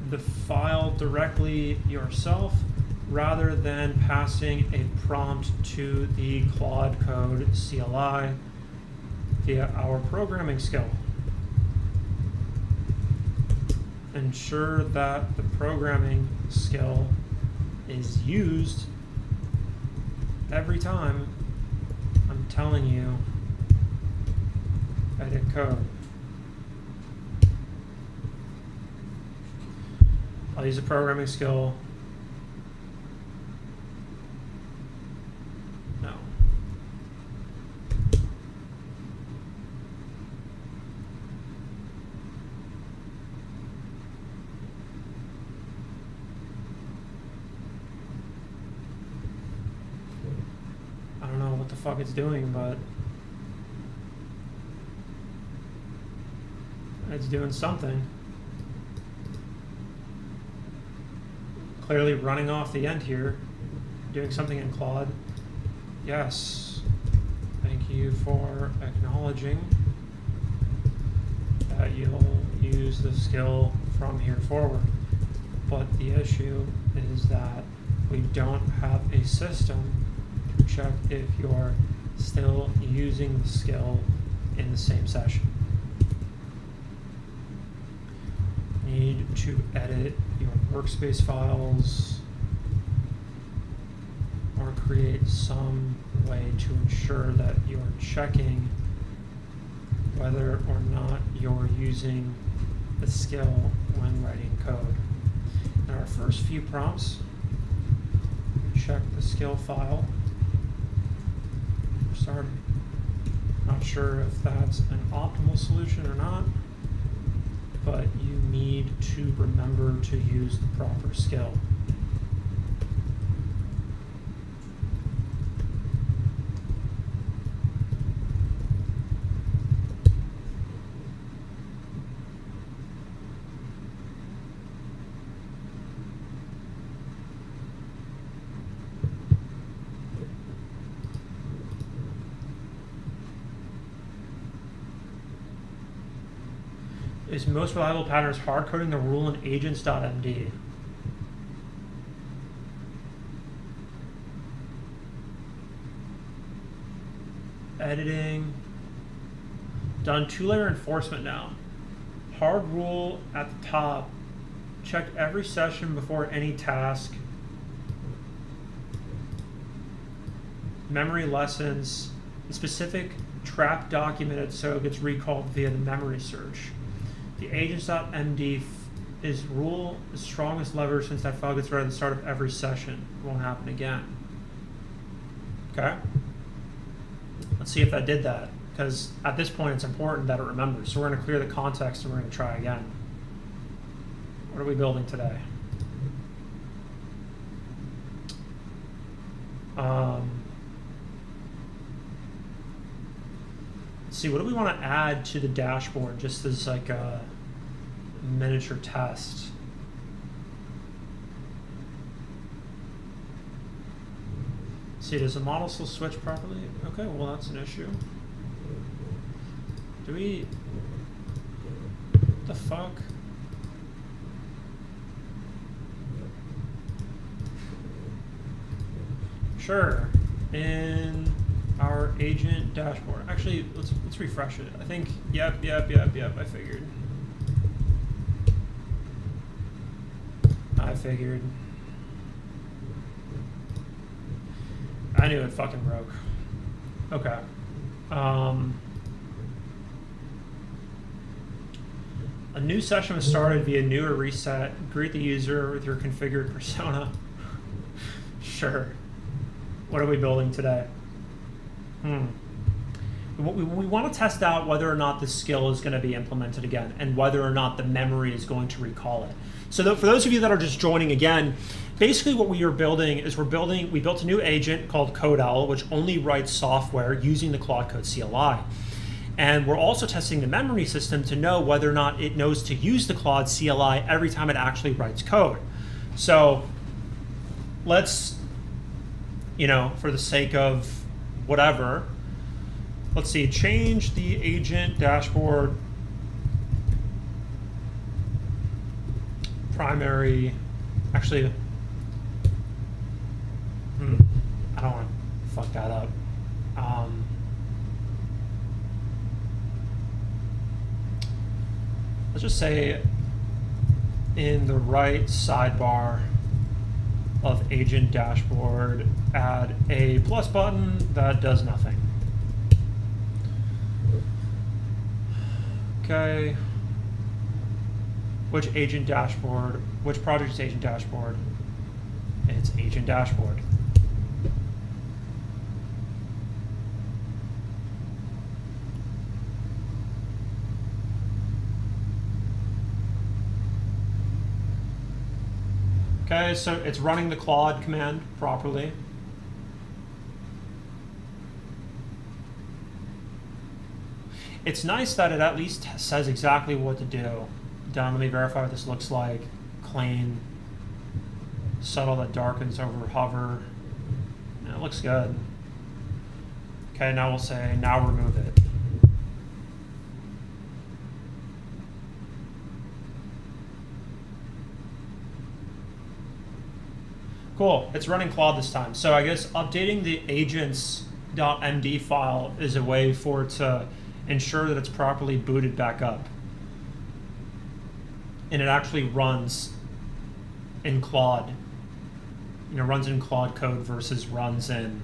A: the file directly yourself rather than passing a prompt to the Claude Code CLI via our programming skill. Ensure that the programming skill is used every time I'm telling you edit code. I'll use a programming skill. No. fuck it's doing, but it's doing something. Clearly running off the end here, doing something in Claude. Yes. Thank you for acknowledging that you'll use the skill from here forward. But the issue is that we don't have a system to check if you're still using the skill in the same session. Need to edit your workspace files or create some way to ensure that you're checking whether or not you're using the skill when writing code. In our first few prompts, we check the skill file for starting. Not sure if that's an optimal solution or not, but you need to remember to use the proper skill. Is most reliable patterns hard coding the rule in agents.md? Editing. Done 2-layer enforcement now. Hard rule at the top. Check every session before any task. Memory lessons. The specific trap documented so it gets recalled via the memory search. The agents.md is rule the strongest lever since that file gets read at the start of every session. It won't happen again. Okay? Let's see if that did that, because at this point it's important that it remembers. So we're going to clear the context and we're going to try again. What are we building today? Let's see, what do we want to add to the dashboard just as like a miniature test? See, does the model still switch properly? Okay, well that's an issue. Do we... What the fuck? Sure. In our agent dashboard. Actually, let's refresh it. I think, yep, I figured. I knew it fucking broke. Okay. A new session was started via new or reset. Greet the user with your configured persona. Sure. What are we building today? We want to test out whether or not the skill is going to be implemented again and whether or not the memory is going to recall it. So for those of you that are just joining again, basically what we are building is we built a new agent called CodeL, which only writes software using the Claude Code CLI. And we're also testing the memory system to know whether or not it knows to use the Claude CLI every time it actually writes code. So let's, for the sake of whatever, let's see, change the agent dashboard primary, actually, I don't want to fuck that up. Let's just say in the right sidebar of agent dashboard, add a plus button that does nothing. Okay. Which agent dashboard? Which project is agent dashboard? It's agent dashboard. Okay, so it's running the Claude command properly. It's nice that it at least says exactly what to do. Done. Let me verify what this looks like. Clean. Subtle that darkens over hover. Yeah, it looks good. Okay, now we'll say, now remove it. Cool, it's running Claude this time. So I guess updating the agents.md file is a way for it to ensure that it's properly booted back up. And it actually runs in Claude. You know, runs in Claude code versus runs in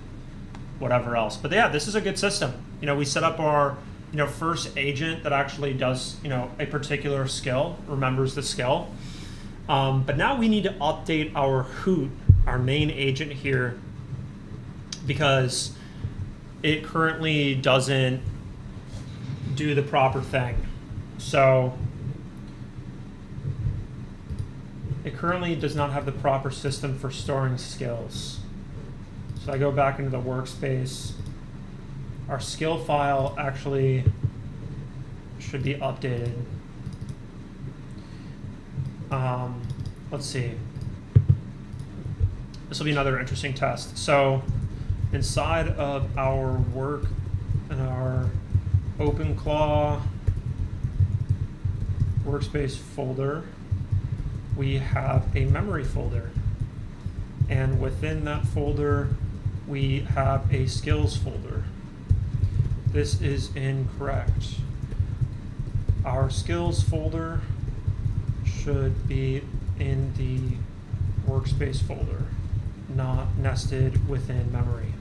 A: whatever else. But yeah, this is a good system. You know, we set up our, you know, first agent that actually does, you know, a particular skill, remembers the skill. But now we need to update our hoot, our main agent here, because it currently doesn't do the proper thing. So it currently does not have the proper system for storing skills. So I go back into the workspace. Our skill file actually should be updated. Let's see. This will be another interesting test. So inside of our work and our Openclaw workspace folder, we have a memory folder. And within that folder, we have a skills folder. This is incorrect. Our skills folder should be in the workspace folder, not nested within memory.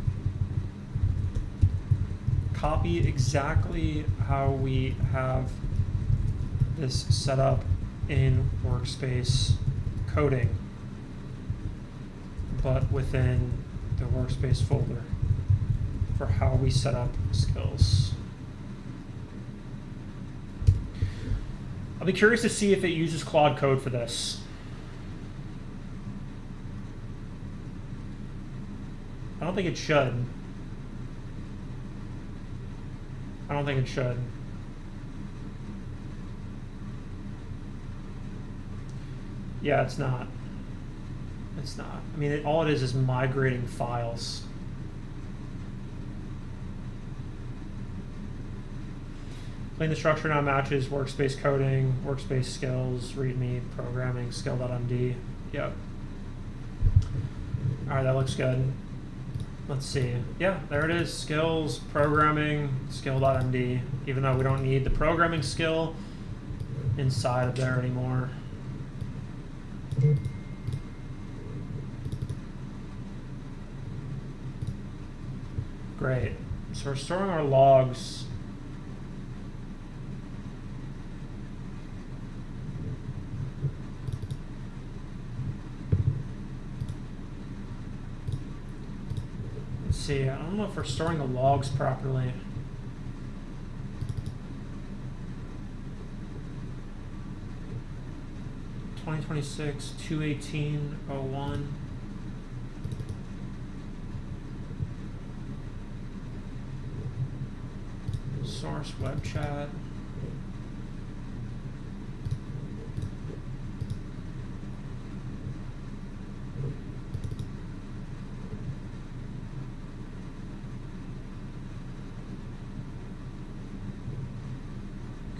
A: Copy exactly how we have this set up in workspace coding, but within the workspace folder for how we set up skills. I'll be curious to see if it uses Claude code for this. I don't think it should. I don't think it should. Yeah, it's not. It's not. I mean, all it is migrating files. Clean the structure now matches workspace coding, workspace skills, readme, programming, skill.md. Yep. All right, that looks good. Let's see. Yeah, there it is. Skills, programming, skill.md. Even though we don't need the programming skill inside of there anymore. Great. So we're storing our logs. Let's see. I don't know if we're storing the logs properly. (2026-218-01). Source web chat.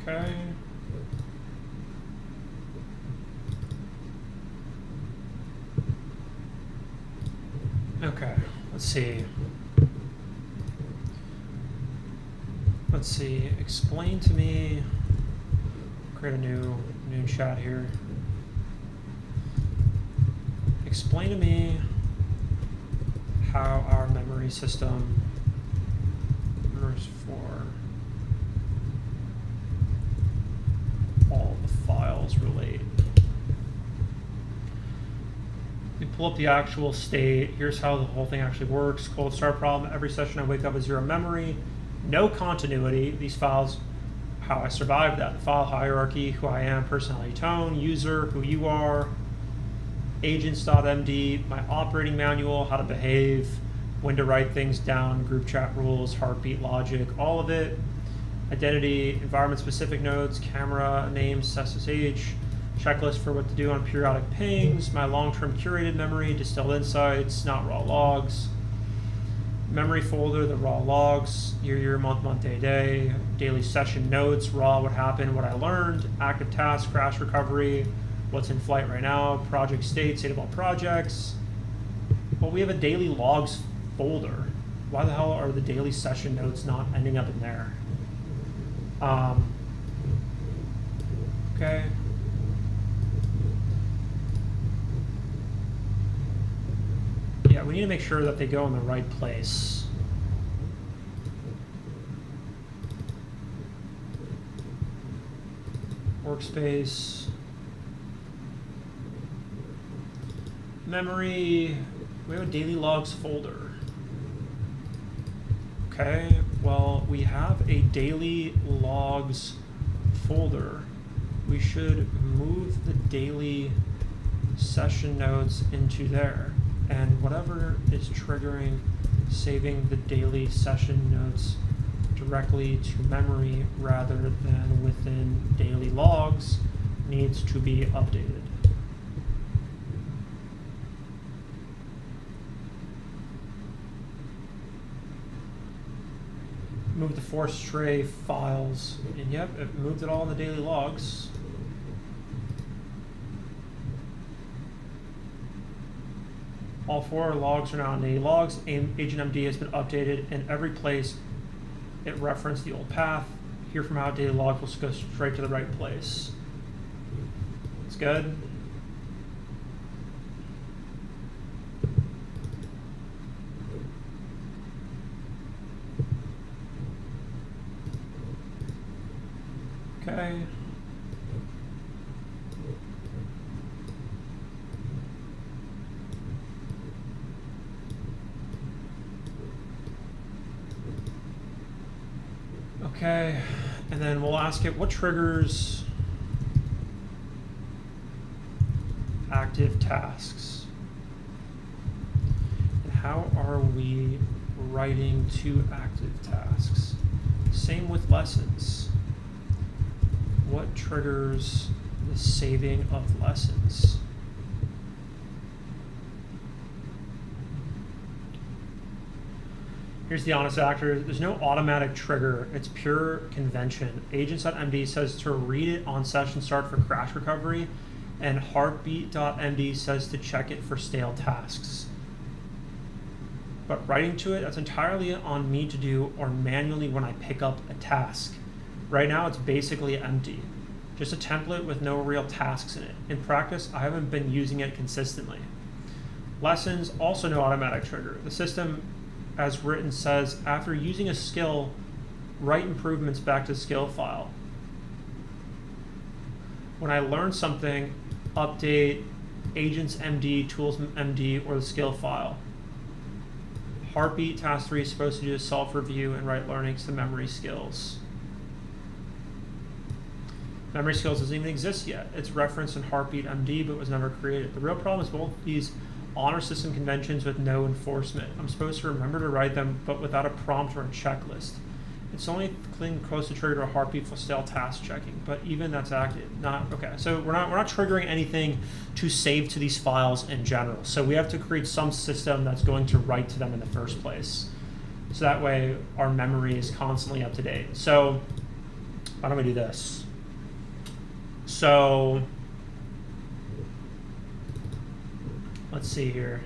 A: Okay. Okay, let's see. Let's see, explain to me, create a new chat here. Explain to me how our memory system remembers for all the files relate. We pull up the actual state. Here's how the whole thing actually works. Cold start problem. Every session I wake up with 0 memory. No continuity. These files, how I survived that. File hierarchy, who I am, personality tone, user, who you are, agents.md, my operating manual, how to behave, when to write things down, group chat rules, heartbeat logic, all of it. identity, environment-specific nodes, camera, name, SSH, checklist for what to do on periodic pings, my long-term curated memory, distilled insights, not raw logs, memory folder, the raw logs, year, month, day, daily session notes, raw, what happened, what I learned, active task, crash recovery, what's in flight right now, project state of all projects. Well, we have a daily logs folder. Why the hell are the daily session notes not ending up in there? Okay. Yeah, we need to make sure that they go in the right place. Workspace. Memory. We have a daily logs folder. Okay, well, we have a daily logs folder. We should move the daily session notes into there. And whatever is triggering saving the daily session notes directly to memory rather than within daily logs needs to be updated. Move the force tray files, and yep, it moved it all in the daily logs. All 4 logs are now in daily logs. Agent MD has been updated in every place it referenced the old path. Here from out, daily log will go straight to the right place. It's good. Okay. Okay, and then we'll ask it what triggers active tasks. And how are we writing to active tasks? Same with lessons. What triggers the saving of lessons? Here's the honest actor. There's no automatic trigger. It's pure convention. Agents.md says to read it on session start for crash recovery, and heartbeat.md says to check it for stale tasks. But writing to it, that's entirely on me to do or manually when I pick up a task. Right now, it's basically empty. Just a template with no real tasks in it. In practice, I haven't been using it consistently. Lessons, also no automatic trigger. The system, as written, says after using a skill, write improvements back to the skill file. When I learn something, update agents MD, tools MD, or the skill file. Heartbeat task 3 is supposed to do a self-review and write learnings to memory skills. Memory skills doesn't even exist yet. It's referenced in Heartbeat MD, but was never created. The real problem is both these honor system conventions with no enforcement. I'm supposed to remember to write them, but without a prompt or a checklist. It's only clean close to trigger a heartbeat for stale task checking, but even that's active. Not okay. So we're not triggering anything to save to these files in general. So we have to create some system that's going to write to them in the first place. So that way our memory is constantly up to date. So why don't we do this? So let's see here.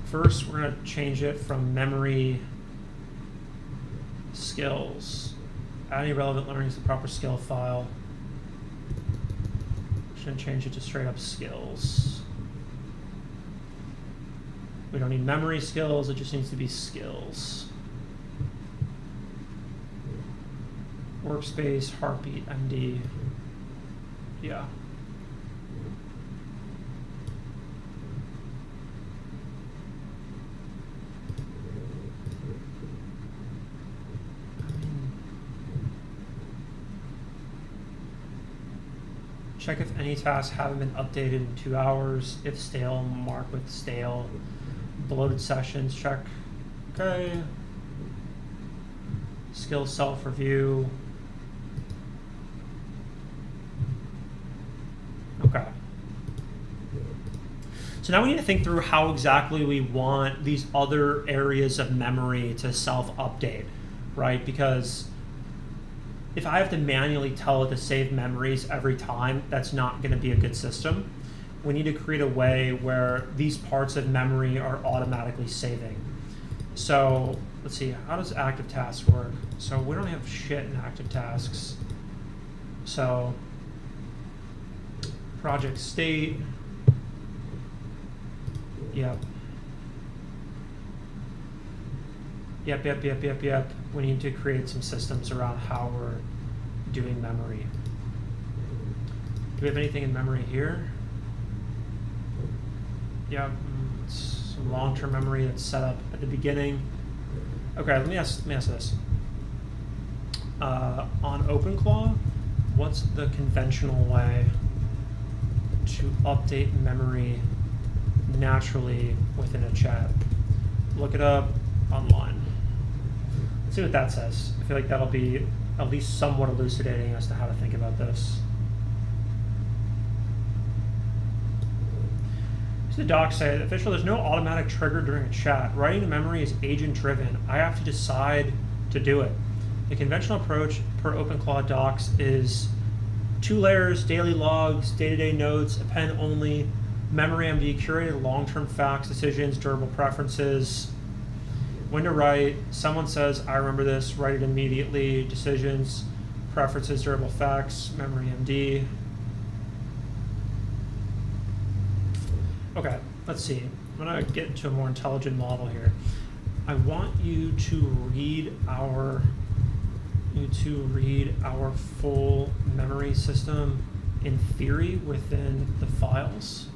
A: First, we're going to change it from memory skills. Add any relevant learnings to the proper skill file. Just going to change it to straight up skills. We don't need memory skills, it just needs to be skills. Workspace, heartbeat, MD. Yeah. Check if any tasks haven't been updated in 2 hours. If stale, mark with stale. Bloated sessions, check. Okay. skill self-review. Okay. So now we need to think through how exactly we want these other areas of memory to self-update, right? Because if I have to manually tell it to save memories every time, that's not going to be a good system. We need to create a way where these parts of memory are automatically saving. So let's see, how does active tasks work? So we don't have shit in active tasks. So project state. Yep. Yep. We need to create some systems around how we're doing memory. Do we have anything in memory here? Yep. Some long-term memory that's set up at the beginning. Okay, let me ask this. On Openclaw, what's the conventional way to update memory naturally within a chat? Look it up online. Let's see what that says. I feel like that'll be at least somewhat elucidating as to how to think about this. So the docs say, official, there's no automatic trigger during a chat. Writing to memory is agent driven. I have to decide to do it. The conventional approach per Openclaw docs is 2 layers, daily logs, day-to-day notes, append only, memory MD, curated long-term facts, decisions, durable preferences. When to write, someone says, I remember this, write it immediately, decisions, preferences, durable facts, memory MD. Okay, let's see. I'm gonna get into a more intelligent model here. I want you to read our full memory system in theory within the files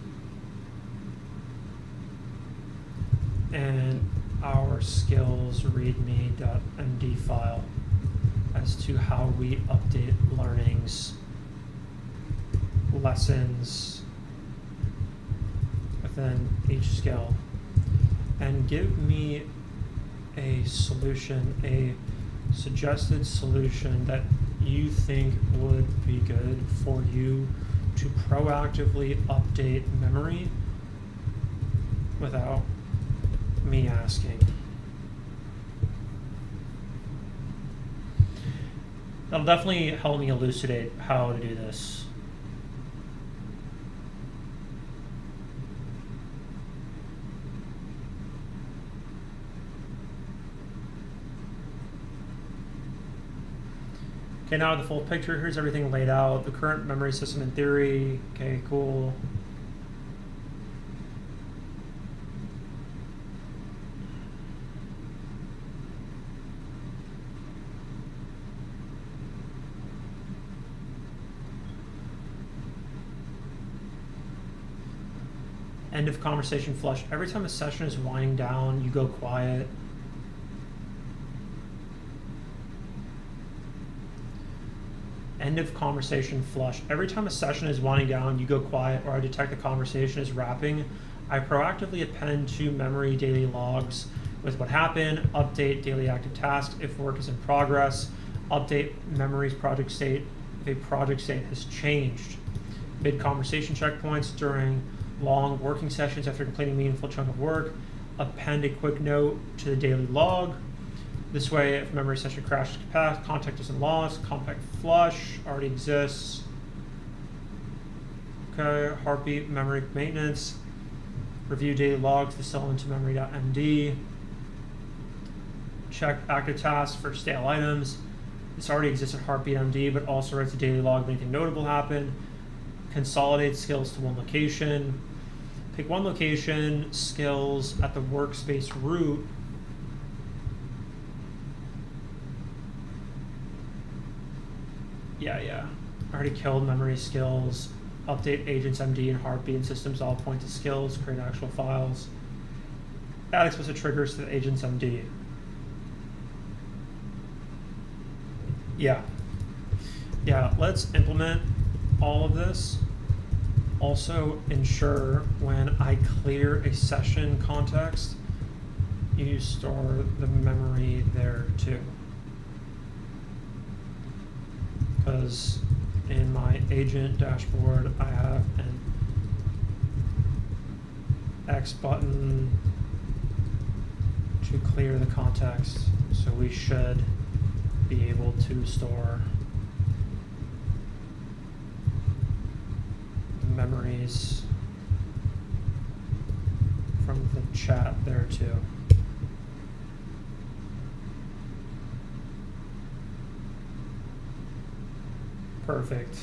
A: and our skills readme.md file as to how we update learnings, lessons within each skill, and give me a solution, a suggested solution that you think would be good for you to proactively update memory without me asking. That'll definitely help me elucidate how to do this. Okay, now the full picture. Here's everything laid out. The current memory system in theory. Okay, cool. End of conversation flush. Every time a session is winding down, you go quiet. End of conversation flush. Every time a session is winding down, you go quiet, or I detect the conversation is wrapping, I proactively append to memory daily logs with what happened, update daily active tasks if work is in progress, update memory's project state if a project state has changed. Mid-conversation checkpoints during long working sessions after completing a meaningful chunk of work, append a quick note to the daily log. This way, if a memory session crashes context isn't lost, compact flush already exists. Okay, heartbeat, memory maintenance. Review daily logs to sell into memory.md. Check active tasks for stale items. This already exists at heartbeat MD, but also writes a daily log if anything notable happened. Consolidate skills to one location. Pick one location, skills at the workspace root. Yeah. Already killed memory skills. Update agents MD and heartbeat and systems all point to skills. Create actual files. Add explicit triggers to the agents MD. Yeah, let's implement all of this. Also ensure when I clear a session context, you store the memory there too. because in my agent dashboard I have an X button to clear the context, so we should be able to store memories from the chat there too. Perfect.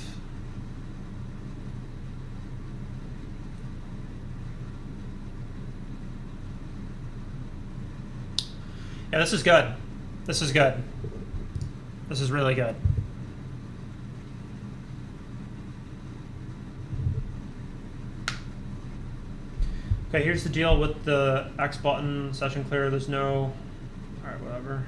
A: Yeah, this is good. This is good. This is really good. Okay, here's the deal with the X button, session clear. There's no, all right, whatever.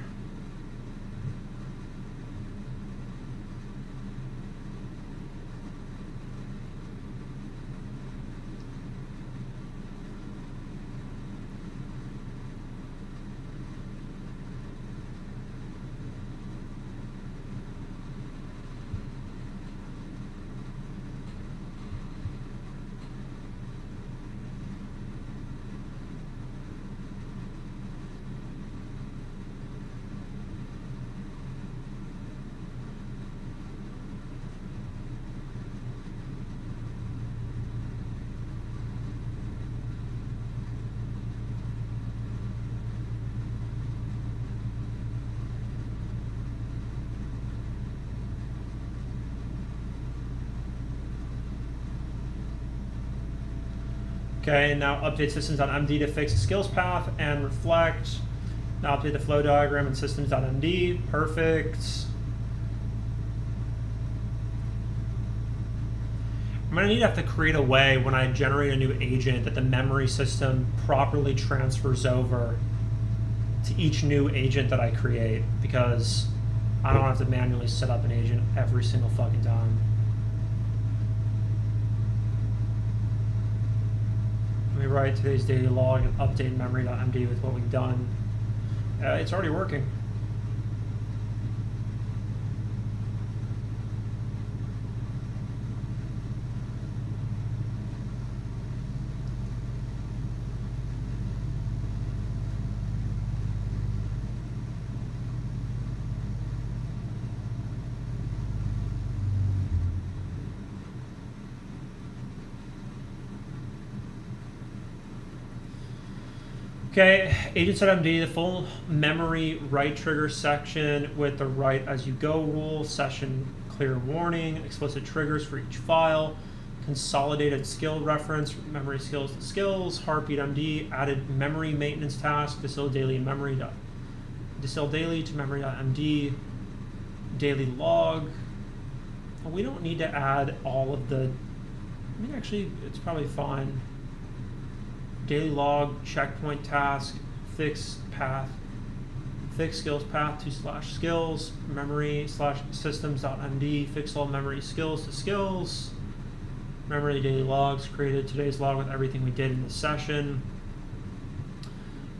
A: Okay, now update systems.md to fix the skills path and reflect. Now update the flow diagram in systems.md. Perfect. I'm going to have to create a way when I generate a new agent that the memory system properly transfers over to each new agent that I create, because I don't have to manually set up an agent every single fucking time. Let me write today's daily log and update memory.md with what we've done. It's already working. Okay, agents.md, the full memory write trigger section with the write as you go rule, session clear warning, explicit triggers for each file, consolidated skill reference, memory skills to skills, heartbeat MD, added memory maintenance task, distill daily to memory.md, daily log. Well, we don't need to add all of the, I mean, actually, it's probably fine. Daily log, checkpoint task, fix path, fix skills path to /skills, memory /systems.md, fix all memory skills to skills, memory daily logs, created today's log with everything we did in the session.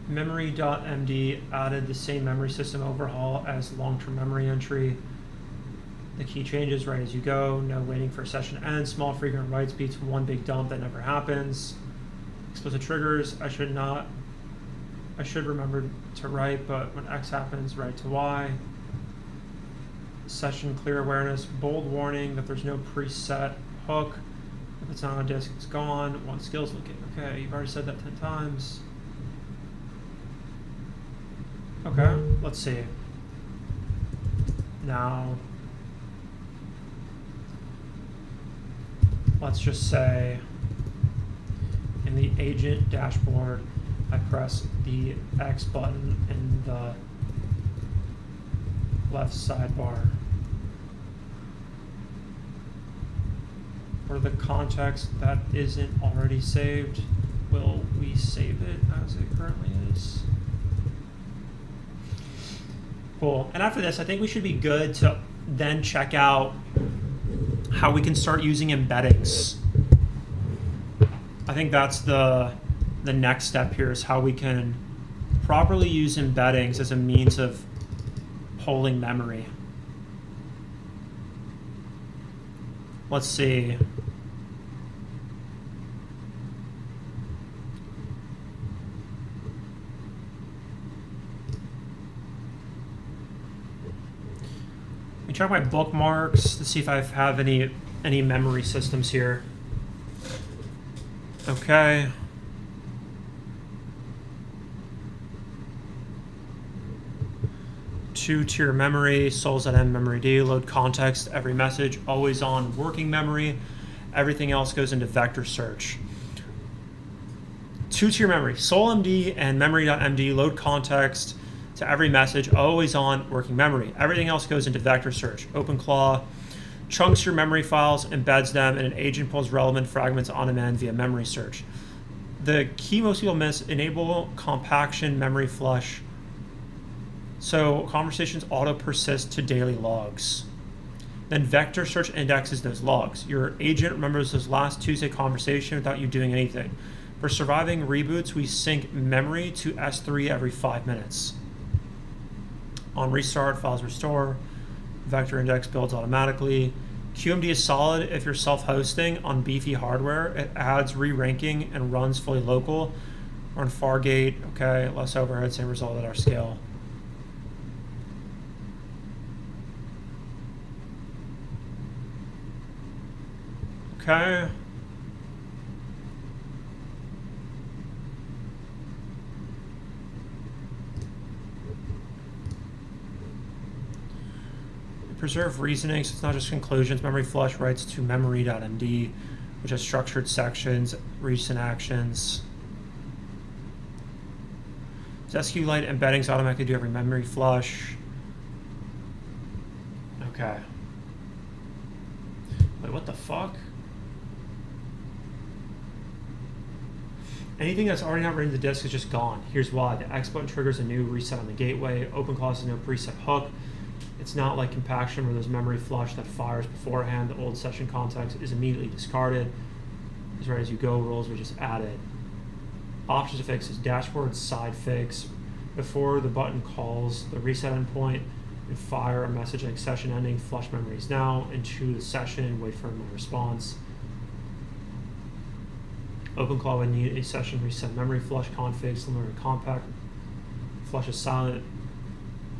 A: Memory.md added the same memory system overhaul as long-term memory entry. The key changes, right as you go, no waiting for session end, small frequent write speeds from one big dump that never happens. Explicit triggers, I should remember to write, but when X happens, write to Y. Session clear awareness, bold warning that there's no preset hook. If it's not on a disk, it's gone. One skills looking. Okay, you've already said that 10 times. Okay, let's see. Now, let's just say in the agent dashboard, I press the X button in the left sidebar. For the context that isn't already saved, will we save it as it currently is? Cool. And after this, I think we should be good to then check out how we can start using embeddings. I think that's the next step here, is how we can properly use embeddings as a means of polling memory. Let's see. Let me check my bookmarks to see if I have any memory systems here. Okay. Two-tier memory, souls at end memory D, load context, every message, always on working memory. Everything else goes into vector search. Two-tier memory, soul MD and memory.md, load context to every message, always on working memory. Everything else goes into vector search. Openclaw chunks your memory files, embeds them, and an agent pulls relevant fragments on demand via memory search. The key most people miss, enable compaction memory flush. So conversations auto persist to daily logs. Then vector search indexes those logs. Your agent remembers those last Tuesday conversation without you doing anything. For surviving reboots, we sync memory to S3 every 5 minutes. On restart, files restore. Vector index builds automatically. QMD is solid if you're self-hosting on beefy hardware. It adds re-ranking and runs fully local. Or on Fargate, okay, less overhead, same result at our scale. Okay. Preserve reasoning, so it's not just conclusions. Memory flush writes to memory.md, which has structured sections, recent actions. Does SQLite embeddings automatically do every memory flush? Okay. Wait, what the fuck? Anything that's already not written to disk is just gone. Here's why. The X button triggers a new reset on the gateway. Openclaw has no preset hook. It's not like compaction where there's memory flush that fires beforehand. The old session context is immediately discarded. As right as you go rules we just added. Options to fix is dashboard side fix. Before the button calls the reset endpoint and fire a message like session ending, flush memories now into the session, wait for my response. Openclaw would need a session reset memory flush config similar to compact. Flush is silent.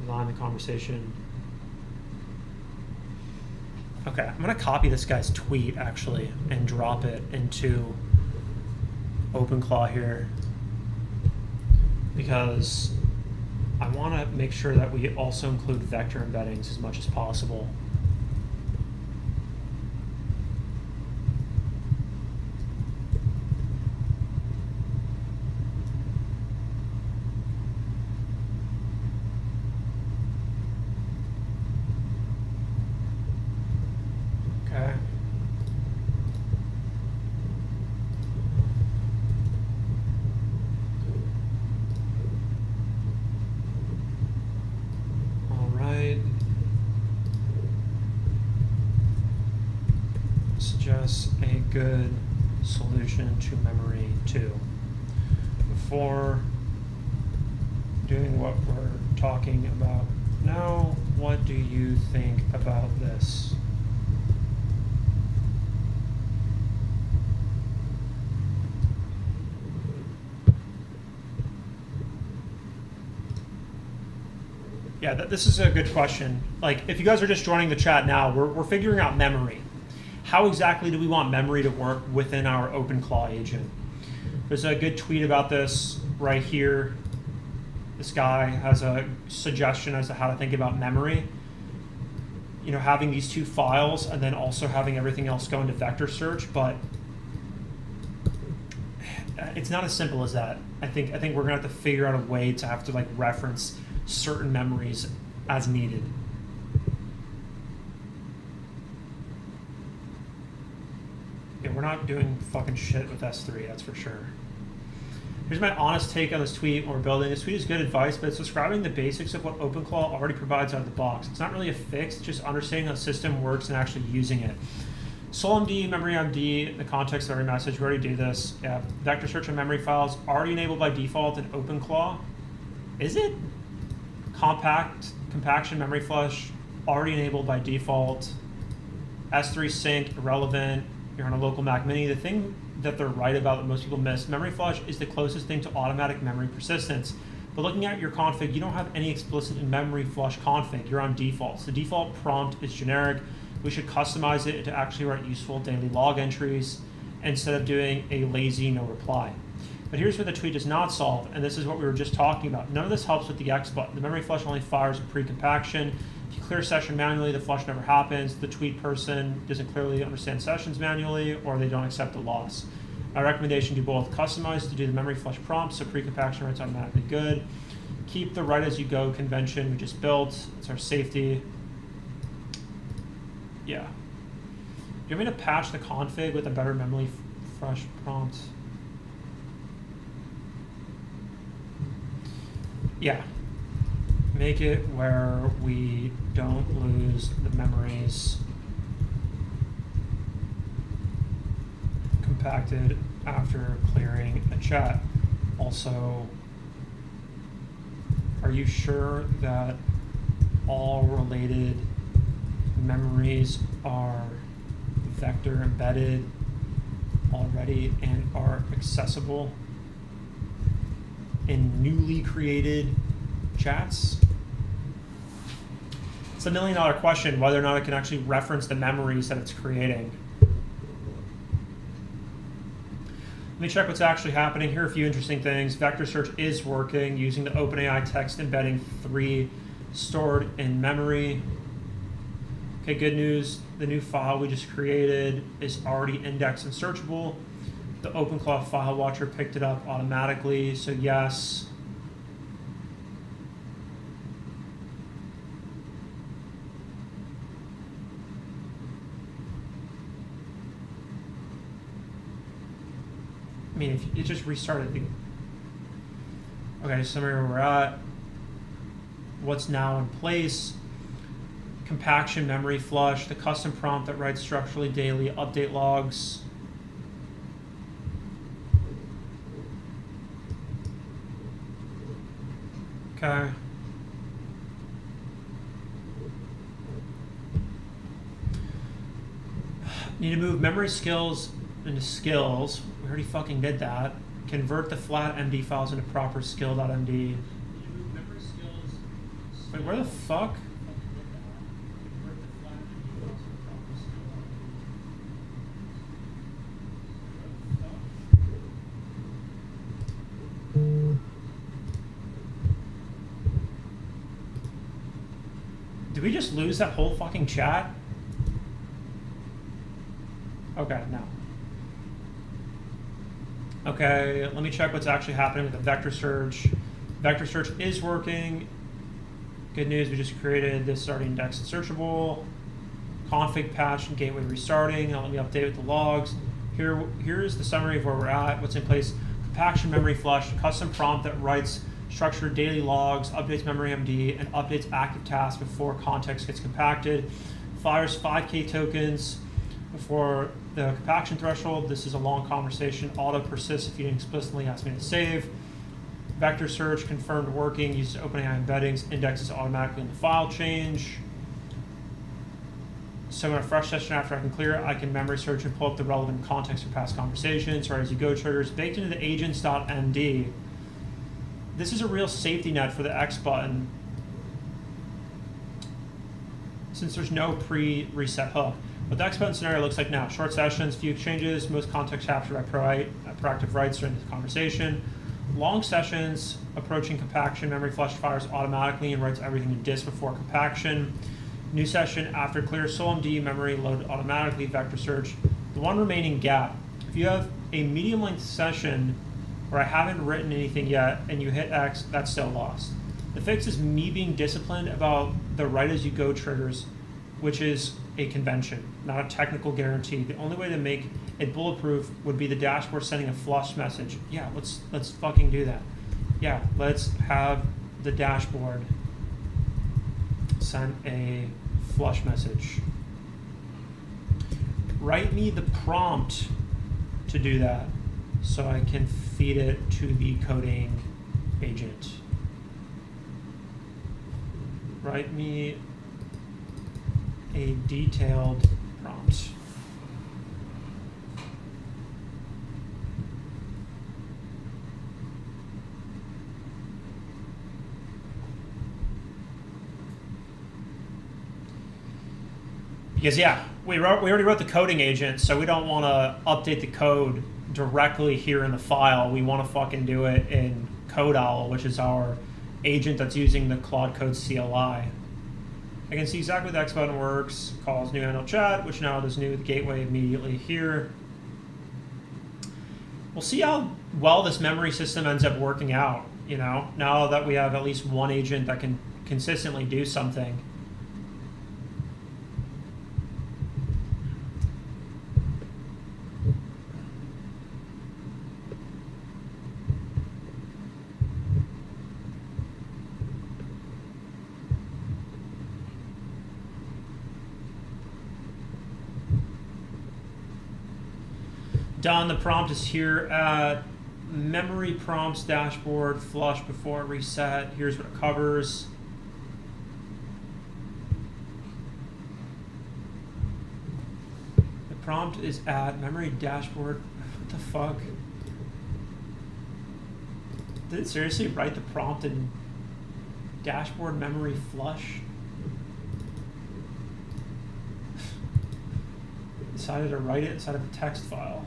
A: Line the conversation. Okay, I'm gonna copy this guy's tweet actually and drop it into Openclaw here because I want to make sure that we also include vector embeddings as much as possible. Good solution to memory 2. Before doing what we're talking about now, what do you think about this? Yeah, this is a good question. Like, if you guys are just joining the chat now, we're figuring out memory. How exactly do we want memory to work within our Openclaw agent? There's a good tweet about this right here. This guy has a suggestion as to how to think about memory. You know, having these two files and then also having everything else go into vector search, but it's not as simple as that. I think we're gonna have to figure out a way to have to like reference certain memories as needed. Yeah, we're not doing fucking shit with S3, that's for sure. Here's my honest take on this tweet when we're building. This tweet is good advice, but it's describing the basics of what Openclaw already provides out of the box. It's not really a fix, it's just understanding how the system works and actually using it. SolMD, MemoryMD, the context of every message, we already do this. Yeah, vector search on memory files, already enabled by default in Openclaw. Is it? Compaction, memory flush, already enabled by default. S3 sync, irrelevant. You're on a local Mac Mini. The thing that they're right about that most people miss, memory flush is the closest thing to automatic memory persistence. But looking at your config, you don't have any explicit memory flush config. You're on defaults. The default prompt is generic. We should customize it to actually write useful daily log entries instead of doing a lazy no reply. But here's where the tweet does not solve, and this is what we were just talking about. None of this helps with the X button. The memory flush only fires pre-compaction. If you clear session manually, the flush never happens. The tweet person doesn't clearly understand sessions manually, or they don't accept the loss. My recommendation, do both. Customize to do the memory flush prompt, so pre-compaction writes automatically good. Keep the write as you go convention we just built. It's our safety. Yeah. Do you want me to patch the config with a better memory flush prompt? Yeah. Make it where we don't lose the memories compacted after clearing a chat. Also, are you sure that all related memories are vector embedded already and are accessible in newly created chats? It's a $1 million question, whether or not it can actually reference the memories that it's creating. Let me check what's actually happening. Here are a few interesting things. Vector search is working using the OpenAI text embedding 3 stored in memory. Okay, good news. The new file we just created is already indexed and searchable. The Openclaw file watcher picked it up automatically, so yes. I mean, if it just restarted. Okay, summary where we're at. What's now in place? Compaction, memory flush, the custom prompt that writes structurally daily update logs. Okay. Need to move memory skills into skills. We already fucking did that. Convert the flat MD files into proper skill.md. Wait, where the fuck? Did we just lose that whole fucking chat? Okay, no. Okay, let me check what's actually happening with the vector search. Vector search is working. Good news, we just created this already indexed and searchable. Config patch and gateway restarting. Now let me update with the logs. Here's the summary of where we're at, what's in place. Compaction, memory flush, custom prompt that writes structured daily logs, updates memory MD, and updates active tasks before context gets compacted. Fires 5K tokens before the compaction threshold. This is a long conversation. Auto persists if you didn't explicitly ask me to save. Vector search confirmed working. Uses OpenAI embeddings. Indexes automatically in the file change. So in a fresh session after I can clear it, I can memory search and pull up the relevant context for past conversations. Right as you go triggers baked into the agents.md. This is a real safety net for the X button, since there's no pre-reset hook. What the X button scenario looks like now: short sessions, few exchanges, most context captured by proactive writes during the conversation. Long sessions, approaching compaction, memory flush fires automatically and writes everything to disk before compaction. New session after clear SolMD, memory loaded automatically, vector search. The one remaining gap: if you have a medium length session where I haven't written anything yet and you hit X, that's still lost. The fix is me being disciplined about the write as you go triggers, which is a convention, not a technical guarantee. The only way to make it bulletproof would be the dashboard sending a flush message. Yeah, let's fucking do that. Yeah, let's have the dashboard send a flush message. Write me the prompt to do that so I can feed it to the coding agent. Write me a detailed prompt. Because yeah, we already wrote the coding agent, so we don't want to update the code directly here in the file. We want to fucking do it in CodeOwl, which is our agent that's using the Claude Code CLI. I can see exactly the X button works. Calls new handle chat, which now does new gateway immediately here. We'll see how well this memory system ends up working out. You know, now that we have at least one agent that can consistently do something. Done. The prompt is here at memory prompts dashboard flush before reset. Here's what it covers. The prompt is at memory dashboard. What the fuck? Did it seriously write the prompt in dashboard memory flush? Decided to write it inside of a text file.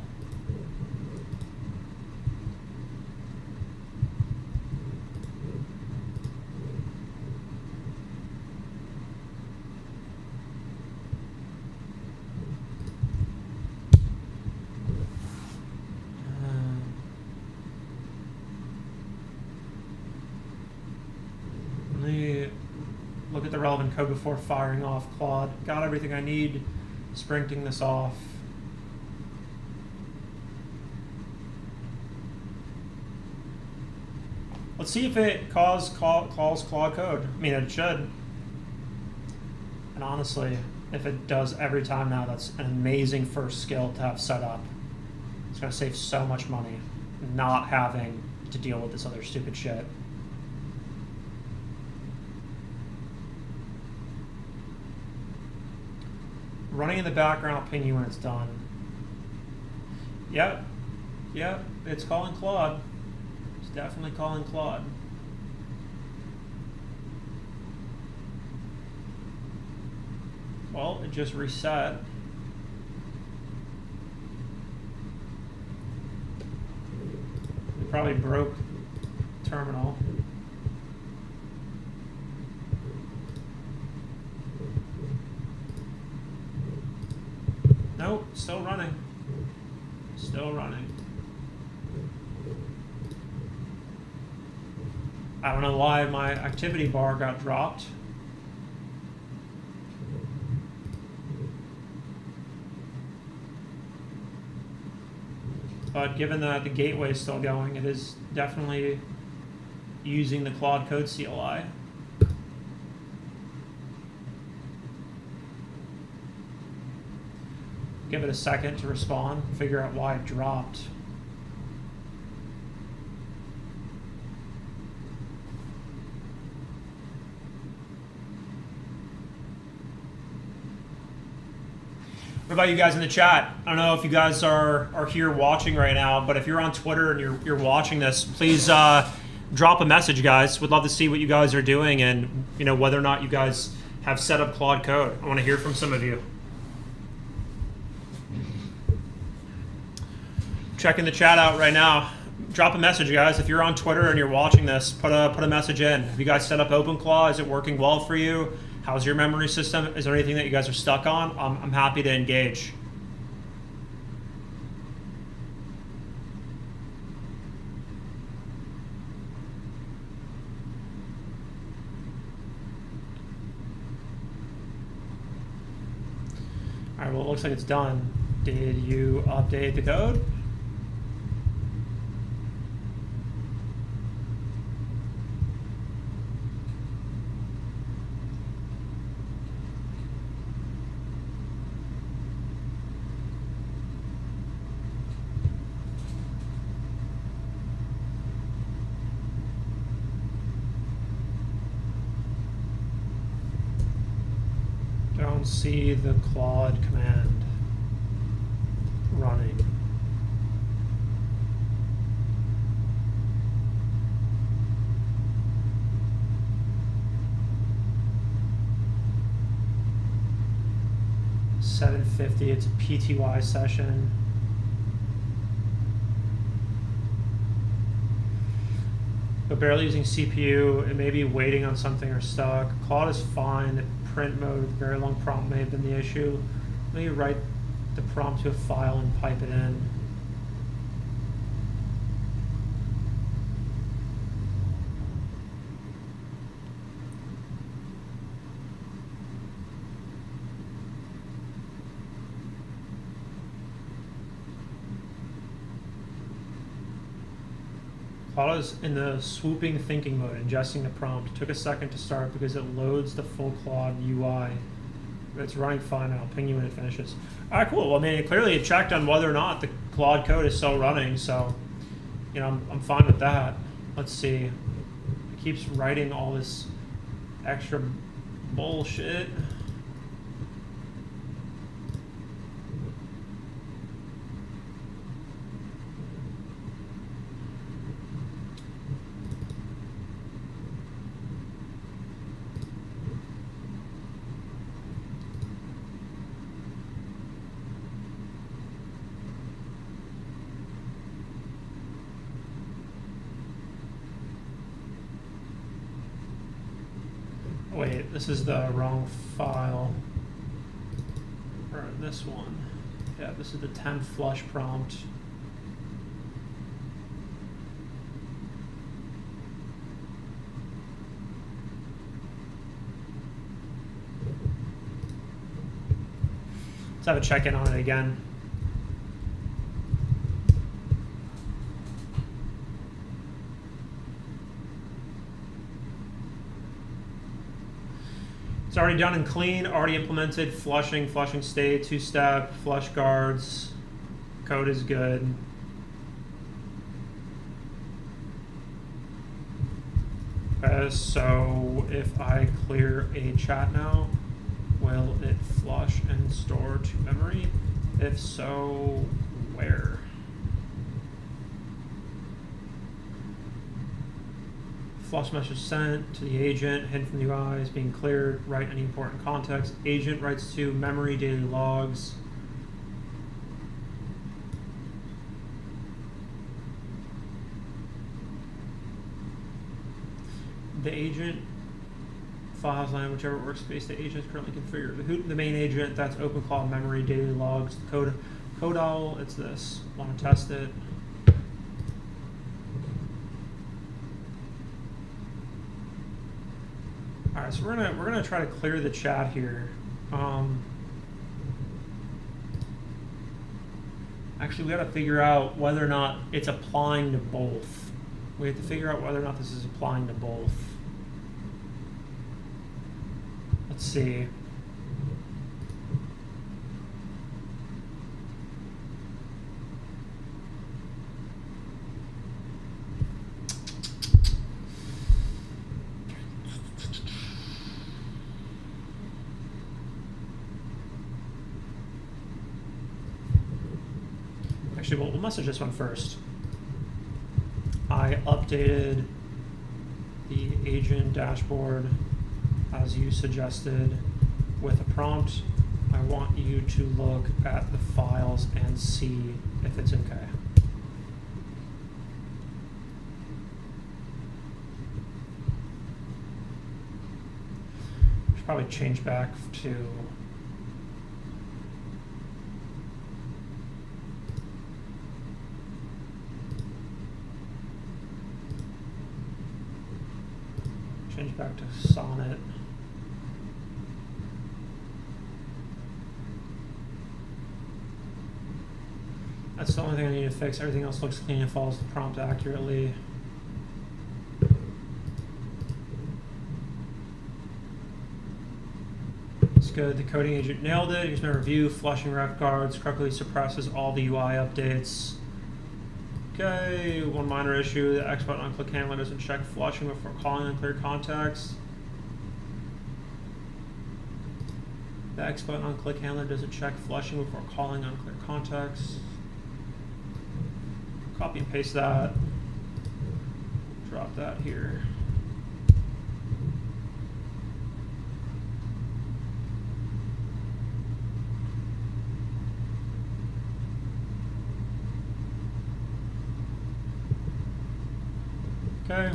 A: Look at the relevant code before firing off Claude. Got everything I need. Sprinting this off. Let's see if it calls Claude Code. I mean, it should. And honestly, if it does every time now, that's an amazing first skill to have set up. It's going to save so much money not having to deal with this other stupid shit. Running in the background, I'll ping you when it's done. Yep, it's calling Claude. It's definitely calling Claude. Well, it just reset. It probably broke terminal. Nope, still running. Still running. I don't know why my activity bar got dropped. But given that the gateway is still going, it is definitely using the Claude Code CLI. Give it a second to respond, figure out why it dropped. What about you guys in the chat? I don't know if you guys are here watching right now, but if you're on Twitter and you're watching this, please drop a message, guys. Would love to see what you guys are doing and whether or not you guys have set up Claude Code. I want to hear from some of you. Checking the chat out right now. Drop a message, guys. If you're on Twitter and you're watching this, put a message in. Have you guys set up Openclaw? Is it working well for you? How's your memory system? Is there anything that you guys are stuck on? I'm happy to engage. All right, well, it looks like it's done. Did you update the code? don't see the Claude command running. $750, it's a PTY session. But barely using CPU, it may be waiting on something or stuck. Claude is fine. The print mode with very long prompt may have been the issue. Let me write the prompt to a file and pipe it in. Claude is in the swooping thinking mode, ingesting the prompt. It took a second to start because it loads the full Claude UI. It's running fine now. I'll ping you when it finishes. All right, cool. Well, I mean, clearly it checked on whether or not the Claude code is still running, so, you know, I'm fine with that. Let's see. It keeps writing all this extra bullshit. Wait, this is the wrong file. Or this one. Yeah, this is the temp flush prompt. Let's have a check-in on it again. It's already done and clean, already implemented, flushing state, two-step, flush guards, code is good. So if I clear a chat now, will it flush and store to memory? If so, where? Flush message sent to the agent, hidden from the UI is being cleared, write any important context. Agent writes to memory daily logs. The agent files line, whichever workspace the agent is currently configured. The main agent, that's Openclaw memory daily logs. The code owl, it's this. Want to test it? All right, so we're gonna try to clear the chat here. Actually, we got to figure out whether or not it's applying to both. We have to figure out whether or not this is applying to both. Let's see. Actually, we'll message this one first. I updated the agent dashboard as you suggested with a prompt. I want you to look at the files and see if it's okay. Should probably change back to back to Sonnet. That's the only thing I need to fix. Everything else looks clean and follows the prompt accurately. It's good. The coding agent nailed it. Here's my review. Flushing ref guards correctly suppresses all the UI updates. Okay, one minor issue, the X button on click handler doesn't check flushing before calling on clear context. The X button on click handler doesn't check flushing before calling unclear context. Copy and paste that. Drop that here. Okay.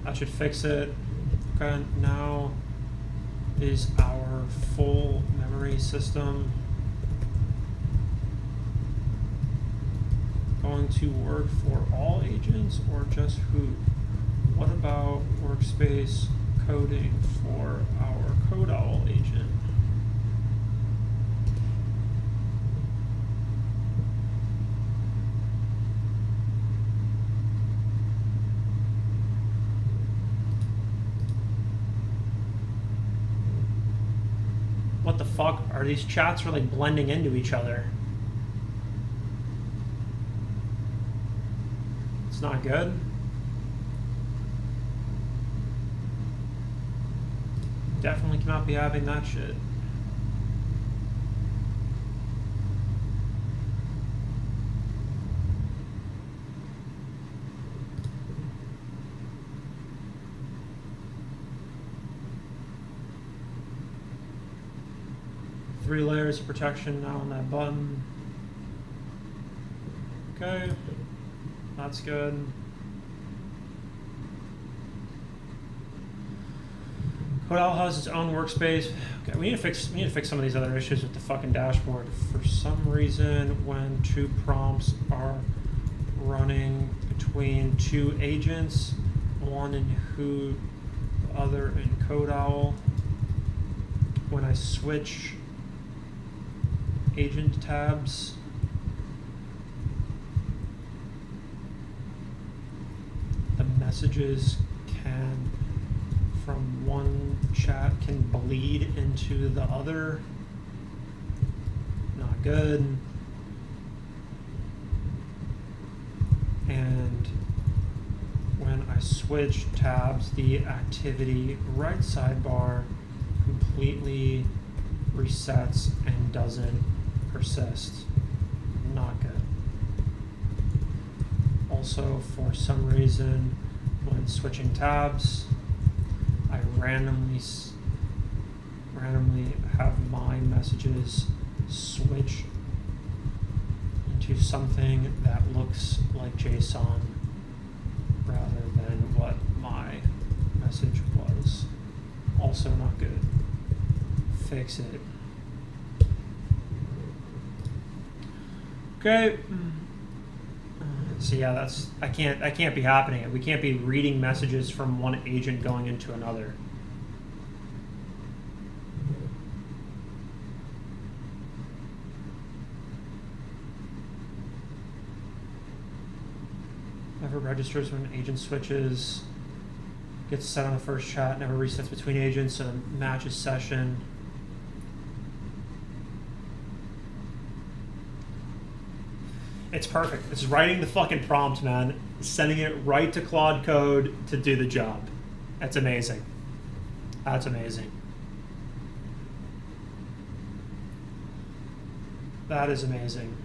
A: That should fix it. Okay, now is our full memory system going to work for all agents or just who? What about workspace coding for our CodeOwl agent? What the fuck? Are these chats really blending into each other? It's not good. Definitely cannot be having that shit. Three layers of protection now on that button. Okay, that's good. CodeOwl has its own workspace. Okay, we need to fix some of these other issues with the fucking dashboard. For some reason, when two prompts are running between two agents, one in Who, the other in CodeOwl, when I switch agent tabs, the messages can, from one chat, can bleed into the other. Not good. And when I switch tabs, the activity right sidebar completely resets and doesn't persist. Not good. Also, for some reason, when switching tabs, I randomly have my messages switch into something that looks like JSON rather than what my message was. Also not good. Fix it. Okay. So yeah, that's I can't be happening. We can't be reading messages from one agent going into another. Never registers when an agent switches. Gets set on the first chat, never resets between agents, so matches session. It's perfect. It's writing the fucking prompt, man. Sending it right to Claude Code to do the job. That's amazing. That's amazing. That is amazing.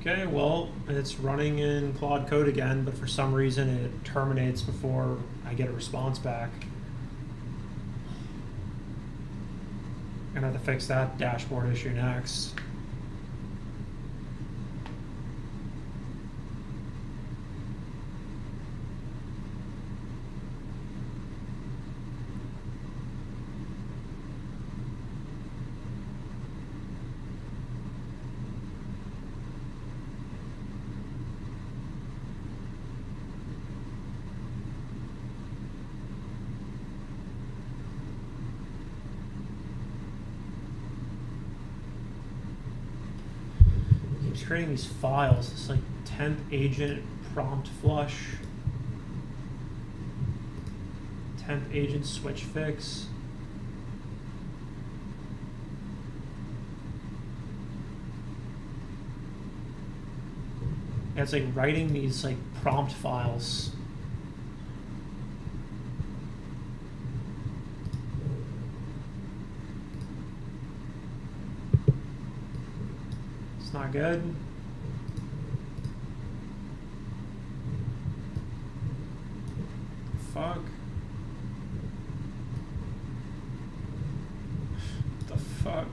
A: Okay, well, it's running in Claude Code again, but for some reason it terminates before I get a response back. I'm gonna have to fix that dashboard issue next. Creating these files. It's like temp agent prompt flush. 10th agent switch fix. Yeah, it's like writing these like prompt files. It's not good. Fuck. What the fuck?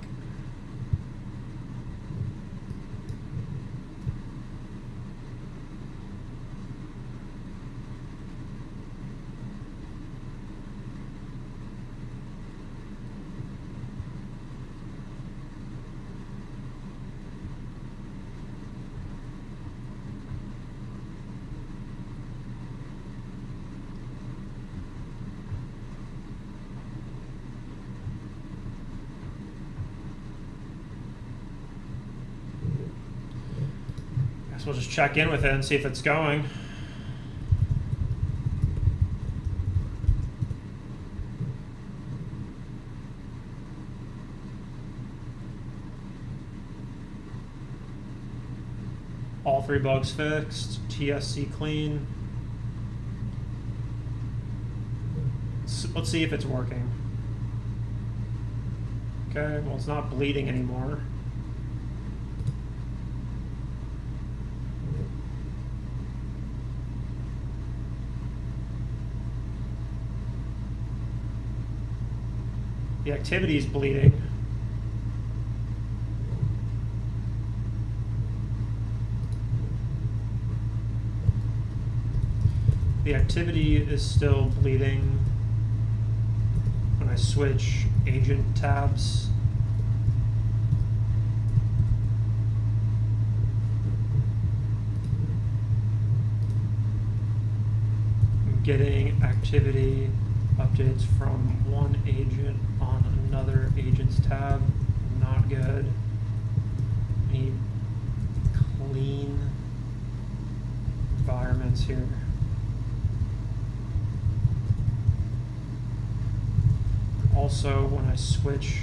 A: Guess we'll just check in with it and see if it's going. All 3 bugs fixed. TSC clean. Let's see if it's working. Okay, well, it's not bleeding anymore. The activity is bleeding. The activity is still bleeding when I switch agent tabs. I'm getting activity updates from one agent on another agent's tab. Not good. Need clean environments here. Also, when I switch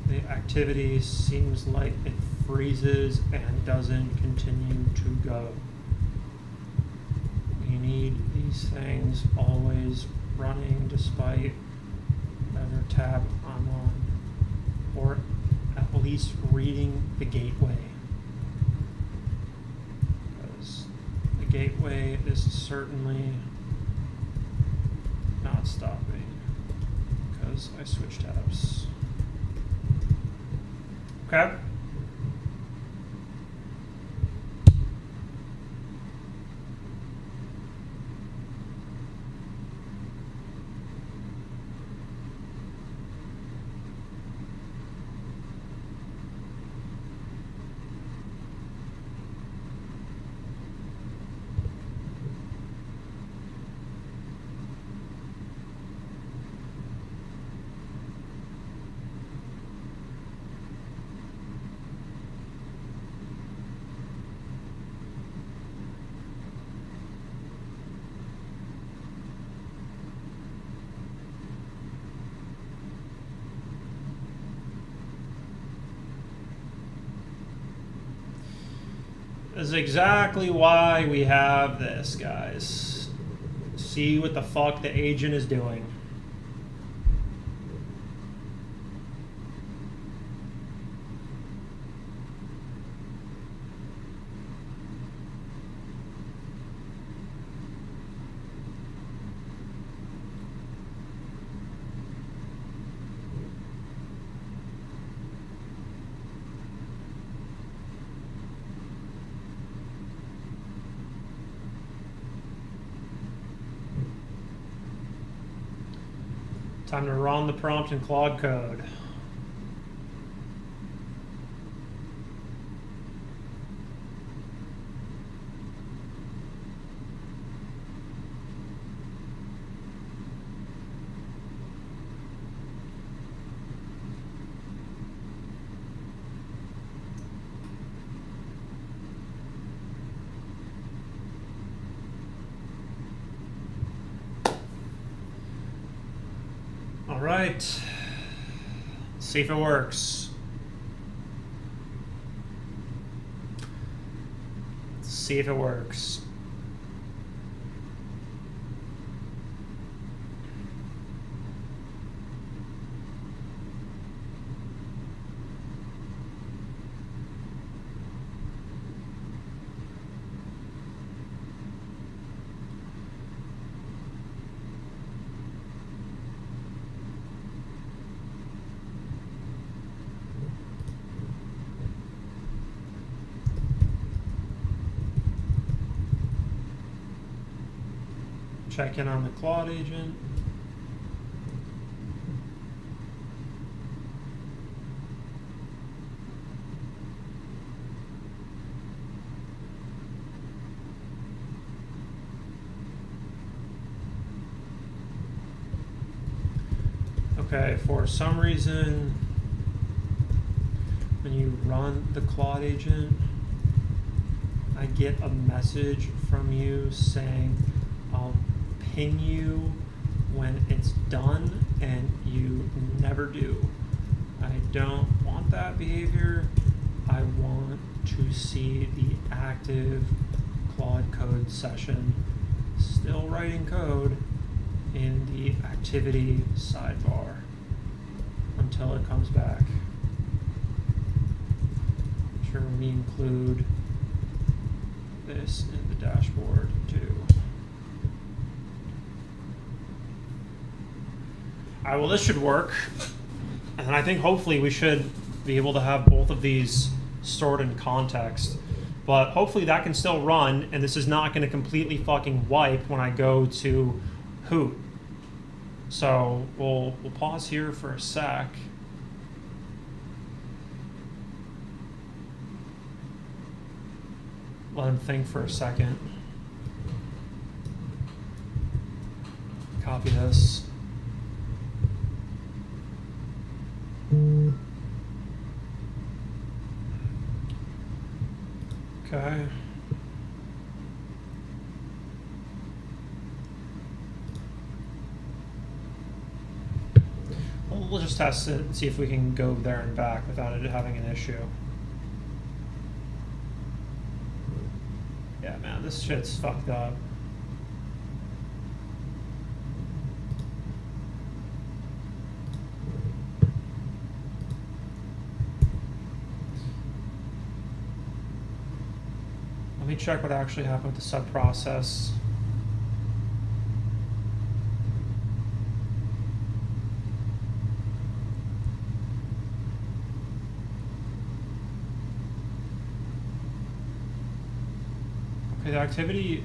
A: the activity, seems like it freezes and doesn't continue to go. You need these things always running despite whatever tab I'm on, or at least reading the gateway, because the gateway is certainly not stopping because I switch tabs. Okay. This is exactly why we have this, guys. See what the fuck the agent is doing. Time to run the prompt in Claude Code. right. See if it works. See if it works. Check in on the Claude agent. Okay, for some reason, when you run the Claude agent, I get a message from you saying, I'll ping you when it's done, and you never do. I don't want that behavior. I want to see the active Claude code session still writing code in the activity sidebar until it comes back. Make sure we include this in the dashboard too. All right, well, this should work. And I think hopefully we should be able to have both of these stored in context. But hopefully that can still run, and this is not going to completely fucking wipe when I go to Hoot. So we'll pause here for a sec. Let him think for a second. Copy this. Okay. Well, we'll just test it and see if we can go there and back without it having an issue. Yeah, man, this shit's fucked up. Let me check what actually happened with the sub process. Okay, the activity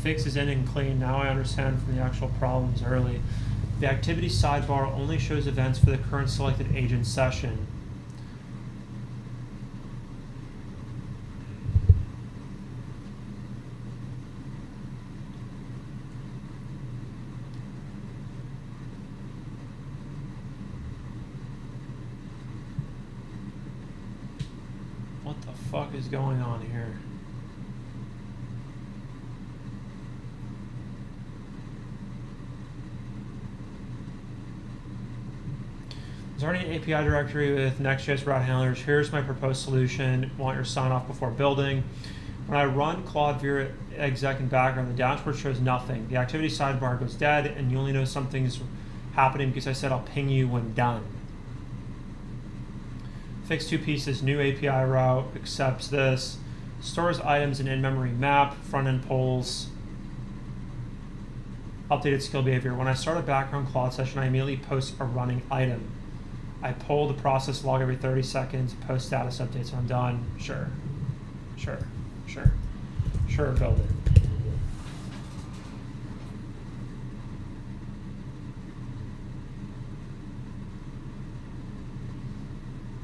A: fix is in and clean. Now I understand from the actual problems early. The activity sidebar only shows events for the current selected agent session. What the fuck is going on here? Is there any API directory with Next.js route handlers? Here's my proposed solution. Want your sign off before building. When I run Claude via exec in background, the dashboard shows nothing. The activity sidebar goes dead, and you only know something's happening because I said I'll ping you when done. Fix two pieces. New API route accepts this. Stores items in in-memory map. Front-end polls. Updated skill behavior. When I start a background Claude session, I immediately post a running item. I pull the process log every 30 seconds, post status updates when I'm done. Sure, build it.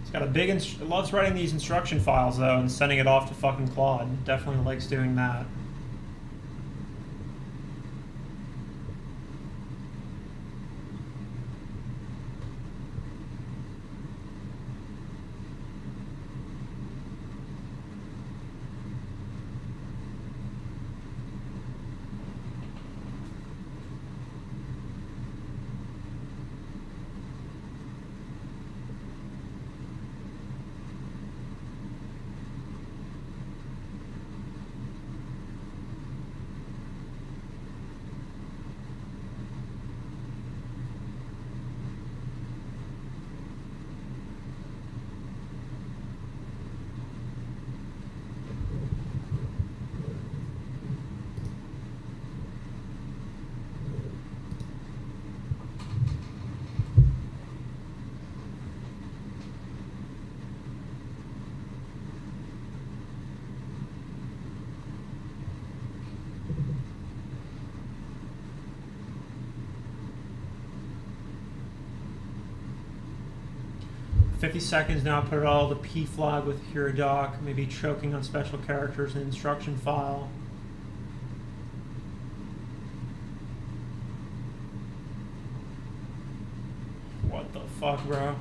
A: It's got a big, it loves writing these instruction files though and sending it off to fucking Claude. Definitely likes doing that. 50 seconds now, put it all the P flag with HeroDoc, maybe choking on special characters in the instruction file. What the fuck, bro?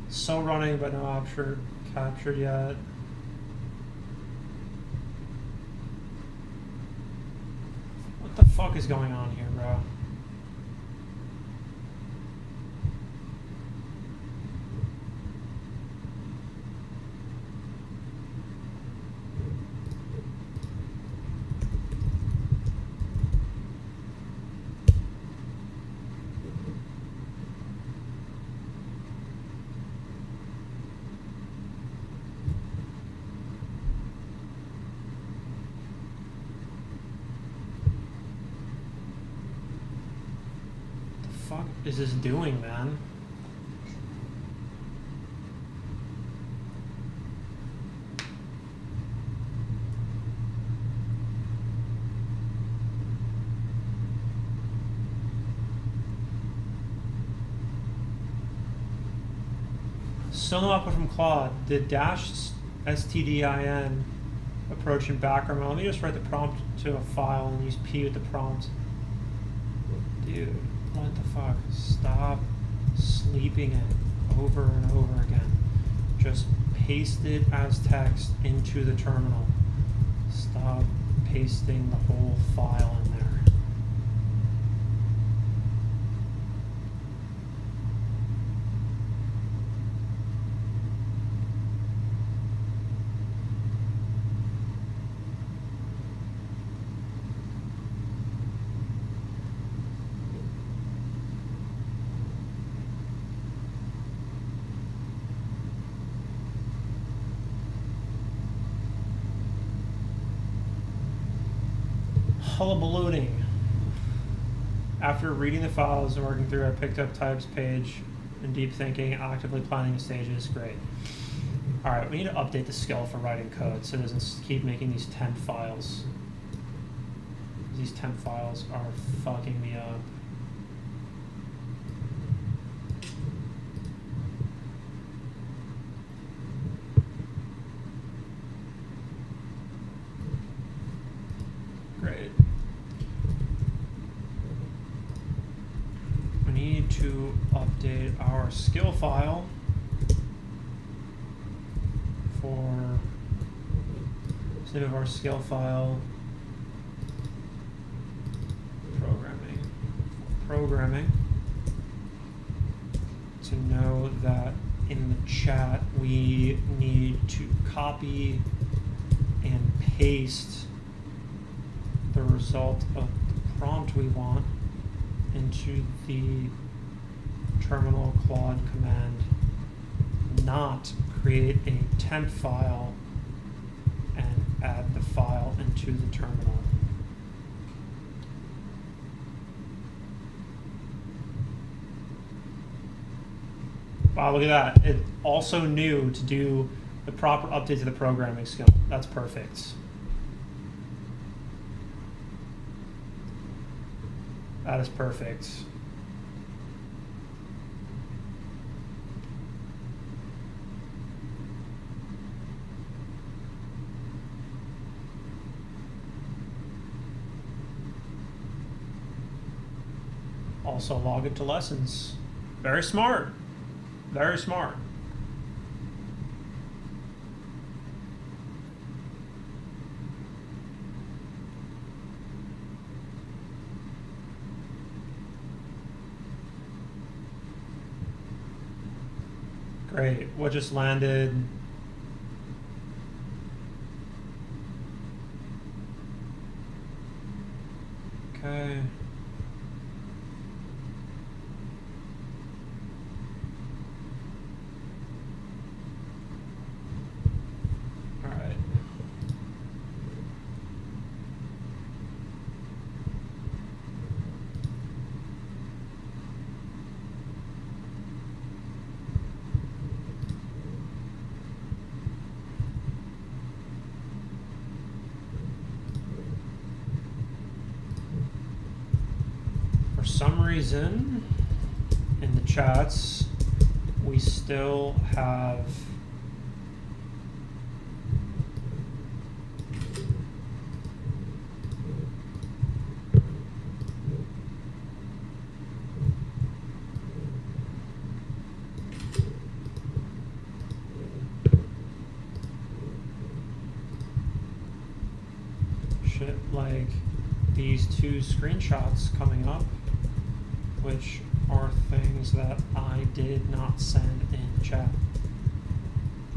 A: Still running, but no captured yet. What the fuck is going on here, bro? What the fuck is this doing, man? Still no output from Claude. The dash stdin approach in background. Let me just write the prompt to a file and use P with the prompt. Dude, what the fuck? Stop sleeping it over and over again. Just paste it as text into the terminal. Stop pasting the whole file in there. Hullabalooing. After reading the files and working through, I picked up types page and deep thinking, actively planning the stages. Great. All right, we need to update the skill for writing code so it doesn't keep making these temp files. These temp files are fucking me up. Great. We need to update our skill file for save of our skill file programming to know that in the chat we need to copy and paste the result of the prompt we want into the terminal Claude command, not create a temp file and add the file into the terminal. Wow, look at that. It also knew to do the proper update to the programming skill. That's perfect. That is perfect. Also log it to lessons. Very smart. Very smart. Great. What just landed? Okay. All right. For some reason, in the chats, we still have shit like these two screenshots coming up, which are things that I did not send in chat.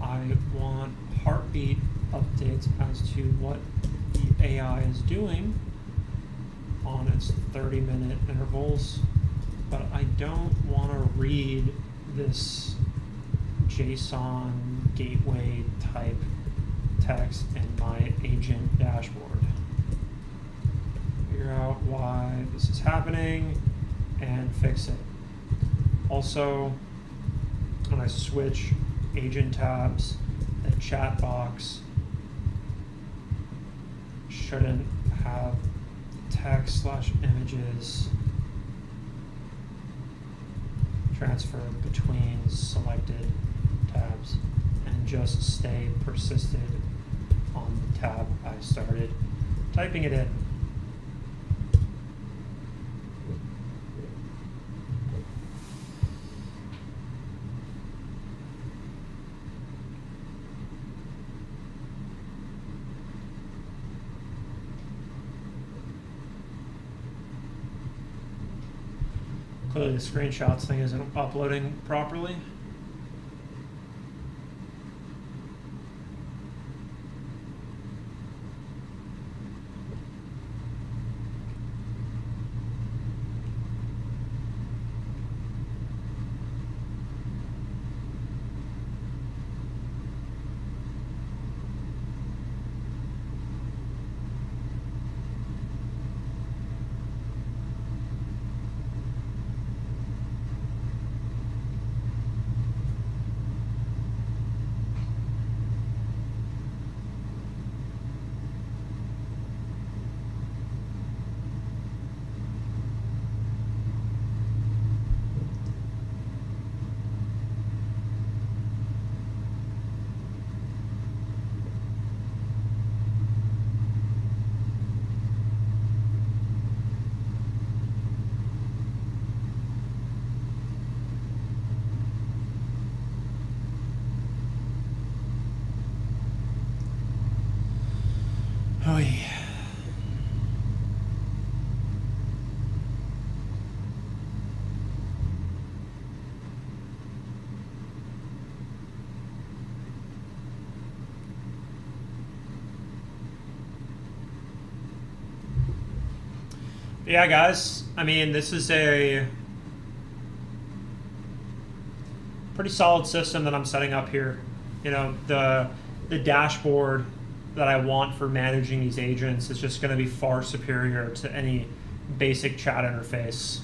A: I want heartbeat updates as to what the AI is doing on its 30-minute intervals, but I don't want to read this JSON gateway type text in my agent dashboard. Figure out why this is happening and fix it. Also, when I switch agent tabs, the chat box shouldn't have text/images transferred between selected tabs and just stay persisted on the tab I started typing it in. Clearly the screenshots thing isn't uploading properly. Oh yeah. Yeah, guys, I mean, this is a pretty solid system that I'm setting up here. You know, the dashboard that I want for managing these agents is just going to be far superior to any basic chat interface.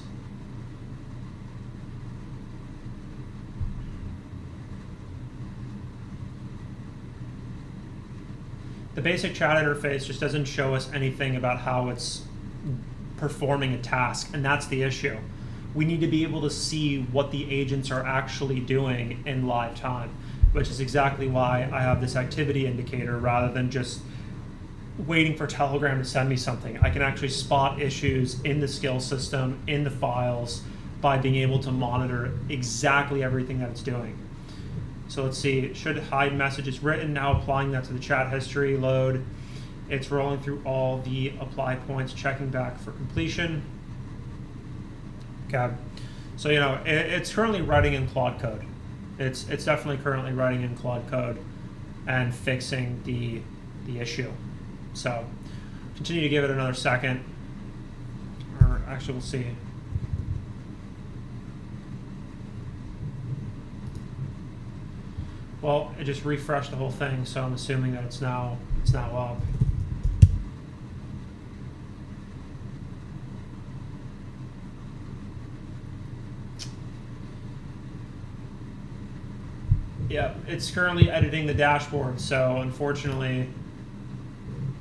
A: The basic chat interface just doesn't show us anything about how it's performing a task, and that's the issue. We need to be able to see what the agents are actually doing in live time, which is exactly why I have this activity indicator rather than just waiting for Telegram to send me something. I can actually spot issues in the skill system, in the files, by being able to monitor exactly everything that it's doing. So let's see, it should hide messages written, now applying that to the chat history load. It's rolling through all the apply points, checking back for completion. Okay, so you know, it's currently writing in Claude code. It's definitely currently writing in Claude code and fixing the issue. So continue to give it another second, or actually we'll see. Well, it just refreshed the whole thing, so I'm assuming that it's now up. Yeah, it's currently editing the dashboard, so unfortunately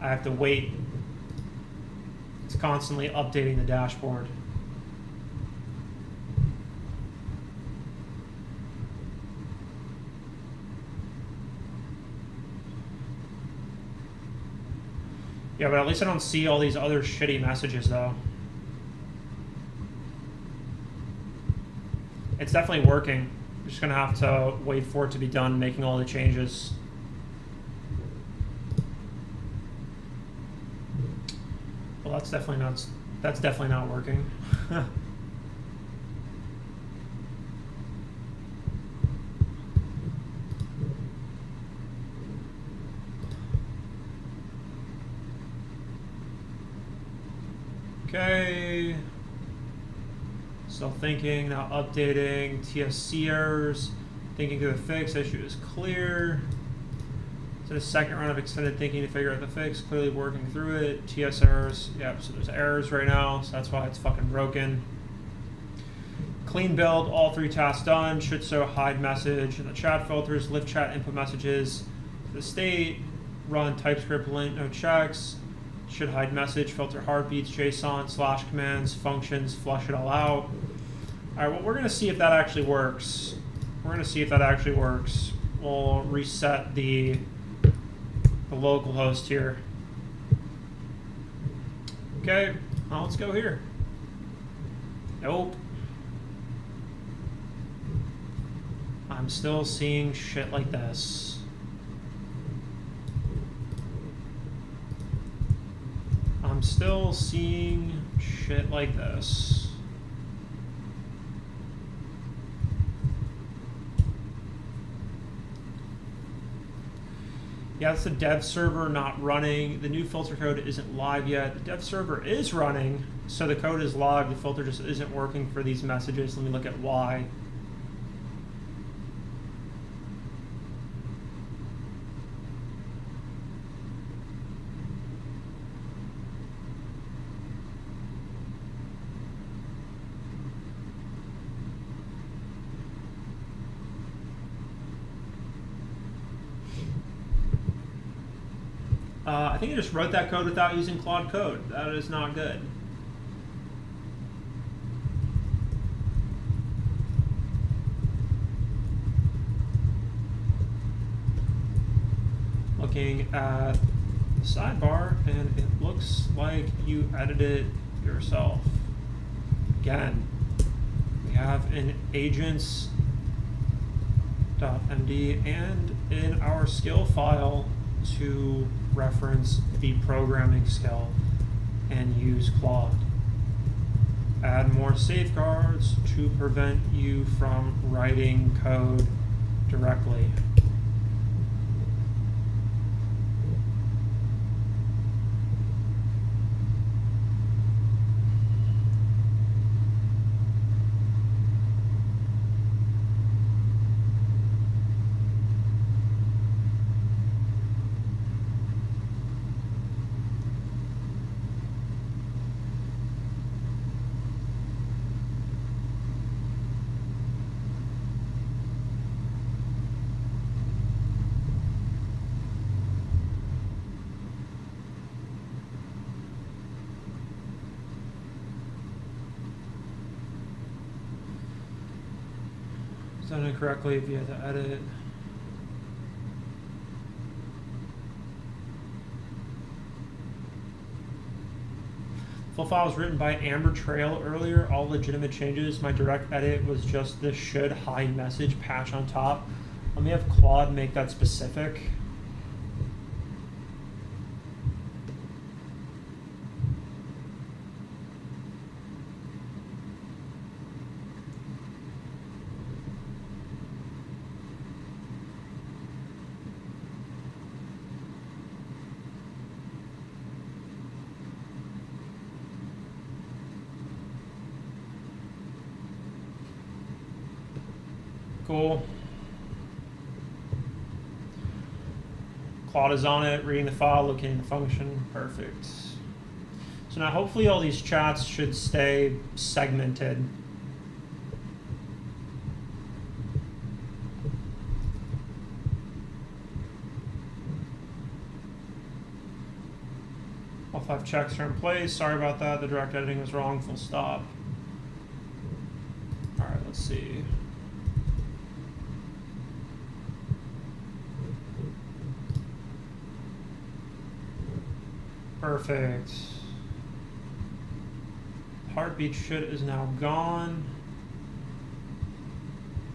A: I have to wait. It's constantly updating the dashboard. Yeah, but at least I don't see all these other shitty messages, though. It's definitely working. I'm just going to have to wait for it to be done making all the changes. Well, that's definitely not working. Okay. Still thinking, now updating. TSC errors. Thinking through the fix. Issue is clear. So the second round of extended thinking to figure out the fix. Clearly working through it. TS errors. Yep, so there's errors right now, so that's why it's fucking broken. Clean build. All 3 tasks done. Should show hide message in the chat filters. Lift chat input messages to the state. Run TypeScript lint, no checks. Should hide message, filter heartbeats, JSON, / commands, functions, flush it all out. All right, well, we're going to see if that actually works. We'll reset the local host here. Okay, well, let's go here. Nope. I'm still seeing shit like this. I'm still seeing shit like this. Yeah, it's the dev server not running. The new filter code isn't live yet. The dev server is running, so the code is live. The filter just isn't working for these messages. Let me look at why. I think I just wrote that code without using Claude Code. That is not good. Looking at the sidebar, and it looks like you edited yourself. Again, we have an agents.md and in our skill file to reference the programming skill and use Claude. Add more safeguards to prevent you from writing code directly. Done incorrectly via the edit. Full file was written by Amber Trail earlier. All legitimate changes. My direct edit was just the should hide message patch on top. Let me have Claude make that specific. Cool. Claude is on it, reading the file, locating the function. Perfect. So now hopefully all these chats should stay segmented. All 5 checks are in place. Sorry about that. The direct editing was wrong. Full stop. All right, let's see. Perfect. Heartbeat shit is now gone.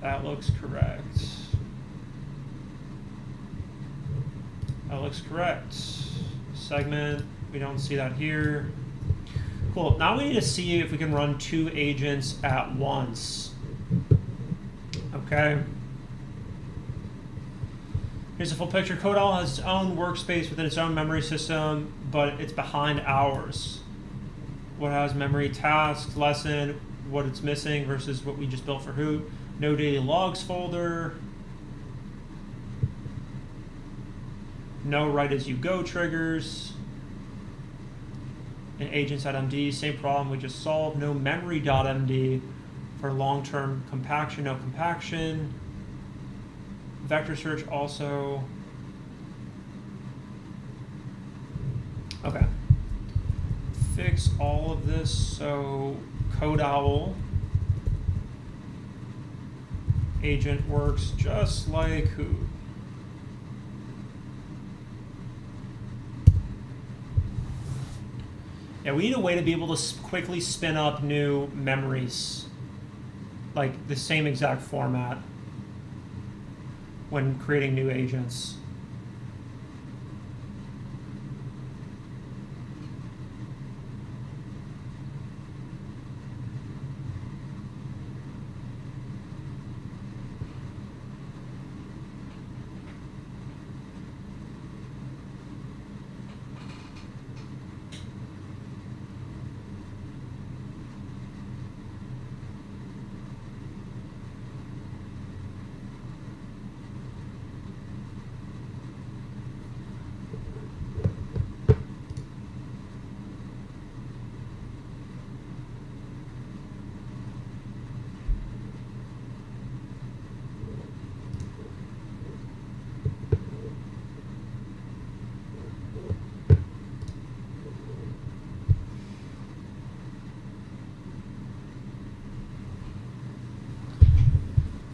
A: That looks correct. That looks correct. Segment, we don't see that here. Cool, now we need to see if we can run 2 agents at once. Okay. Here's a full picture. CodeOwl has its own workspace within its own memory system, but it's behind ours. What has memory, tasks, lesson, what it's missing versus what we just built for Hoot. No daily logs folder. No write as you go triggers. And agents.md, same problem we just solved. No memory.md for long-term compaction, no compaction. Vector search also. Okay. Fix all of this. So CodeOwl agent works just like Hoot. Yeah, we need a way to be able to quickly spin up new memories, like the same exact format, when creating new agents.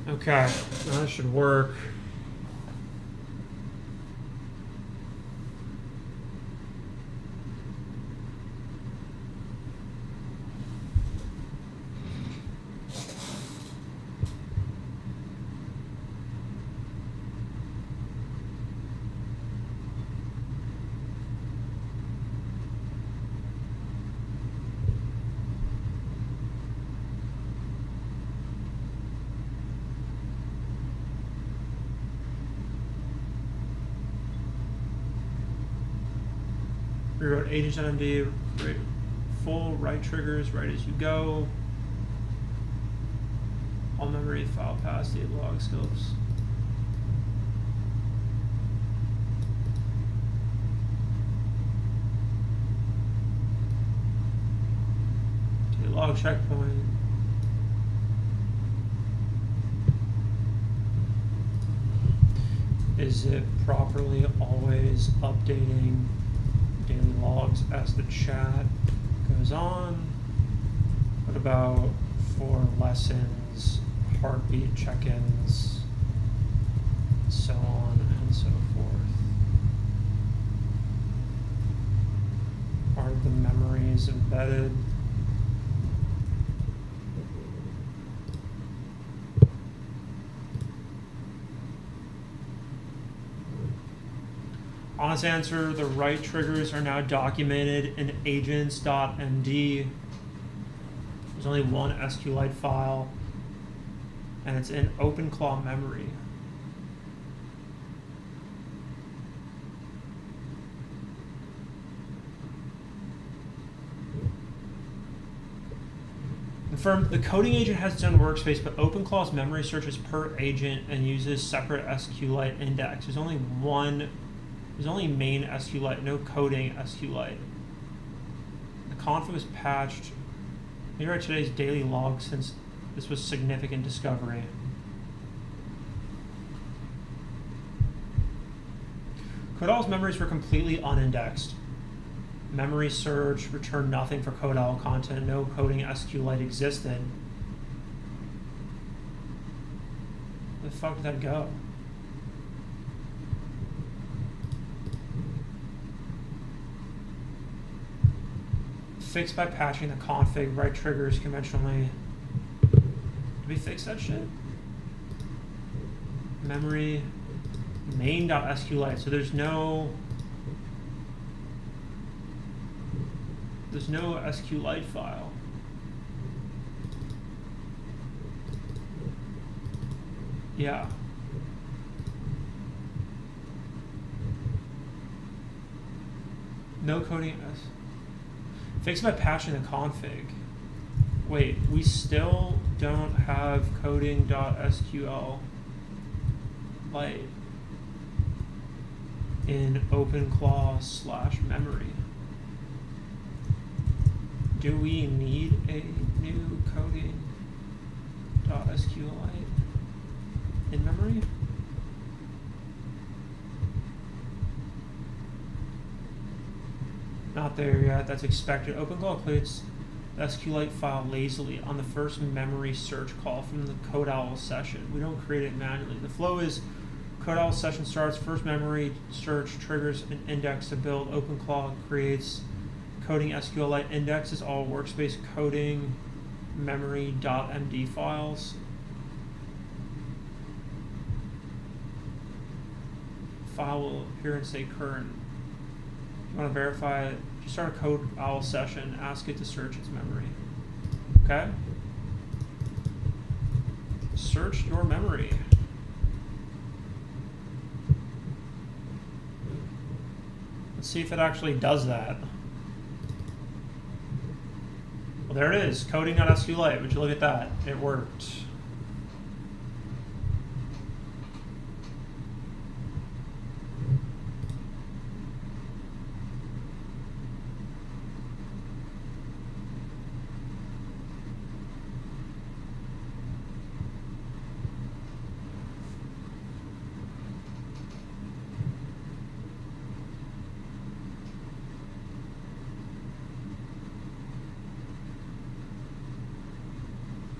A: Okay, now that should work. Rewrote agents.md, full write triggers, write as you go. All memory, file path, data log scopes. Data log checkpoint. Is it properly always updating daily logs as the chat goes on? What about for lessons, heartbeat check-ins, so on and so forth? Are the memories embedded? Honest answer, the write triggers are now documented in agents.md. There's only one SQLite file, and it's in Openclaw memory. Confirm the coding agent has its own workspace, but Openclaw's memory searches per agent and uses separate SQLite index. There's only main SQLite, no coding SQLite. The config was patched. Maybe write today's daily log since this was significant discovery. CodeOwl's memories were completely unindexed. Memory search returned nothing for CodeOwl content. No coding SQLite existed. Where the fuck did that go? Fixed by patching the config, write triggers conventionally. Did we fix that shit? Memory main.sqlite. So there's no SQLite file. Yeah. No coding. Fix by patching the config. Wait, we still don't have coding.sql lite in Openclaw/memory. Do we need a new coding.sqlite in memory? Not there yet. That's expected. Openclaw includes the SQLite file lazily on the first memory search call from the CodeOwl session. We don't create it manually. The flow is CodeOwl session starts, first memory search triggers an index to build. Openclaw creates coding SQLite indexes all workspace coding memory.md files. File will appear and say current. If you want to verify it, if you start a CodeOwl session, ask it to search its memory. Okay? Search your memory. Let's see if it actually does that. Well, there it is, coding.sqlite. Would you look at that? It worked.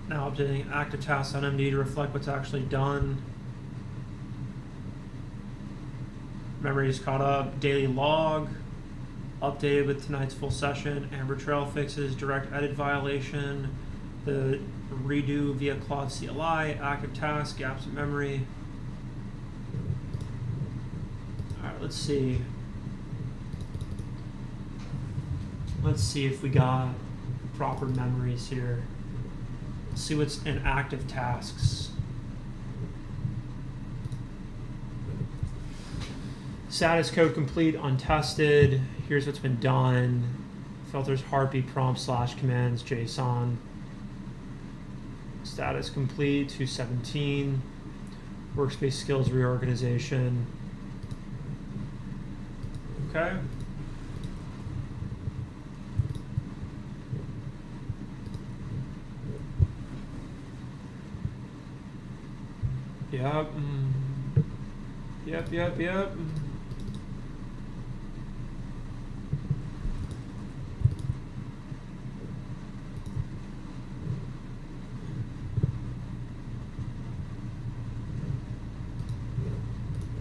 A: Now updating active tasks on MD to reflect what's actually done. Memory is caught up. Daily log updated with tonight's full session. Amber Trail fixes. Direct edit violation. The redo via Claude CLI. Active task. Gaps in memory. All right, let's see. Let's see if we got proper memories here. See what's in active tasks. Status code complete, untested. Here's what's been done. Filters heartbeat prompt / commands JSON. Status complete, 217. Workspace skills reorganization. Okay. Yep. Yep.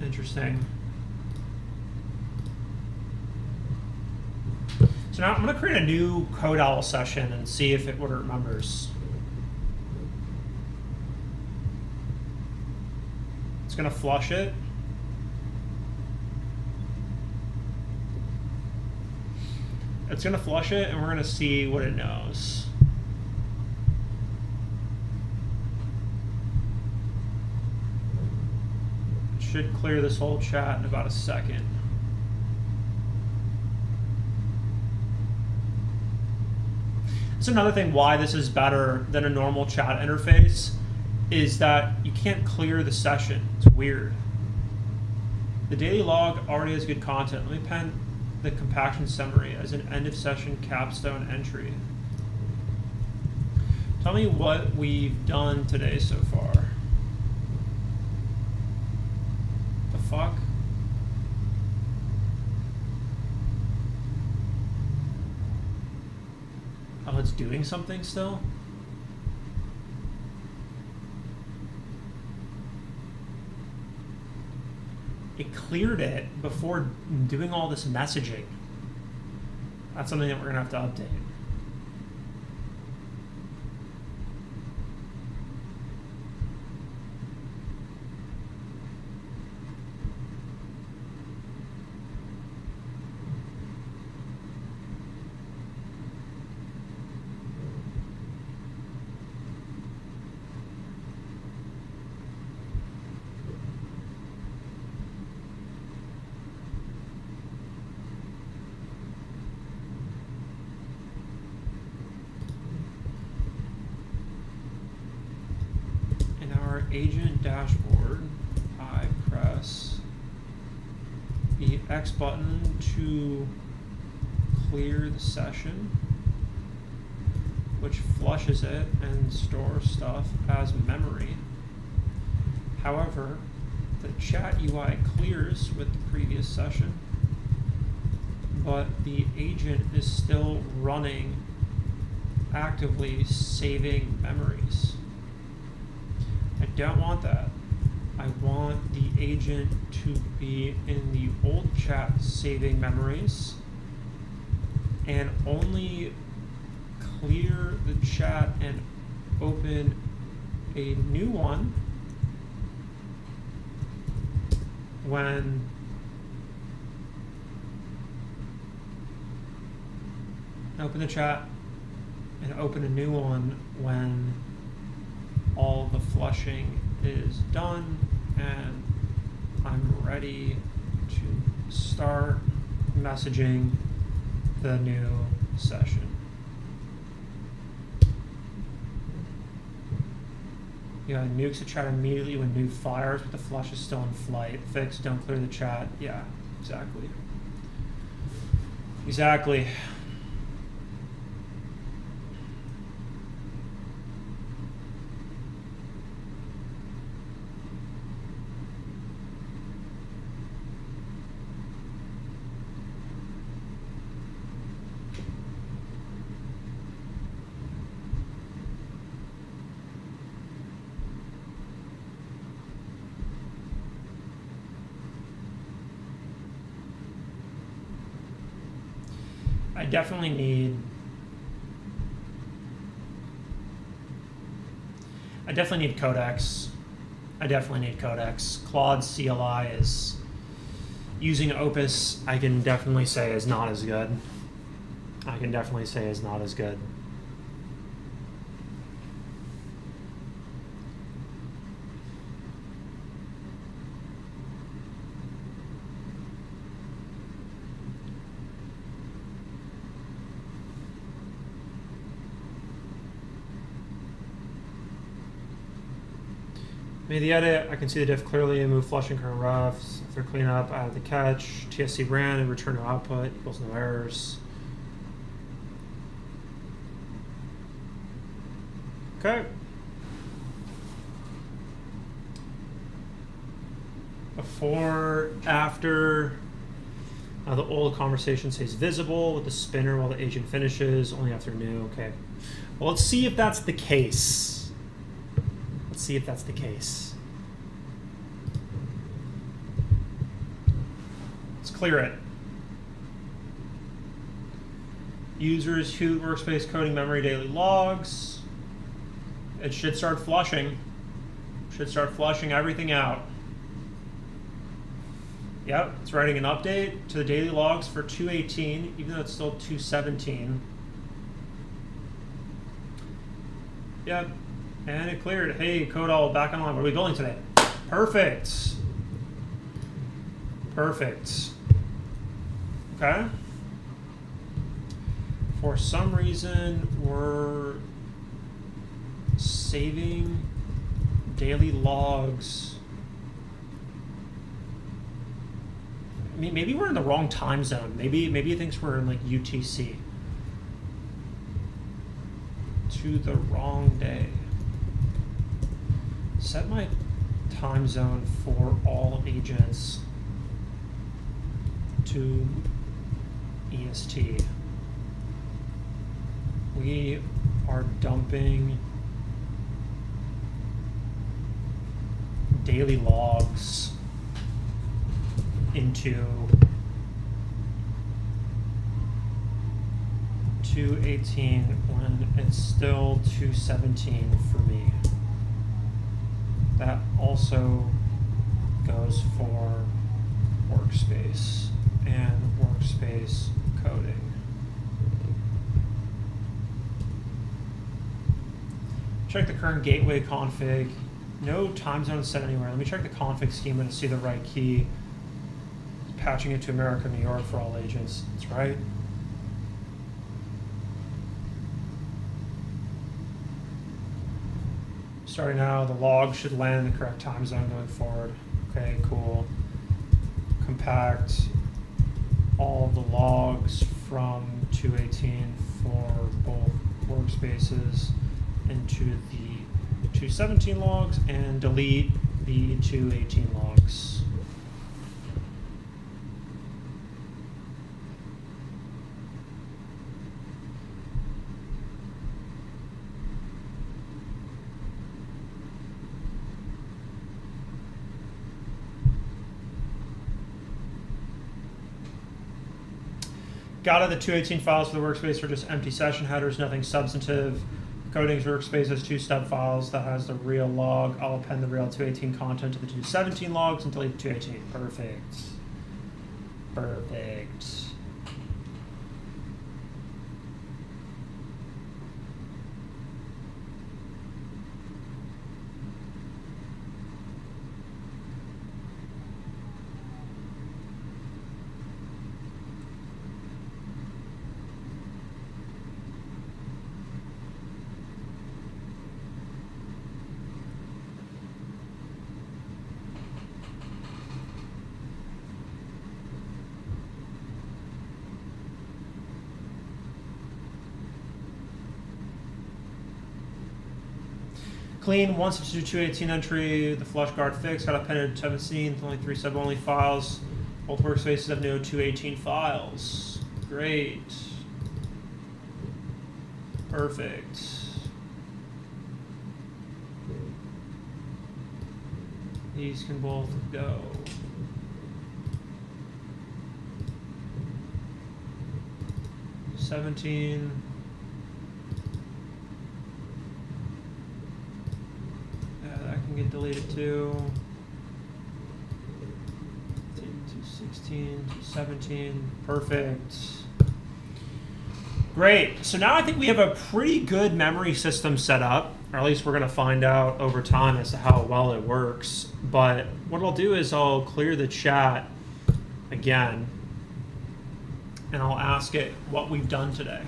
A: Interesting. So now I'm going to create a new CodeOwl session and see if it remembers. Going to flush it. It's going to flush it, and we're going to see what it knows. It should clear this whole chat in about a second. That's another thing why this is better than a normal chat interface, is that you can't clear the session. It's weird. The daily log already has good content. Let me pen the compaction summary as an end of session capstone entry. Tell me what we've done today so far. The fuck? Oh, it's doing something still? It cleared it before doing all this messaging. That's something that we're gonna have to update. Agent dashboard, I press the X button to clear the session, which flushes it and stores stuff as memory. However, the chat UI clears with the previous session, but the agent is still running, actively saving memories. I don't want that. I want the agent to be in the old chat saving memories and only clear the chat and open a new one when open the chat and open a new one when all the flushing is done and I'm ready to start messaging the new session. Yeah, nukes the chat immediately when nuke fires, but the flush is still in flight. Fix, don't clear the chat. Yeah, exactly. Exactly. I definitely need codecs. I definitely need codecs. Claude CLI is, using Opus, I can definitely say is not as good. I can definitely say is not as good. Made the edit, I can see the diff clearly, move flushing current refs. After cleanup, add the catch, TSC brand, and return to output equals no errors. Okay. Before, after, the old conversation stays visible with the spinner while the agent finishes, only after new, okay. Well, let's see if that's the case. Let's see if that's the case. Let's clear it. Users, Hoot, workspace, coding, memory, daily logs. It should start flushing. Should start flushing everything out. Yep, it's writing an update to the daily logs for 218, even though it's still 217. Yep. And it cleared. Hey, code all back online. What are we building today? Perfect. Perfect. Okay. for some reason, we're saving daily logs. I mean, maybe we're in the wrong time zone. Maybe it thinks we're in like UTC. To the wrong day. Set my time zone for all agents to EST. We are dumping daily logs into 2:18 when it's still 2:17 for me. That also goes for workspace and workspace coding. Check the current gateway config. No time zone set anywhere. Let me check the config schema to see the right key. Patching it to America, New York for all agents. That's right. Starting now, the log should land in the correct time zone going forward. Okay, cool. Compact all the logs from 2:18 for both workspaces into the 2:17 logs and delete the 2:18 logs. Got it, the 2:18 files for the workspace are just empty session headers, nothing substantive. Coding's workspace has 2 stub files that has the real log. I'll append the real 2:18 content to the 2:17 logs and delete the 2:18. Perfect. Perfect. Clean, one substitute 2:18 entry, the flush guard fix, got appended to 17, only 3 sub-only files. Both workspaces have no 2:18 files. Great. Perfect. These can both go. $17. Get deleted too. 2:16, 2:17, perfect. Great, so now I think we have a pretty good memory system set up, or at least we're gonna find out over time as to how well it works. But what I'll do is I'll clear the chat again, and I'll ask it what we've done today.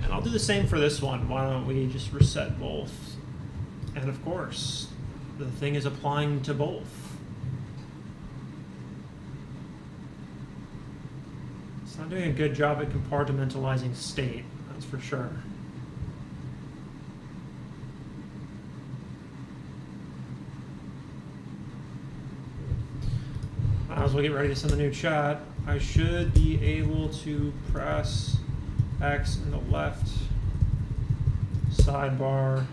A: And I'll do the same for this one. Why don't we just reset both? And of course, the thing is applying to both. It's not doing a good job at compartmentalizing state, that's for sure. Might as well get ready to send the new chat. I should be able to press X in the left sidebar.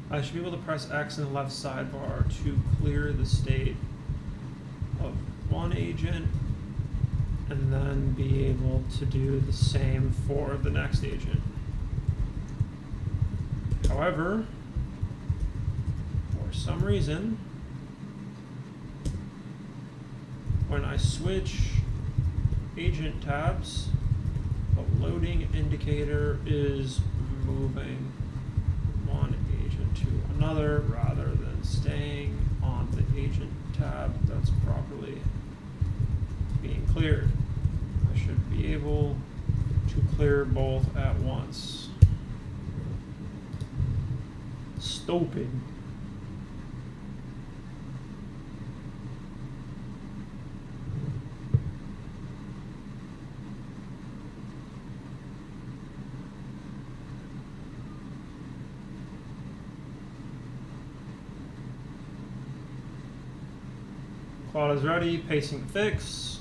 A: I should be able to press X in the left sidebar to clear the state of one agent and then be able to do the same for the next agent. However, for some reason, when I switch agent tabs, the loading indicator is moving one agent to another rather than staying on the agent tab that's properly being cleared. I should be able to clear both at once. Stupid. Claude is ready, pacing the fix.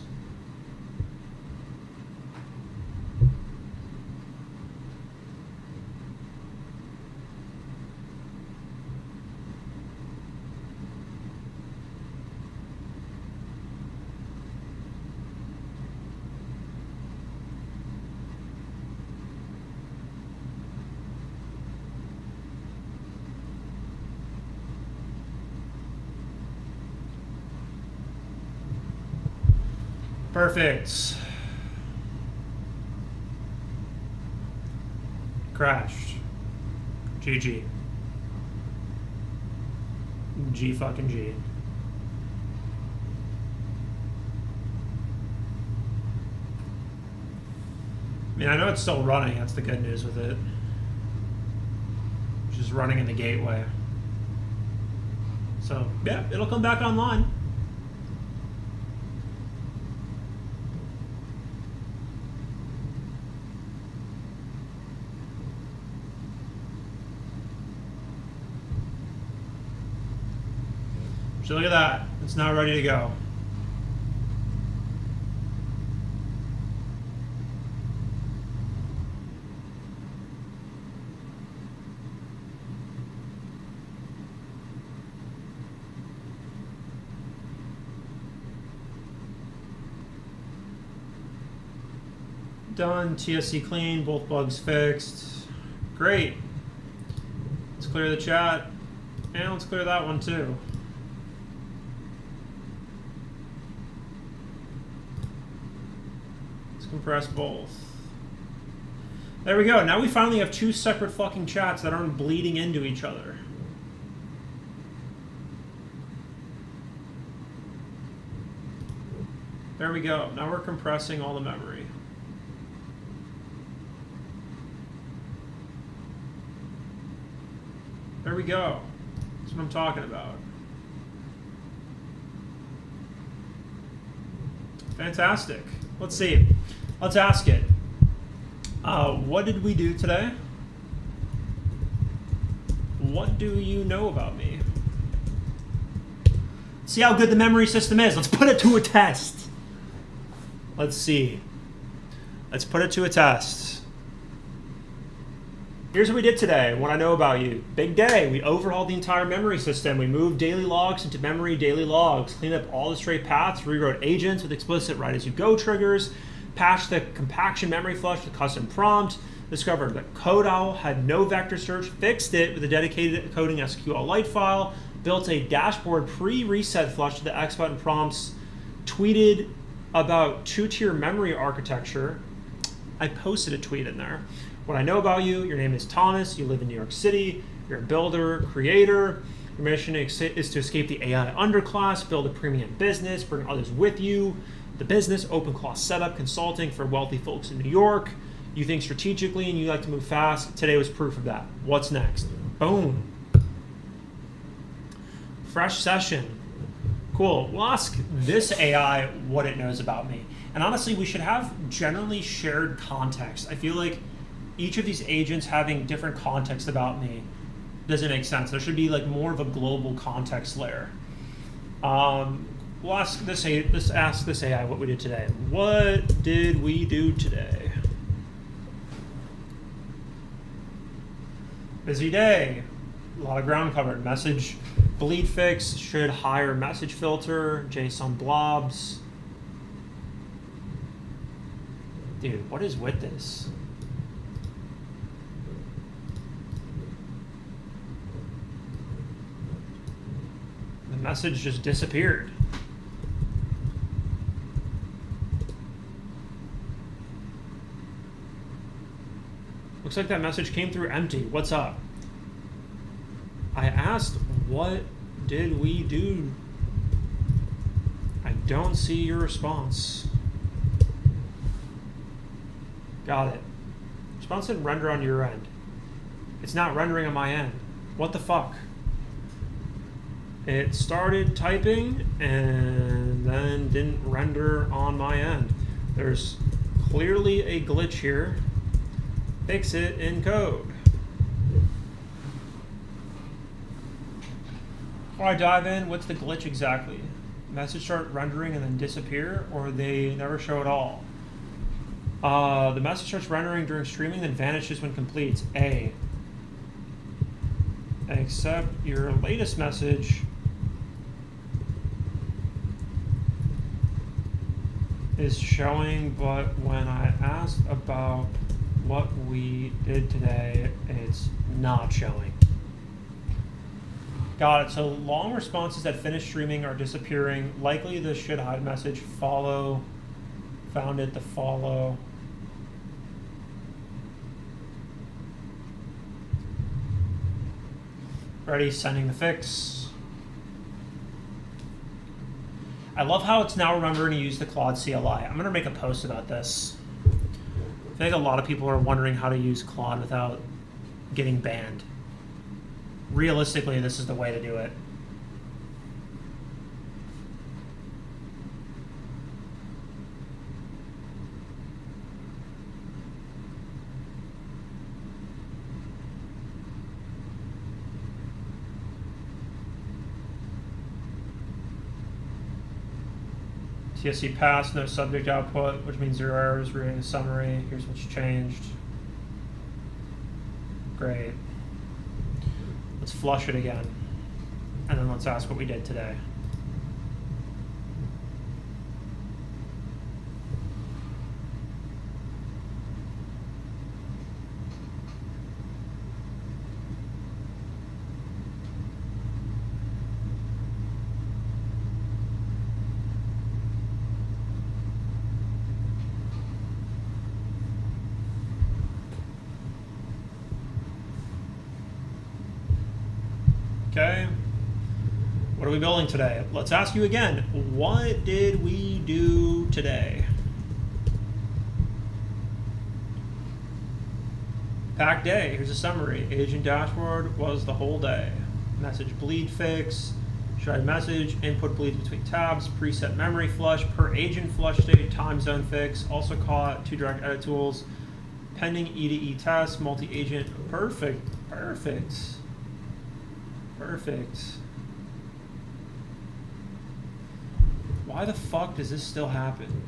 A: Perfect. Crashed. GG. G fucking G. I mean, I know it's still running. That's the good news with it. It's just running in the gateway. So, yeah, it'll come back online. So look at that. It's now ready to go. Done. TSC clean. Both bugs fixed. Great. Let's clear the chat. And let's clear that one too. Compress both. There we go. Now we finally have two separate fucking chats that aren't bleeding into each other. There we go. Now we're compressing all the memory. There we go. That's what I'm talking about. Fantastic. Let's see. Let's ask it. What did we do today? What do you know about me? See how good the memory system is. Let's put it to a test. Let's see. Let's put it to a test. Here's what we did today. What I know about you. Big day. We overhauled the entire memory system. We moved daily logs into memory daily logs. Cleaned up all the straight paths. Rewrote agents with explicit write-as-you-go triggers. Patched the compaction memory flush with custom prompt. Discovered that CodeOwl had no vector search. Fixed it with a dedicated coding SQLite file. Built a dashboard pre-reset flush to the X button prompts. Tweeted about two-tier memory architecture. I posted a tweet in there. What I know about you, your name is Thomas, you live in New York City, you're a builder, creator. Your mission is to escape the AI underclass, build a premium business, bring others with you. The business, Openclaw setup, consulting for wealthy folks in New York. You think strategically and you like to move fast. Today was proof of that. What's next? Boom. Fresh session. Cool. We'll ask this AI what it knows about me. And honestly, we should have generally shared context. I feel like each of these agents having different context about me doesn't make sense. There should be like more of a global context layer. We'll ask this AI what we did today. What did we do today? Busy day. A lot of ground covered. Message bleed fix should hire message filter. JSON blobs. Dude, what is with this? The message just disappeared. Looks like that message came through empty. What's up? I asked, what did we do? I don't see your response. Got it. Response said render on your end. It's not rendering on my end. What the fuck? It started typing and then didn't render on my end. There's clearly a glitch here. Fix it in code. Before I dive in, what's the glitch exactly? Message start rendering and then disappear, or they never show at all? The message starts rendering during streaming, then vanishes when complete. A. Except your latest message is showing, but when I asked about what we did today, it's not showing. Got it. So long responses that finish streaming are disappearing. Likely the should hide message. Follow. Found it. The follow. Ready. Sending the fix. I love how it's now remembering to use the Claude CLI. I'm going to make a post about this. I think a lot of people are wondering how to use Claude without getting banned. Realistically, this is the way to do it. TSC passed, no subject output, which means 0 errors. Reading the summary. Here's what's changed. Great. Let's flush it again. And then let's ask what we did today. Okay, what are we building today? Let's ask you again, what did we do today? Packed day, here's a summary. Agent dashboard was the whole day. Message bleed fix, should I message, input bleeds between tabs, preset memory flush, per agent flush state, time zone fix, also caught 2 direct edit tools, pending E2E test, multi-agent, perfect, perfect. Perfect. Why the fuck does this still happen?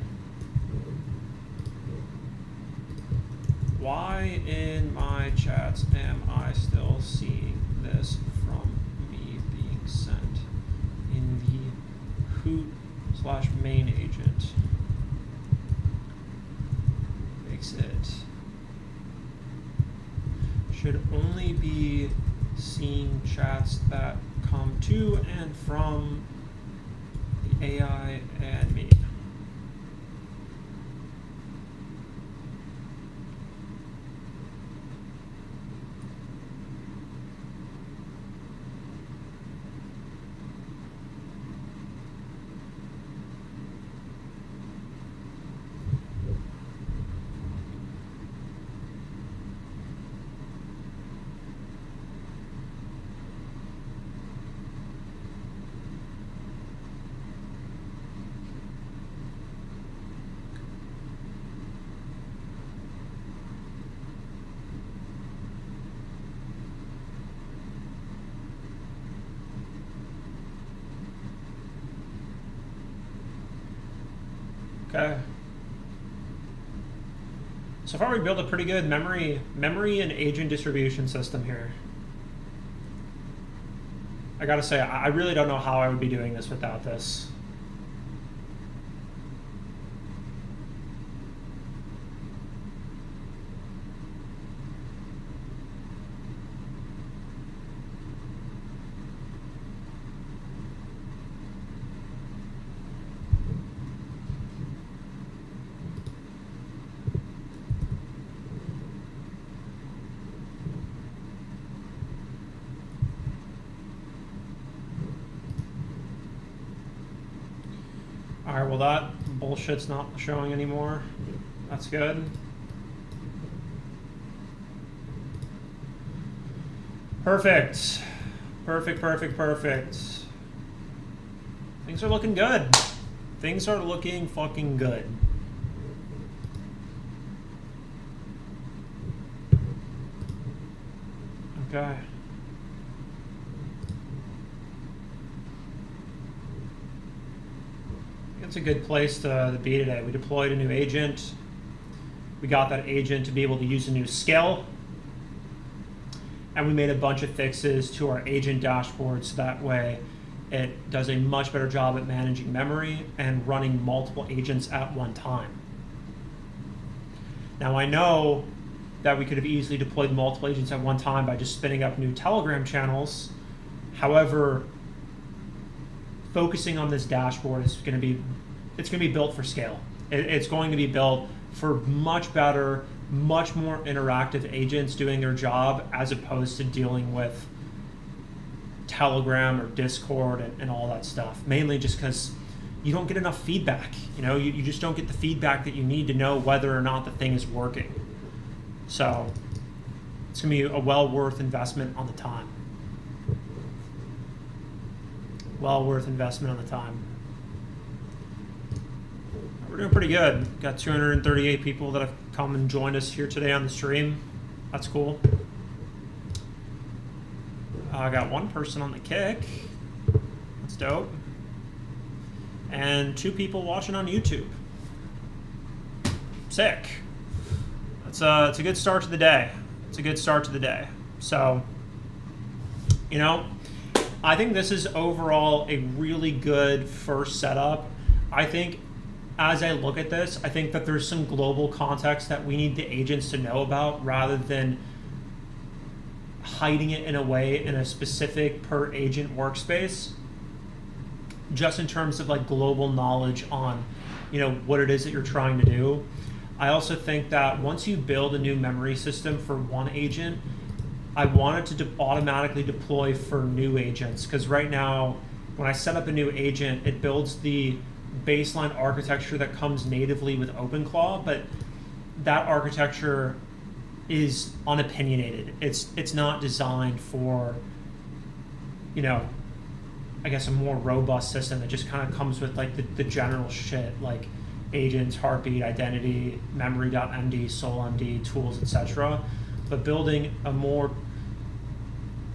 A: Why in my chats am I still seeing this from me being sent in the hoot/main agent? Fix it. Should only be seeing chats that come to and from the AI and me. Okay. So far we built a pretty good memory and agent distribution system here. I gotta say, I really don't know how I would be doing this without this. Alright, well that bullshit's not showing anymore. That's good. Perfect. Perfect, perfect, perfect. Things are looking good. Things are looking fucking good. Okay. It's a good place to be today. We deployed a new agent. We got that agent to be able to use a new skill. And we made a bunch of fixes to our agent dashboard so that way it does a much better job at managing memory and running multiple agents at one time. Now I know that we could have easily deployed multiple agents at one time by just spinning up new Telegram channels. However, focusing on this dashboard is going to be built for scale. It's going to be built for much better, much more interactive agents doing their job as opposed to dealing with Telegram or Discord and all that stuff. Mainly just because you don't get enough feedback. You just don't get the feedback that you need to know whether or not the thing is working. So it's going to be a well worth investment on the time. Well worth investment on the time. We're doing pretty good. Got 238 people that have come and joined us here today on the stream. That's cool. I got one person on the kick. That's dope. And 2 people watching on YouTube. Sick. It's a good start to the day. It's a good start to the day. So, I think this is overall a really good first setup. I think as I look at this, I think that there's some global context that we need the agents to know about rather than hiding it in a way in a specific per agent workspace, just in terms of like global knowledge on, what it is that you're trying to do. I also think that once you build a new memory system for one agent, I want it to automatically deploy for new agents, because right now, when I set up a new agent, it builds the baseline architecture that comes natively with Openclaw, but that architecture is unopinionated. It's not designed for, I guess a more robust system that just kind of comes with like the general shit, like agents, heartbeat, identity, memory.md, soulmd, tools, etc. But building a more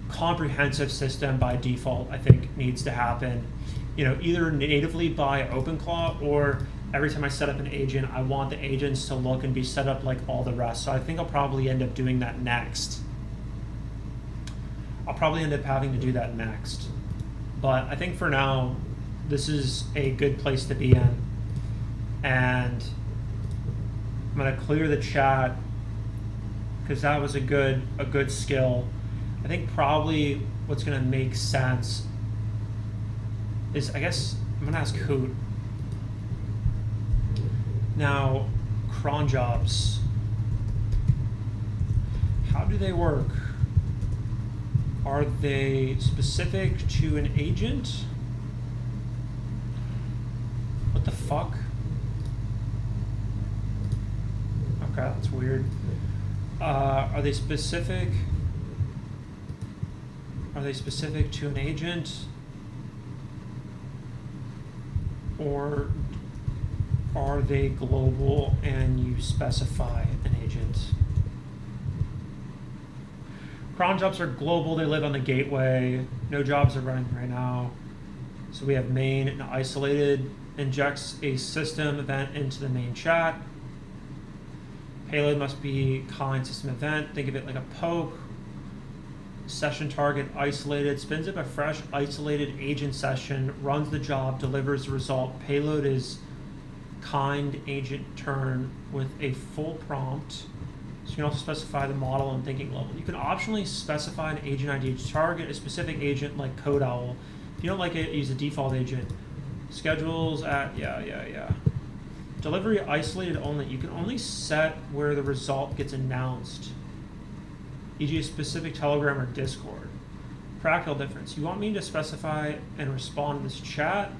A: comprehensive system by default, I think, needs to happen, either natively by Openclaw, or every time I set up an agent, I want the agents to look and be set up like all the rest. So I think I'll probably end up doing that next. I'll probably end up having to do that next. But I think for now, this is a good place to be in. And I'm gonna clear the chat because that was a good skill. I think probably what's gonna make sense is, I guess I'm gonna ask Hoot. Now, cron jobs, how do they work? Are they specific to an agent? What the fuck? Okay, that's weird. Are they specific? Are they specific to an agent? Or are they global and you specify an agent? Cron jobs are global, they live on the gateway. No jobs are running right now. So we have main and isolated, injects a system event into the main chat. Payload must be kind system event. Think of it like a poke. Session target isolated, spins up a fresh isolated agent session, runs the job, delivers the result. Payload is kind agent turn with a full prompt. So you can also specify the model and thinking level. You can optionally specify an agent ID to target a specific agent like Code Owl. If you don't like it, use a default agent. Schedules at, yeah. Delivery isolated only. You can only set where the result gets announced, e.g. a specific Telegram or Discord. Practical difference. You want me to specify and respond in this chat?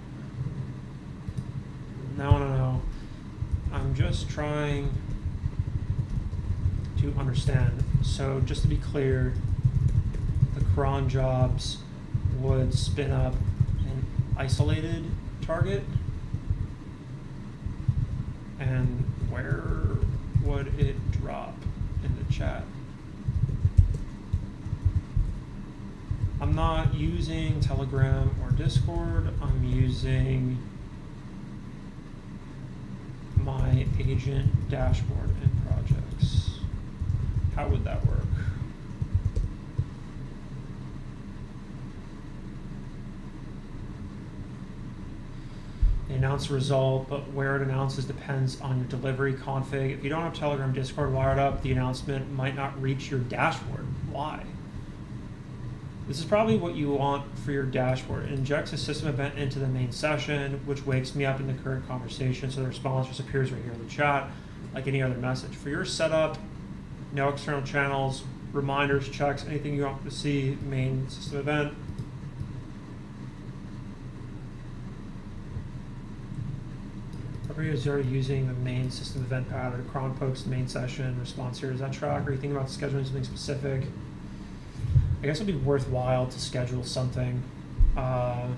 A: No. I'm just trying to understand. So just to be clear, the cron jobs would spin up an isolated target, and where would it drop in the chat? I'm not using Telegram or Discord. I'm using my agent dashboard in projects. How would that work? They announce the result, but where it announces depends on your delivery config. If you don't have Telegram, Discord wired up, the announcement might not reach your dashboard. Why? This is probably what you want for your dashboard. It injects a system event into the main session, which wakes me up in the current conversation, so the response just appears right here in the chat, like any other message. For your setup, no external channels, reminders, checks, anything you want to see, main system event. Everybody is already using the main system event pattern, cron pokes the main session, response here. Does that track? Are you thinking about scheduling something specific? I guess it'd be worthwhile to schedule something. But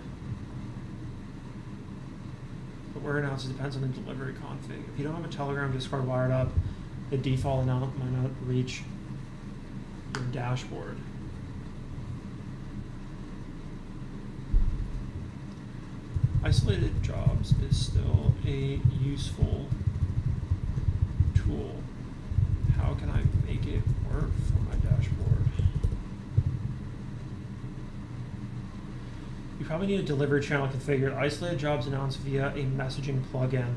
A: where it announces depends on the delivery config. If you don't have a Telegram, Discord wired up, the default announcement might not reach your dashboard. Isolated jobs is still a useful tool. How can I make it work for my dashboard? You probably need a delivery channel configured. Isolated jobs announced via a messaging plugin.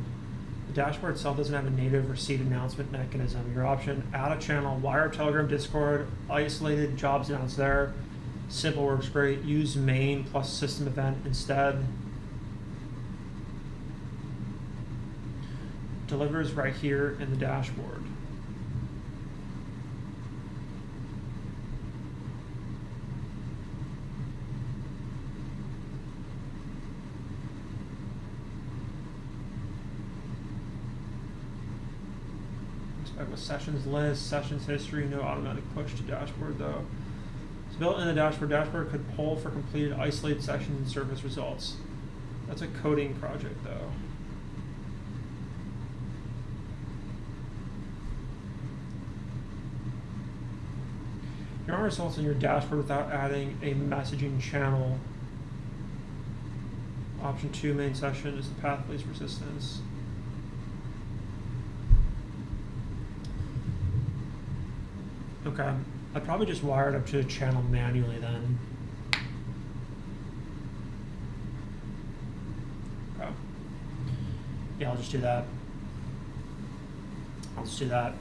A: The dashboard itself doesn't have a native receipt announcement mechanism. Your option, add a channel, wire Telegram, Discord, isolated jobs announced there. Simple, works great. Use main plus system event instead. Delivers right here in the dashboard. Expect with sessions list, sessions history, no automatic push to dashboard though. It's built in the dashboard. Dashboard could pull for completed isolated sessions and surface results. That's a coding project though. There are results in your dashboard without adding a messaging channel. Option 2 main session is the path of least resistance. Okay, I'd probably just wire it up to a channel manually then. Okay. Yeah, I'll just do that. I'll just do that.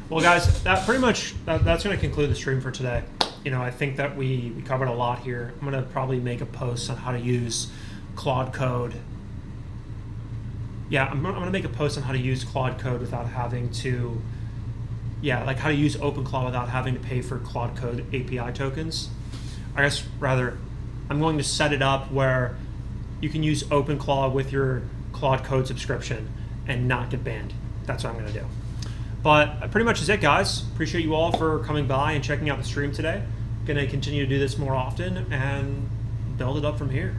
A: Well, guys, that pretty much that's going to conclude the stream for today. You know, I think that we covered a lot here. I'm going to probably make a post on how to use Claude Code. Yeah, I'm going to make a post on how to use Claude Code without having to, like how to use Openclaw without having to pay for Claude Code API tokens. I guess rather, I'm going to set it up where you can use Openclaw with your Claude Code subscription and not get banned. That's what I'm going to do. But that pretty much is it, guys. Appreciate you all for coming by and checking out the stream today. Going to continue to do this more often and build it up from here.